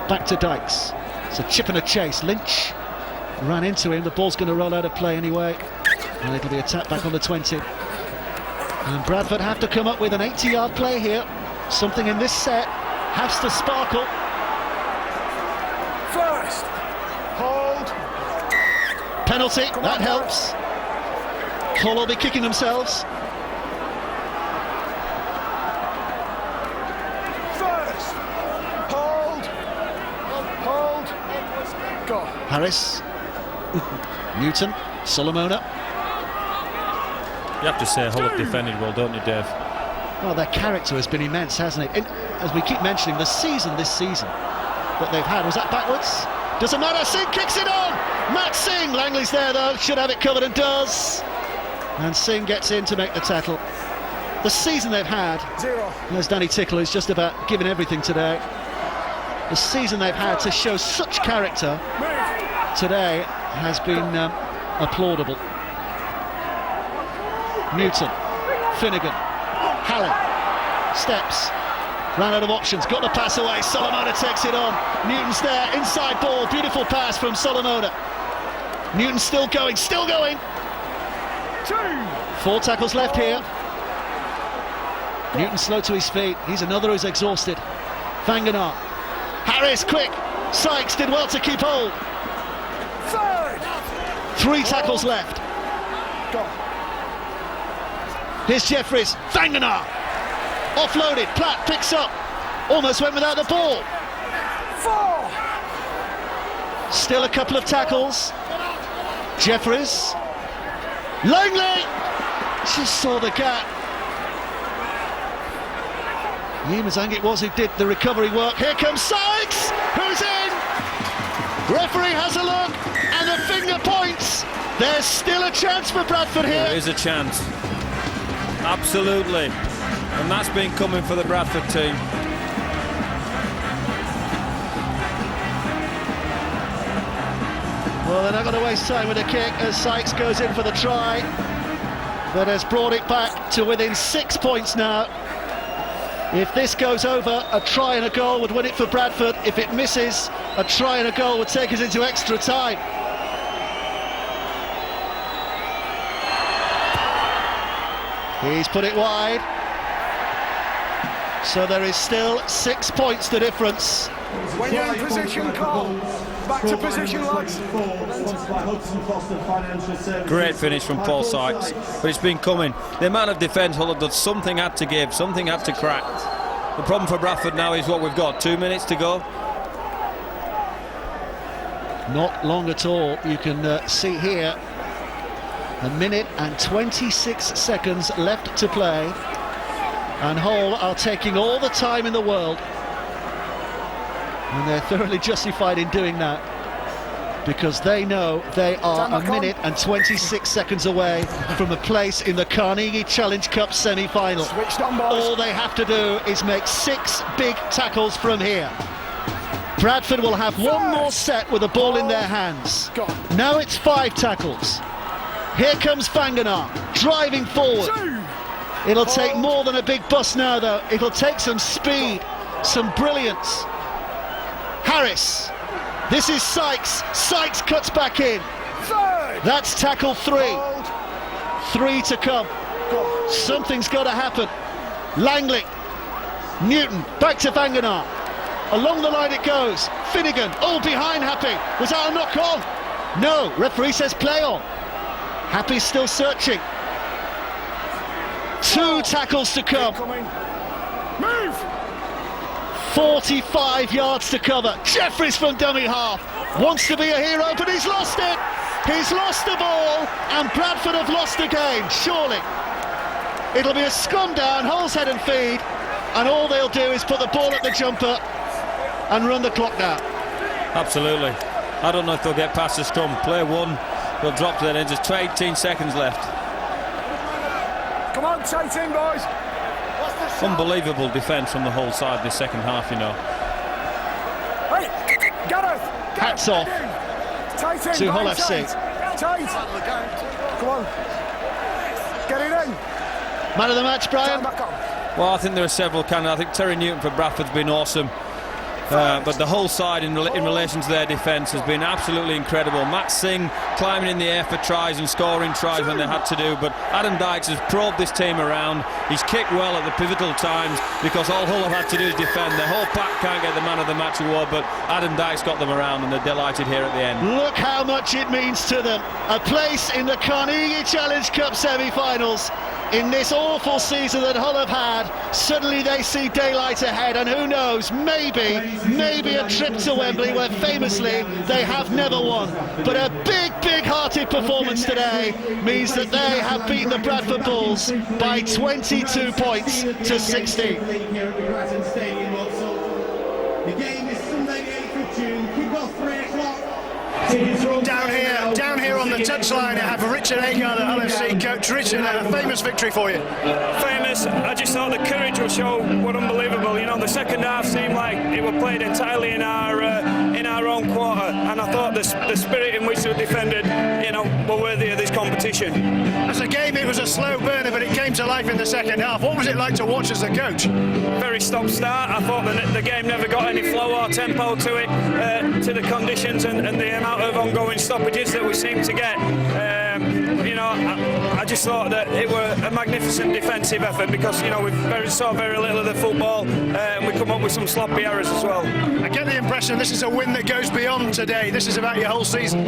Back to Dykes. It's a chip and a chase. Lynch ran into him. The ball's going to roll out of play anyway. And it'll be a tap back on the 20. And Bradford have to come up with an 80-yard play here. Something in this set has to sparkle. First. Hold. Penalty, that helps. Hull will be kicking themselves. First. Hold. Go. Harris. Newton. Solomona. You have to say Hull have defended well, don't you, Dave? Well, their character has been immense, hasn't it? And as we keep mentioning, this season that they've had, was that backwards? Doesn't matter, Singh kicks it on! Matt Singh, Langley's there though, should have it covered and does. And Singh gets in to make the tackle. The season they've had, there's Danny Tickle, who's just about given everything today. The season they've had to show such character today has been applaudable. Newton, Finnegan, Hallam, steps, ran out of options, got the pass away, Solomona takes it on, Newton's there, inside ball, beautiful pass from Solomona. Newton still going, 4 tackles left here. Newton slow to his feet, he's another who's exhausted. Fanganar, Harris quick, Sykes did well to keep hold. 3 tackles left. Here's Jeffries, Fanganar, offloaded, Platt picks up, almost went without the ball. 4. Still a couple of tackles. Jeffries, Langley, just saw the gap. Yeamans, I think it was who did the recovery work. Here comes Sykes, who's in. Referee has a look, and the finger points. There's still a chance for Bradford here. There is a chance. Absolutely. And that's been coming for the Bradford team. Well, they're not going to waste time with a kick as Sykes goes in for the try, but has brought it back to within 6 points now. If this goes over, a try and a goal would win it for Bradford. If it misses, a try and a goal would take us into extra time. He's put it wide. So there is still 6 points the difference. When you're in position, Cole. Back to position, lads. Great finish from Paul Sykes, but it's been coming. The amount of defence Hull have done, something had to give, something had to crack. The problem for Bradford now is what we've got, 2 minutes to go. Not long at all. You can see here 1 minute and 26 seconds left to play, and Hull are taking all the time in the world, and they're thoroughly justified in doing that because they know they are 1 minute and 26 seconds away from a place in the Carnegie Challenge Cup semi-final. All they have to do is make 6 big tackles from here. Bradford will have one more set with the ball in their hands. Now it's 5 tackles. Here comes Fanganar, driving forward. It'll take more than a big bust now, though. It'll take some speed, some brilliance. Harris, this is Sykes. Sykes cuts back in. That's tackle 3. 3 to come. Something's got to happen. Langley, Newton, back to Fanganar. Along the line it goes. Finnegan, all behind Happy. Was that a knock on? No, referee says play on. Happy's still searching. 2 tackles to come. Move! 45 yards to cover. Jeffries from dummy half. Wants to be a hero, but he's lost it. He's lost the ball, and Bradford have lost the game, surely. It'll be a scrum down, Hull's head and feed, and all they'll do is put the ball at the jumper and run the clock down. Absolutely. I don't know if they'll get past the scrum. Play 1, they'll drop to their ends. There's 18 seconds left. Come on, tight in, boys. Unbelievable defence from the Hull side this second half, you know. Hey, Gareth. Hats off to Hull FC. Tight. Come on. Get it in. Man of the match, Brian. Well, I think there are several candidates. I think Terry Newton for Bradford's been awesome. But the whole side in relation to their defence has been absolutely incredible. Matt Singh climbing in the air for tries and scoring tries when they had to do, but Adam Dykes has probed this team around. He's kicked well at the pivotal times because all Hull have had to do is defend. The whole pack can't get the man of the match award, but Adam Dykes got them around and they're delighted here at the end. Look how much it means to them. A place in the Carnegie Challenge Cup semi-finals. in this awful season that Hull have had, suddenly they see daylight ahead, and who knows, maybe a trip to Wembley where famously they have never won. But a big-hearted performance today means that they have beaten the Bradford Bulls by 22 points to 60. The game is Sunday the 8th of June, kick-off 3 o'clock. Down here on the touchline, I have Richard Agar, the Hull FC coach. Richard, a famous victory for you. Famous. I just thought the courage will show were unbelievable. You know, the second half seemed like it was played entirely in our own quarter, and I thought the spirit in which they defended, you know, were worthy of this competition. As a game, it was a slow burner, but it came to life in the second half. What was it like to watch as a coach? Very stop-start. I thought the game never got any flow or tempo to it, to the conditions and the amount of ongoing stoppages that we seem to get. You know, I just thought that it were a magnificent defensive effort because, you know, we saw very little of the football and we come up with some sloppy errors as well. I get the impression this is a win that goes beyond today. This is about your whole season.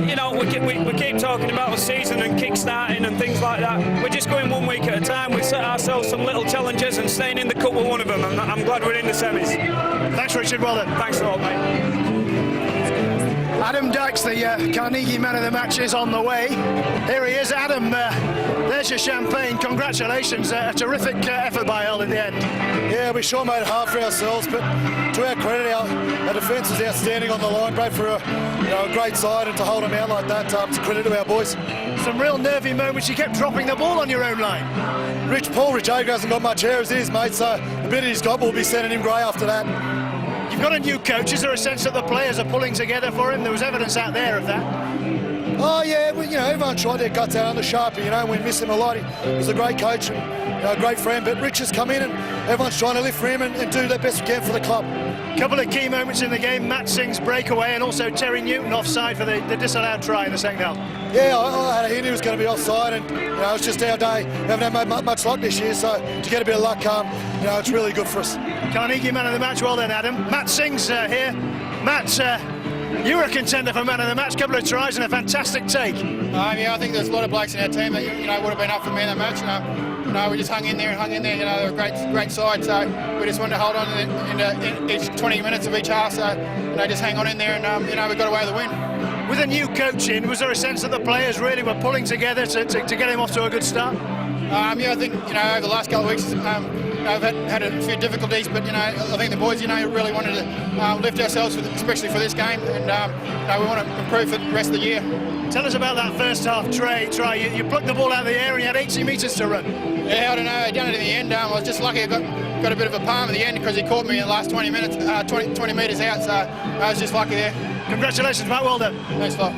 You know, we keep talking about the season and kick-starting and things like that. We're just going 1 week at a time. We set ourselves some little challenges and staying in the cup were one of them. And I'm glad we're in the semis. Thanks, Richard. Well done. Thanks a lot, mate. Adam Dykes, the Carnegie Man of the Match, is on the way. Here he is, Adam. There's your champagne. Congratulations. A terrific effort by Hull in the end. Yeah, we sure made it hard for ourselves, but to our credit, our defence is outstanding on the line. Bradford are a great side, and to hold them out like that, it's a credit to our boys. Some real nervy moments. You kept dropping the ball on your own line. Rich Agar hasn't got much hair as is, mate, so the bit he's got will be sending him grey after that. You've got a new coach. Is there a sense that the players are pulling together for him? There was evidence out there of that. Oh yeah, well, you know, everyone tried their guts out on the Sharpie. You know, we miss him a lot. He was a great coach and a great friend. But Rich has come in, and everyone's trying to live for him and do their best we can for the club. Couple of key moments in the game: Matt Singh's breakaway, and also Terry Newton offside for the disallowed try in the second half. Yeah, I had a hint he was going to be offside, and you know, it's just our day. We haven't had much luck this year, so to get a bit of luck, you know, it's really good for us. Carnegie Man of the Match. Well done, Adam. Matt Singh's here. Matt, you were a contender for Man of the Match. Couple of tries and a fantastic take. Yeah, I think there's a lot of blokes in our team that would have been up for Man of the Match. We just hung in there. You know, they're a great side, so we just wanted to hold on in each 20 minutes of each half. So just hang on in there, and we got away with the win. With a new coach in, was there a sense that the players really were pulling together to get him off to a good start? Yeah, I think over the last couple of weeks, I've had a few difficulties, but I think the boys, really wanted to lift ourselves, especially for this game, and we want to improve for the rest of the year. Tell us about that first half try. You plucked the ball out of the air and you had 80 metres to run. Yeah, I don't know. I done it in the end. I was just lucky I got a bit of a palm at the end because he caught me in the last 20 minutes, 20 metres out. So I was just lucky there. Congratulations, Matt. Well done. Thanks a lot.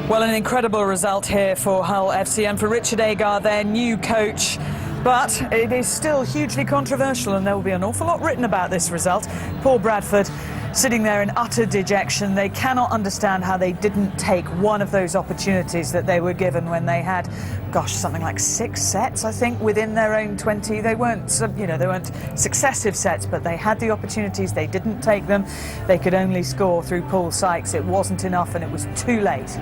Well, an incredible result here for Hull FC and for Richard Agar, their new coach. But it is still hugely controversial, and there will be an awful lot written about this result. Poor Bradford sitting there in utter dejection. They cannot understand how they didn't take one of those opportunities that they were given when they had, gosh, something like 6 sets, I think, within their own 20. They weren't, they weren't successive sets, but they had the opportunities. They didn't take them. They could only score through Paul Sykes. It wasn't enough, and it was too late.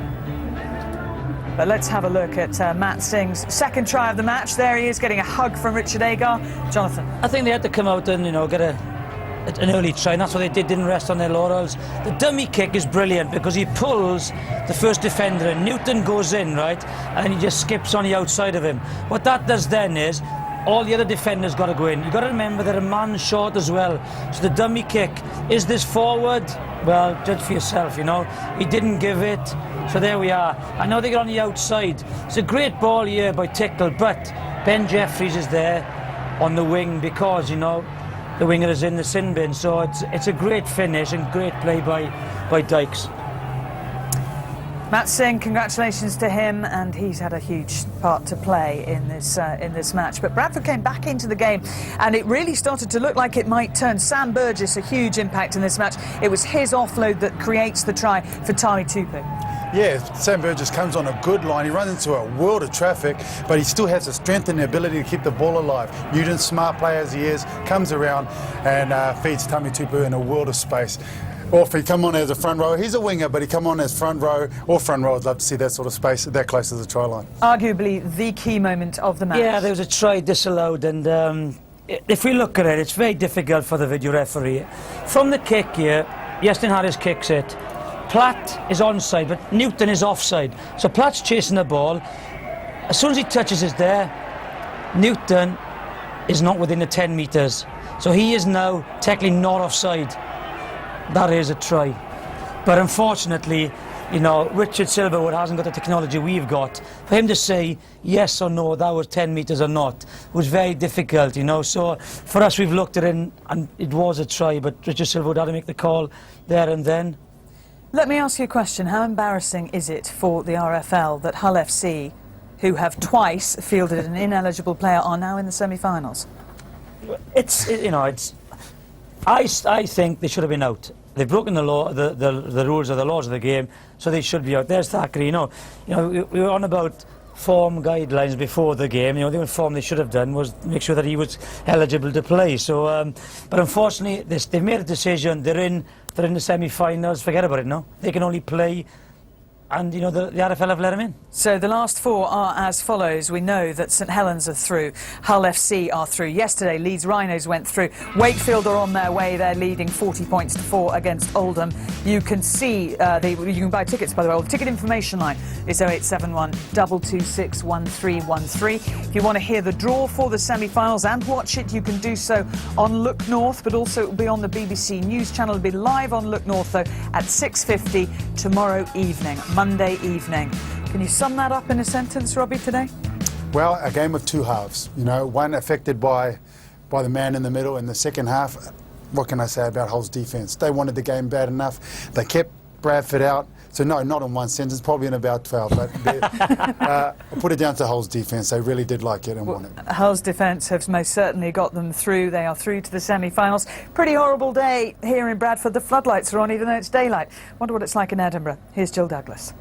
But let's have a look at Matt Singh's second try of the match. There he is, getting a hug from Richard Agar. Jonathan. I think they had to come out and, get an early try, and that's what they did, didn't rest on their laurels. The dummy kick is brilliant because he pulls the first defender and Newton goes in, right, and he just skips on the outside of him. What that does then is all the other defenders got to go in. You've got to remember they're a man short as well. So the dummy kick, is this forward? Well, judge for yourself, He didn't give it. So there we are. I know they get on the outside. It's a great ball here by Tickle, but Ben Jeffries is there on the wing because, the winger is in the sin bin. So it's a great finish and great play by Dykes. Matt Singh, congratulations to him, and he's had a huge part to play in this match. But Bradford came back into the game, and it really started to look like it might turn. Sam Burgess, a huge impact in this match. It was his offload that creates the try for Tami Tupu. Yeah, Sam Burgess comes on a good line. He runs into a world of traffic, but he still has the strength and the ability to keep the ball alive. Newton, smart player as he is, comes around and feeds Tami Tupu in a world of space. or if he come on as a front row, he's a winger, but he come on as front row or front row. I'd love to see that sort of space that close to the try line. Arguably the key moment of the match. Yeah, there was a try disallowed, and if we look at it, it's very difficult for the video referee. From the kick here, Iestyn Harris kicks it. Platt is onside, but Newton is offside. So Platt's chasing the ball. As soon as he touches it there, Newton is not within the 10 metres. So he is now technically not offside. That is a try. But unfortunately, you know, Richard Silverwood hasn't got the technology we've got. For him to say yes or no, that was 10 metres or not, was very difficult, you know. So for us, we've looked at it and it was a try, but Richard Silverwood had to make the call there and then. Let me ask you a question. How embarrassing is it for the RFL that Hull FC, who have twice fielded an ineligible player, are now in the semi-finals? I think they should have been out. They've broken the law, the rules or the laws of the game, so they should be out. There's Thackeray, you know, we were on about form guidelines before the game. You know, the only form they should have done was make sure that he was eligible to play. So, but unfortunately, they've made a decision. They're in the semi-finals. Forget about it. No, they can only play. And, you know, the RFL have let him in. So the last four are as follows. We know that St Helens are through. Hull FC are through. Yesterday, Leeds Rhinos went through. Wakefield are on their way. They're leading 40 points to 4 against Oldham. You can see, you can buy tickets, by the way. Well, the ticket information line is 0871 226 1313. If you want to hear the draw for the semi-finals and watch it, you can do so on Look North, but also it will be on the BBC News channel. It'll be live on Look North, though, at 6:50 tomorrow evening. Monday evening. Can you sum that up in a sentence, Robbie, today? Well, a game of two halves. You know, one affected by the man in the middle. In the second half, what can I say about Hull's defence? They wanted the game bad enough. They kept Bradford out. So no, not in one sentence, probably in about 12. But I'll put it down to Hull's defence. They really did like it and want it. Hull's defence has most certainly got them through. They are through to the semi-finals. Pretty horrible day here in Bradford. The floodlights are on even though it's daylight. Wonder what it's like in Edinburgh. Here's Jill Douglas.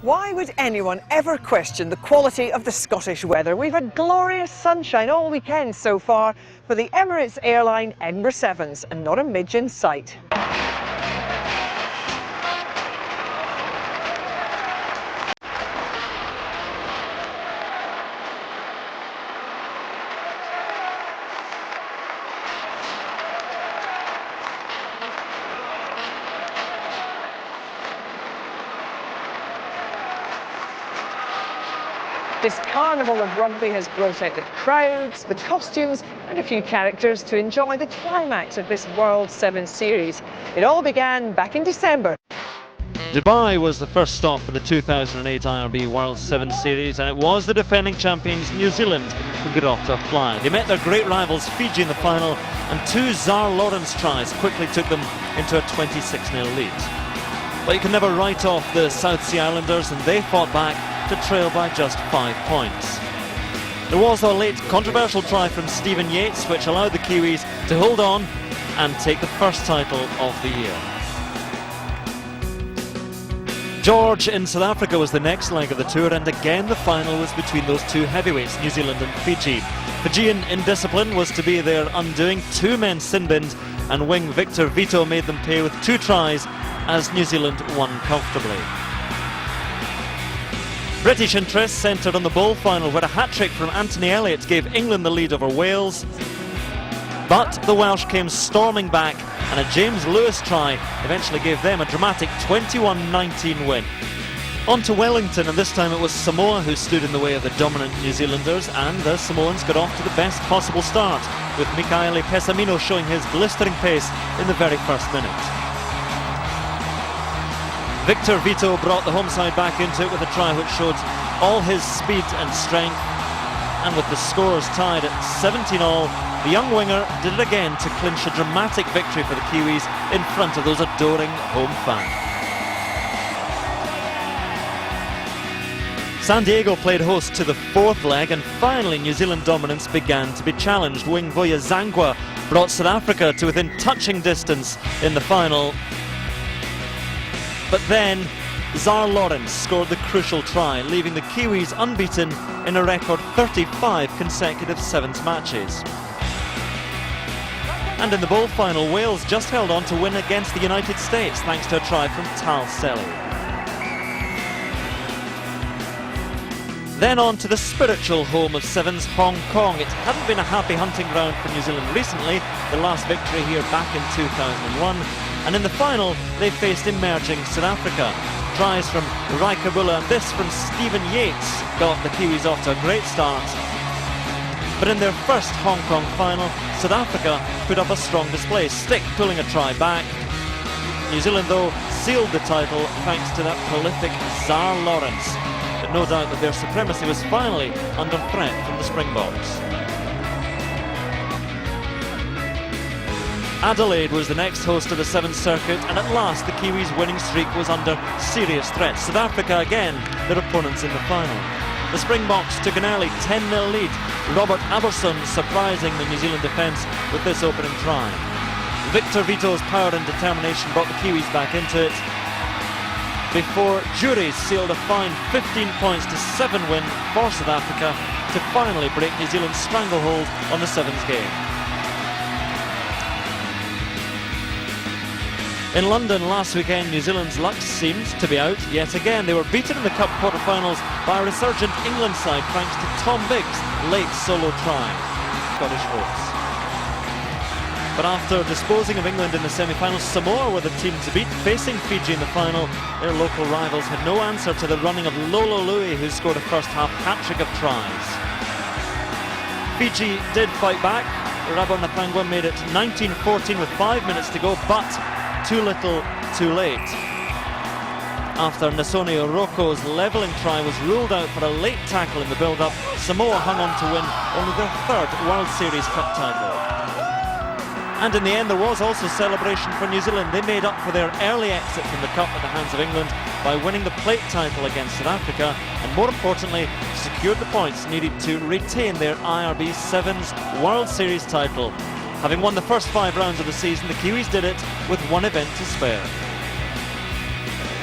Why would anyone ever question the quality of the Scottish weather? We've had glorious sunshine all weekend so far for the Emirates Airline Edinburgh Sevens, and not a midge in sight. This carnival of rugby has brought out the crowds, the costumes and a few characters to enjoy the climax of this World Sevens series. It all began back in December. Dubai was the first stop for the 2008 IRB World Sevens series, and it was the defending champions New Zealand who got off to a fly. They met their great rivals Fiji in the final, and 2 Zar Lawrence tries quickly took them into a 26-0 lead. But you can never write off the South Sea Islanders, and they fought back to trail by just 5 points. There was a late controversial try from Stephen Yates which allowed the Kiwis to hold on and take the first title of the year. George in South Africa was the next leg of the tour, and again the final was between those 2 heavyweights, New Zealand and Fiji. Fijian indiscipline was to be their undoing. 2 men sin-binned, and wing Victor Vito made them pay with 2 tries as New Zealand won comfortably. British interest centred on the bowl final, where a hat-trick from Anthony Elliott gave England the lead over Wales. But the Welsh came storming back, and a James Lewis try eventually gave them a dramatic 21-19 win. On to Wellington, and this time it was Samoa who stood in the way of the dominant New Zealanders, and the Samoans got off to the best possible start, with Mikaele Pesamino showing his blistering pace in the very first minute. Victor Vito brought the home side back into it with a try which showed all his speed and strength, and with the scores tied at 17-all, the young winger did it again to clinch a dramatic victory for the Kiwis in front of those adoring home fans. San Diego played host to the 4th leg, and finally New Zealand dominance began to be challenged. Wing Voya Zangwa brought South Africa to within touching distance in the final. But then Zar Lawrence scored the crucial try, leaving the Kiwis unbeaten in a record 35 consecutive Sevens matches. And in the bowl final, Wales just held on to win against the United States thanks to a try from Tal Selly. Then on to the spiritual home of sevens, Hong Kong. It hadn't been a happy hunting ground for New Zealand recently, the last victory here back in 2001. And in the final, they faced emerging South Africa. Tries from Raikabula and this from Stephen Yates got the Kiwis off to a great start. But in their first Hong Kong final, South Africa put up a strong display, Stick pulling a try back. New Zealand, though, sealed the title thanks to that prolific Zar Lawrence. But no doubt that their supremacy was finally under threat from the Springboks. Adelaide was the next host of the Sevens circuit, and at last the Kiwis' winning streak was under serious threat. South Africa again, their opponents in the final. The Springboks took an early 10-0 lead. Robert Aberson surprising the New Zealand defence with this opening try. Victor Vito's power and determination brought the Kiwis back into it, before juries sealed a fine 15 points to 7 win for South Africa to finally break New Zealand's stranglehold on the Sevens game. In London last weekend, New Zealand's luck seemed to be out yet again. They were beaten in the Cup quarter-finals by a resurgent England side thanks to Tom Biggs' late solo try. Scottish hopes. But after disposing of England in the semi-finals, Samoa were the team to beat. Facing Fiji in the final, their local rivals had no answer to the running of Lolo Lui, who scored a first-half hat-trick of tries. Fiji did fight back. Rabo Napangwa made it 19-14 with 5 minutes to go, but too little, too late. After Nasoni Oroko's levelling try was ruled out for a late tackle in the build-up, Samoa hung on to win only their third World Series Cup title. And in the end, there was also celebration for New Zealand. They made up for their early exit from the Cup at the hands of England by winning the plate title against South Africa, and more importantly, secured the points needed to retain their IRB Sevens World Series title. Having won the first 5 rounds of the season, the Kiwis did it with one event to spare.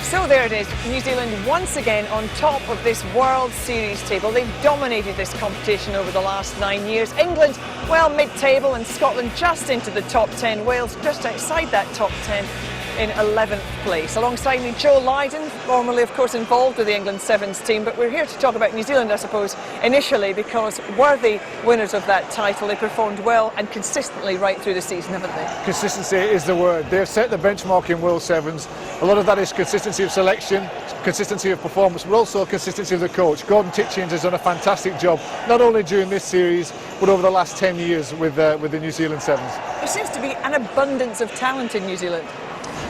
So there it is, New Zealand once again on top of this World Series table. They've dominated this competition over the last 9 years. England, well, mid-table, and Scotland just into the top 10. Wales just outside that top 10 in 11th place. Alongside me, Joe Lydon, formerly, of course, involved with the England Sevens team. But we're here to talk about New Zealand, I suppose, initially, because worthy winners of that title. They performed well and consistently right through the season, haven't they? Consistency is the word. They've set the benchmark in World Sevens. A lot of that is consistency of selection, consistency of performance, but also consistency of the coach. Gordon Titchings has done a fantastic job, not only during this series, but over the last 10 years with the New Zealand Sevens. There seems to be an abundance of talent in New Zealand.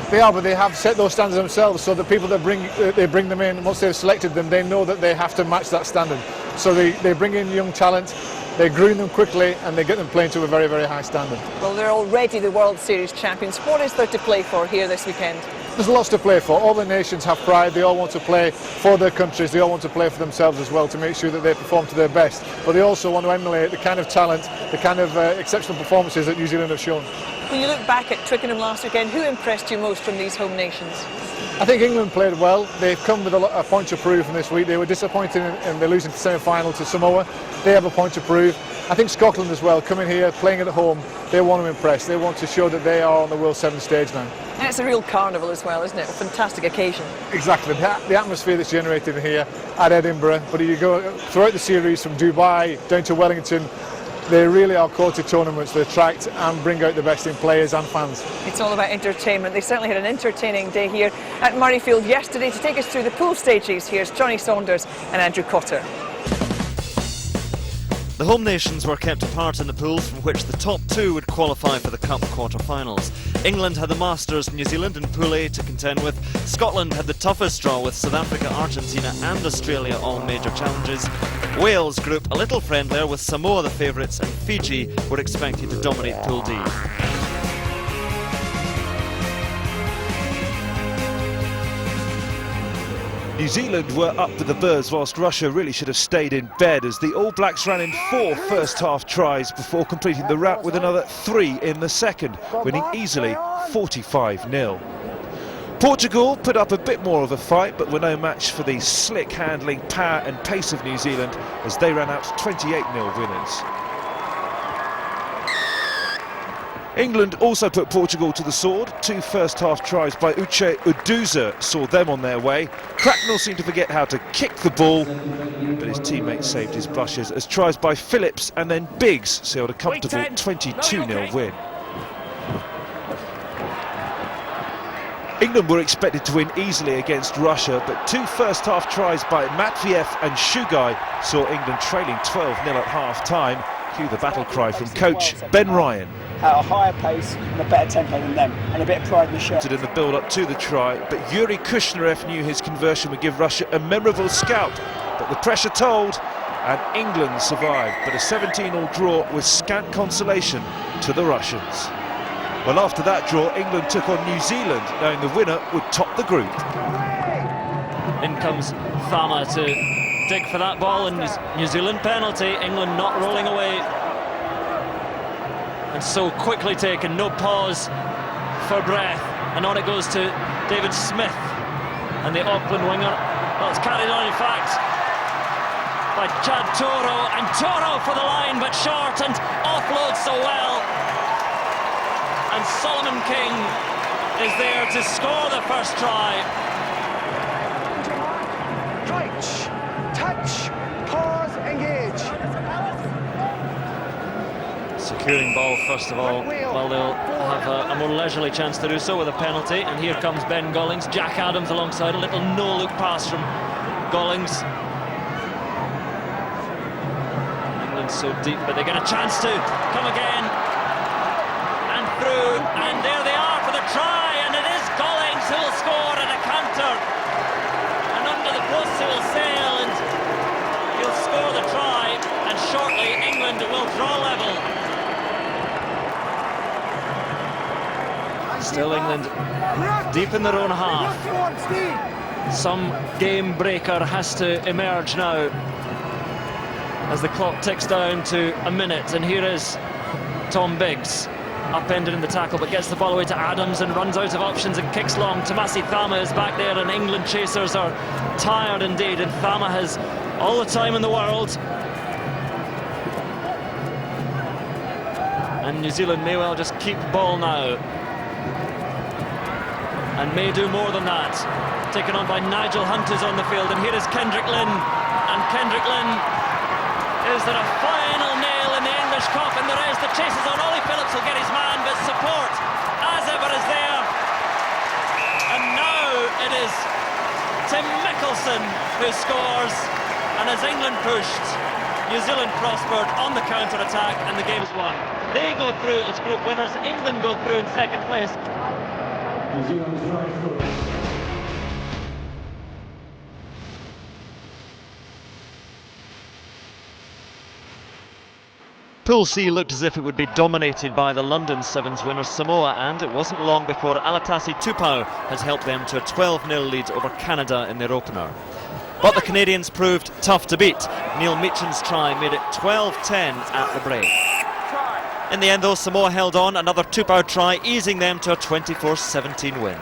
They are, but they have set those standards themselves, so the people that bring them in, once they've selected them, they know that they have to match that standard. So they bring in young talent, they groom them quickly, and they get them playing to a very, very high standard. Well, they're already the World Series champions. What is there to play for here this weekend? There's lots to play for. All the nations have pride. They all want to play for their countries. They all want to play for themselves as well to make sure that they perform to their best. But they also want to emulate the kind of talent, the kind of exceptional performances that New Zealand have shown. When you look back at Twickenham last weekend, who impressed you most from these home nations? I think England played well. They've come with a point to prove from this week. They were disappointed in their losing the semi-final to Samoa. They have a point to prove. I think Scotland as well, coming here, playing at home, they want to impress. They want to show that they are on the World Sevens stage now. And it's a real carnival as well, isn't it? A fantastic occasion. Exactly. The atmosphere that's generated here at Edinburgh, but you go throughout the series from Dubai down to Wellington, they really are quality tournaments that attract and bring out the best in players and fans. It's all about entertainment. They certainly had an entertaining day here at Murrayfield yesterday. To take us through the pool stages, here's Johnny Saunders and Andrew Cotter. The home nations were kept apart in the pools from which the top 2 would qualify for the Cup quarter-finals. England had the Masters, New Zealand in Pool A to contend with. Scotland had the toughest draw with South Africa, Argentina and Australia all major challenges. Wales group a little friendlier with Samoa the favourites, and Fiji were expected to dominate Pool D. New Zealand were up with the birds whilst Russia really should have stayed in bed, as the All Blacks ran in 4 first-half tries before completing the wrap with another 3 in the second, winning easily 45-0. Portugal put up a bit more of a fight, but were no match for the slick handling, power and pace of New Zealand as they ran out 28-0 winners. England also put Portugal to the sword. 2 first-half tries by Uche Uduza saw them on their way. Cracknell seemed to forget how to kick the ball, but his teammates saved his blushes as tries by Phillips and then Biggs sealed a comfortable 22-0 win. England were expected to win easily against Russia, but 2 first-half tries by Matviev and Shugai saw England trailing 12-0 at half-time. Cue the battle cry from coach Ben Ryan. At a higher pace and a better tempo than them, and a bit of pride in the shirt. In the build-up to the try, but Yuri Kushnerev knew his conversion would give Russia a memorable scout, but the pressure told, and England survived, but a 17-all draw with scant consolation to the Russians. Well, after that draw, England took on New Zealand, knowing the winner would top the group. In comes Thama to dig for that ball, and New Zealand penalty. England not rolling away. And so quickly taken, no pause for breath. And on it goes to David Smith. And the Auckland winger, well, it's carried on in fact by Chad Toro. And Toro for the line, but short, and offloads so well. And Solomon King is there to score the first try. Touch, pause, engage. Securing ball first of all. Well, they'll have a more leisurely chance to do so with a penalty. And here comes Ben Gollings, Jack Adams alongside, a little no-look pass from Gollings. England so deep, but they get a chance to come again. And through, and there they are for the try, and it is Gollings who will score at a counter. And under the post he will sail, and he'll score the try, and shortly England will draw level. Still England deep in their own half. Some game breaker has to emerge now as the clock ticks down to a minute, and here is Tom Biggs, upended in the tackle, but gets the ball away to Adams and runs out of options and kicks long. Tomasi Thama is back there, and England chasers are tired indeed, and Thama has all the time in the world. And New Zealand may well just keep ball now, and may do more than that. Taken on by Nigel Hunt, who's on the field, and here is Kendrick Lynn, and Kendrick Lynn, is there a final nail in the English coffin? There is. The chases on. Ollie Phillips will get his man, but support as ever is there. And now it is Tim Mickelson who scores, and as England pushed, New Zealand prospered on the counter-attack, and the game's won. They go through as group winners. England go through in second place. New Zealand's right foot. Pool C looked as if it would be dominated by the London Sevens winners Samoa, and it wasn't long before Alatasi Tupou has helped them to a 12-0 lead over Canada in their opener. But the Canadians proved tough to beat. Neil Meacham's try made it 12-10 at the break. In the end though, Samoa held on, another Tupou try easing them to a 24-17 win.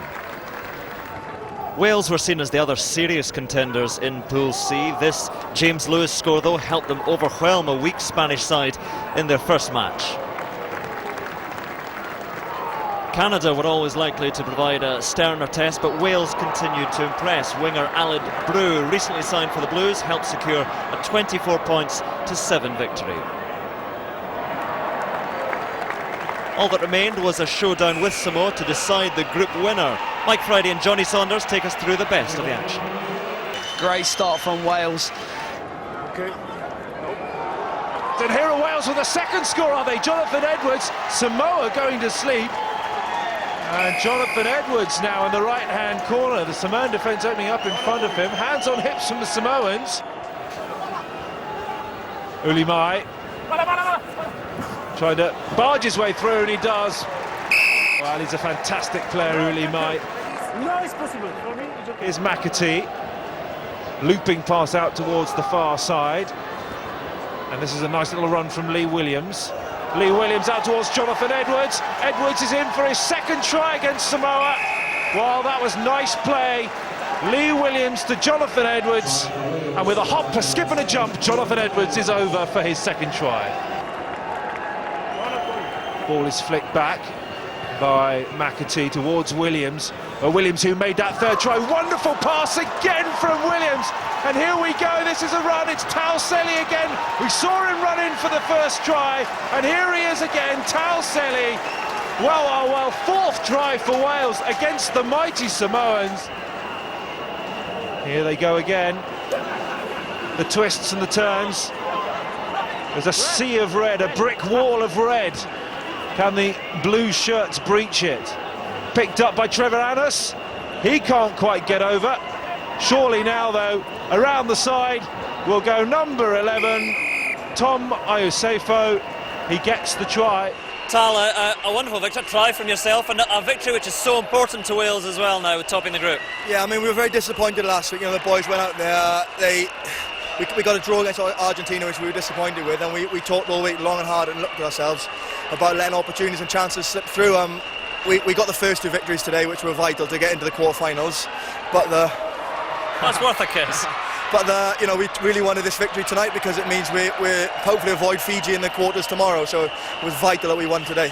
Wales were seen as the other serious contenders in Pool C. This James Lewis score though helped them overwhelm a weak Spanish side in their first match. Canada were always likely to provide a sterner test, but Wales continued to impress. Winger Aled Brew, recently signed for the Blues, helped secure a 24 points to 7 victory. All that remained was a showdown with Samoa to decide the group winner. Mike Friday and Johnny Saunders take us through the best of the action. Great start from Wales. Okay. And here are Wales with a second score, are they? Jonathan Edwards, Samoa going to sleep. And Jonathan Edwards now in the right-hand corner. The Samoan defence opening up in front of him. Hands on hips from the Samoans. Ulimai trying to barge his way through, and he does. Well, he's a fantastic player, Ulimai. No, it's possible. For me, it's okay. Here's McAtee. Looping pass out towards the far side. And this is a nice little run from Lee Williams. Lee Williams out towards Jonathan Edwards. Edwards is in for his second try against Samoa. Well, that was nice play. Lee Williams to Jonathan Edwards. And with a hop, a skip and a jump, Jonathan Edwards is over for his second try. Ball is flicked back by McAtee towards Williams. Williams, who made that third try. Wonderful pass again from Williams. And here we go, this is a run, it's Tauseli again. We saw him run in for the first try, and here he is again, Tauseli. Well, fourth try for Wales against the mighty Samoans. Here they go again. The twists and the turns. There's a sea of red, a brick wall of red. Can the blue shirts breach it? Picked up by Trevor Annis. He can't quite get over. Surely now, though, around the side will go number 11, Tom Iosefo. He gets the try. Tal, a wonderful victory, try from yourself, and a victory which is so important to Wales as well now, topping the group. Yeah, I mean, we were very disappointed last week. You know, the boys went out there, we got a draw against Argentina, which we were disappointed with, and we talked all week long and hard and looked at ourselves about letting opportunities and chances slip through. We got the first two victories today, which were vital to get into the quarterfinals, but that's worth a kiss. But we really wanted this victory tonight because it means we hopefully avoid Fiji in the quarters tomorrow. So it was vital that we won today.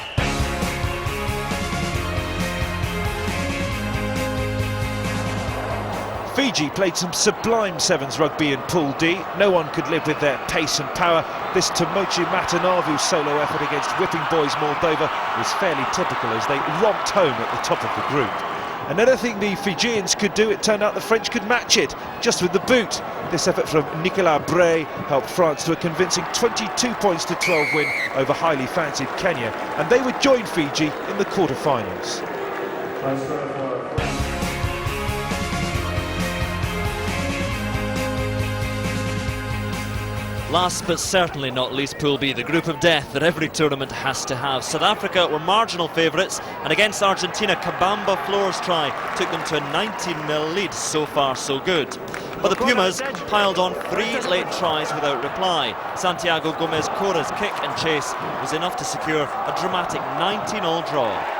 Fiji played some sublime sevens rugby in Pool D. No one could live with their pace and power. This Tomochi Matanavu solo effort against whipping boys Moldova was fairly typical as they romped home at the top of the group. And anything the Fijians could do, it turned out the French could match it, just with the boot. This effort from Nicolas Bray helped France to a convincing 22 points to 12 win over highly fancied Kenya, and they would join Fiji in the quarter-finals. Last but certainly not least, Pool B, the group of death that every tournament has to have. South Africa were marginal favourites, and against Argentina, Kabamba Floor's try took them to a 19-0 lead. So far, so good. But the Pumas piled on 3 late tries without reply. Santiago Gomez Cora's kick and chase was enough to secure a dramatic 19-all draw.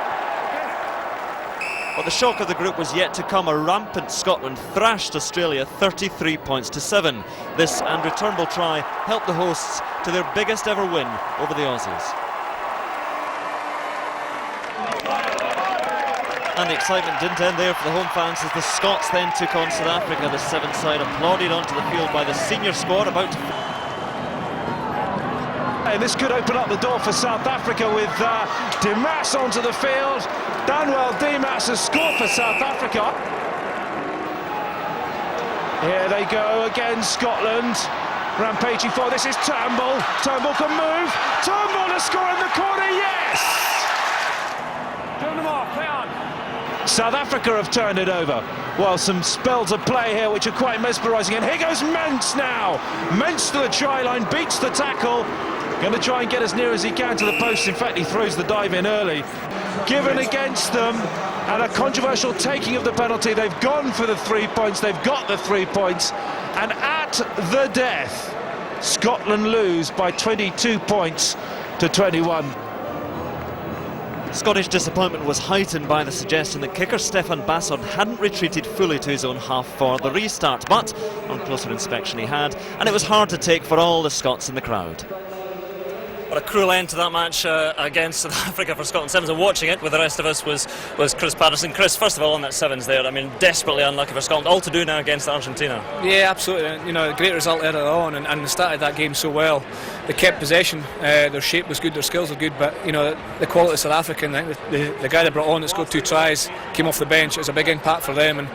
But the shock of the group was yet to come. A rampant Scotland thrashed Australia 33 points to 7. This Andrew Turnbull try helped the hosts to their biggest ever win over the Aussies. And the excitement didn't end there for the home fans as the Scots then took on South Africa. The 7th side applauded onto the field by the senior squad about to... And this could open up the door for South Africa with Dimas onto the field. Danwell Dimas has scored for South Africa. Here they go again, Scotland. Rampaging forward, this is Turnbull. Turnbull can move. Turnbull to score in the corner, yes! Turn them off, play on. South Africa have turned it over. Well, some spells of play here which are quite mesmerising. And here goes Ments now. Ments to the try line, beats the tackle. Going to try and get as near as he can to the post. In fact, he throws the dive in early. Given against them, and a controversial taking of the penalty. They've gone for the 3 points. They've got the 3 points. And at the death, Scotland lose by 22 points to 21. Scottish disappointment was heightened by the suggestion that kicker Stefan Bassod hadn't retreated fully to his own half for the restart, but on closer inspection he had, and it was hard to take for all the Scots in the crowd. What a cruel end to that match against South Africa for Scotland Sevens, and watching it with the rest of us was Chris Patterson. Chris, first of all, on that sevens there, I mean, desperately unlucky for Scotland, all to do now against Argentina. Yeah, absolutely. You know, a great result earlier on, and they started that game so well. They kept possession, their shape was good, their skills were good, but you know, the quality of South African, the guy they brought on that scored 2 tries, came off the bench. It was a big impact for them, and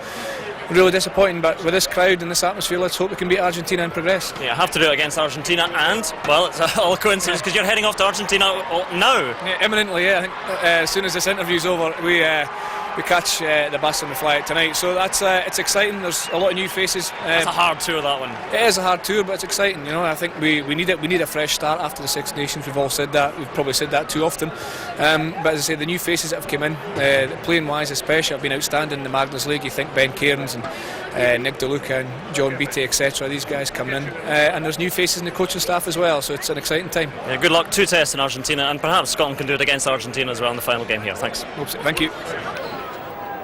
really disappointing, but with this crowd and this atmosphere, let's hope we can beat Argentina and progress. Yeah, have to do it against Argentina, and, well, it's all a coincidence because you're heading off to Argentina now. Yeah, imminently, yeah. I think as soon as this interview's over, we catch the bus and we fly out tonight. So that's it's exciting. There's a lot of new faces. It's a hard tour, that one. It is a hard tour, but it's exciting. You know, I think we need it. We need a fresh start after the Six Nations. We've all said that. We've probably said that too often. But as I say, the new faces that have come in, playing wise especially, have been outstanding in the Magners League. You think Ben Cairns and Nick DeLuca and John Beattie, etc. These guys coming in, and there's new faces in the coaching staff as well. So it's an exciting time. Yeah, good luck. 2 tests in Argentina, and perhaps Scotland can do it against Argentina as well in the final game here. Thanks. Hope so. Thank you.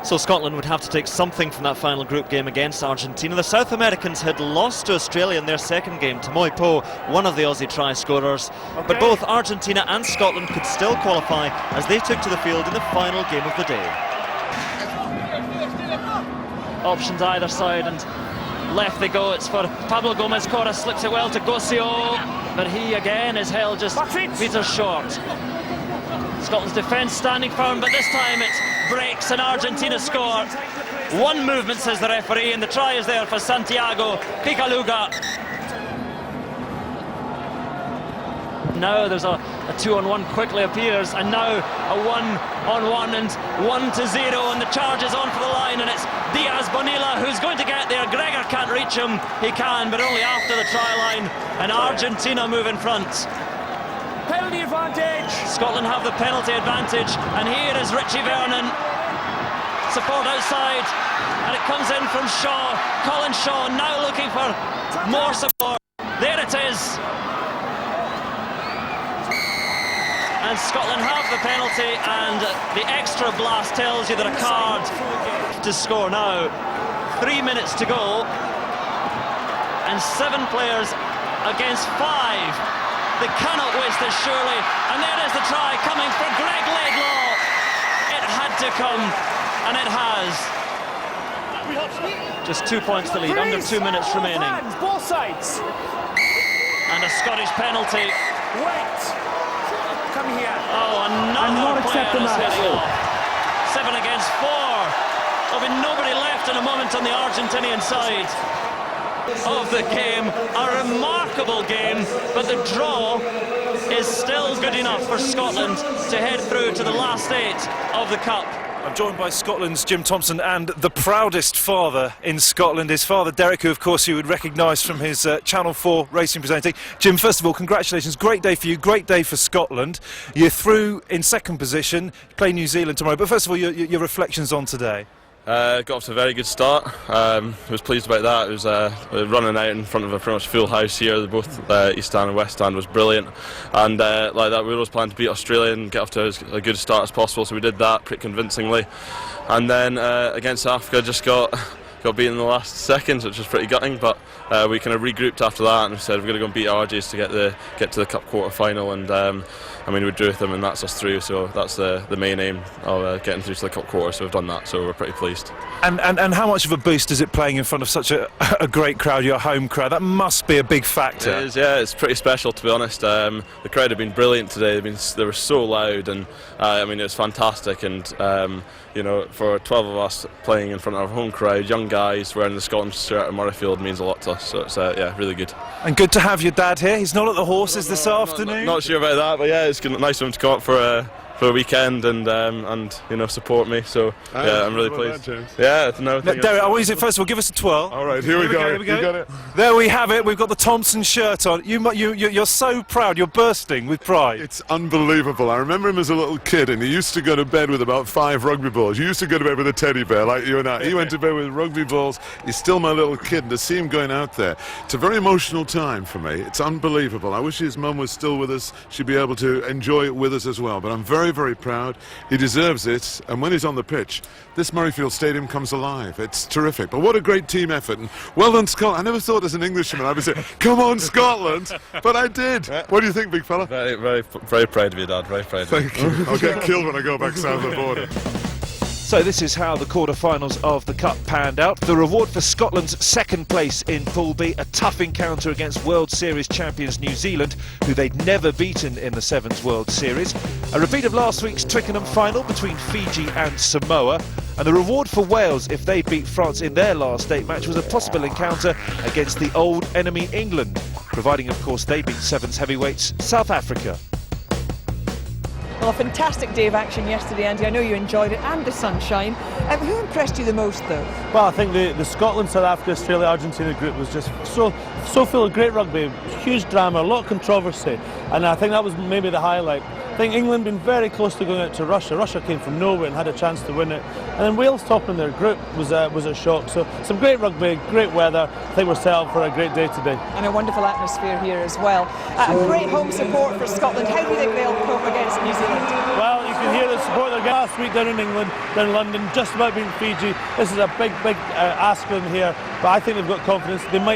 So Scotland would have to take something from that final group game against Argentina. The South Americans had lost to Australia in their second game to Moi Po, one of the Aussie try scorers. But both Argentina and Scotland could still qualify as they took to the field in the final game of the day. Options either side, and left they go. It's for Pablo Gomez. Cora slips it well to Gossio, but he again is held just meters short. Scotland's defence standing firm, but this time it breaks and Argentina score. One movement, says the referee, and the try is there for Santiago Picaluga. Now there's a 2-on-1 quickly appears, and now a 1-on-1 and 1-0, and the charge is on for the line, and it's Diaz Bonilla who's going to get there. Gregor can't reach him. He can, but only after the try line, and Argentina move in front. Penalty advantage. Scotland have the penalty advantage, and here is Richie Vernon. Support outside, and it comes in from Shaw. Colin Shaw now looking for more support. There it is. And Scotland have the penalty, and the extra blast tells you that a card to score now. 3 minutes to go, and 7 players against 5. They cannot waste this, surely. And there is the try coming for Greg Laidlaw. It had to come, and it has. Just 2 points to lead, under 2 minutes remaining. Hands, both sides. And a Scottish penalty. Wait. Come here. Oh, another player is heading off. 7 against 4. There'll be nobody left in a moment on the Argentinian side of the game. A remarkable game, but the draw is still good enough for Scotland to head through to the last 8 of the Cup. I'm joined by Scotland's Jim Thompson and the proudest father in Scotland, his father Derek, who of course you would recognise from his Channel 4 racing presenting. Jim, first of all, congratulations, great day for you, great day for Scotland. You're through in second position, play New Zealand tomorrow, but first of all your reflections on today. Got off to a very good start. Was pleased about that. It was running out in front of a pretty much full house here. Both East Stand and West Stand was brilliant, and like that we were always planning to beat Australia and get off to as good a start as possible. So we did that pretty convincingly, and then against Africa just got beaten in the last seconds, which was pretty gutting. But we kind of regrouped after that and said we're going to go and beat RJs to get to the Cup quarter final, and I mean we drew with them and that's us through. So that's the main aim of getting through to the Cup quarter. So we've done that. So we're pretty pleased. And how much of a boost is it playing in front of such a great crowd, your home crowd? That must be a big factor. It is, yeah. It's pretty special, to be honest. The crowd have been brilliant today. They were so loud, and I mean it was fantastic. And you know, for 12 of us playing in front of our home crowd, young guys wearing the Scotland shirt at Murrayfield means a lot to us. So it's yeah, really good. And good to have your dad here. He's not at the horses this afternoon. Not sure about that, but yeah, it's nice of him to come up for a weekend and you know, support me. So yeah, I'm really pleased. Yeah, no. Derek, I want you to first of all give us a twirl. All right, here we go. You got it. There we have it. We've got the Thompson shirt on. You're so proud. You're bursting with pride. It's unbelievable. I remember him as a little kid, and he used to go to bed with about 5 rugby balls. You used to go to bed with a teddy bear like you and I. He went to bed with rugby balls. He's still my little kid, and to see him going out there, it's a very emotional time for me. It's unbelievable. I wish his mum was still with us. She'd be able to enjoy it with us as well. But I'm very, very proud. He deserves it, and when he's on the pitch, this Murrayfield Stadium comes alive. It's terrific. But what a great team effort, and well done, Scotland. I never thought as an Englishman I would say, come on, Scotland, but I did. What do you think, big fella? Very, very, very proud of you, Dad. Very proud of you. Thank you. I'll get killed when I go back south of the border. So this is how the quarter-finals of the Cup panned out. The reward for Scotland's second place in Pool B, a tough encounter against World Series champions New Zealand, who they'd never beaten in the Sevens World Series. A repeat of last week's Twickenham final between Fiji and Samoa. And the reward for Wales, if they beat France in their last 8 match, was a possible encounter against the old enemy England, providing of course they beat Sevens heavyweights South Africa. Well, a fantastic day of action yesterday, Andy. I know you enjoyed it, and the sunshine. Who impressed you the most, though? Well, I think the Scotland, South Africa, Australia, Argentina group was just so full of great rugby, huge drama, a lot of controversy, and I think that was maybe the highlight. I think England been very close to going out to Russia. Russia came from nowhere and had a chance to win it, and then Wales topping their group was a shock. So some great rugby, great weather. I think we're set up for a great day today. And a wonderful atmosphere here as well. Great home support for Scotland. How do you think they'll cope against New Zealand? Well, you can can hear the support they're getting last week down in England, down in London, just about beating Fiji. This is a big ask for them here, but I think they've got confidence. They might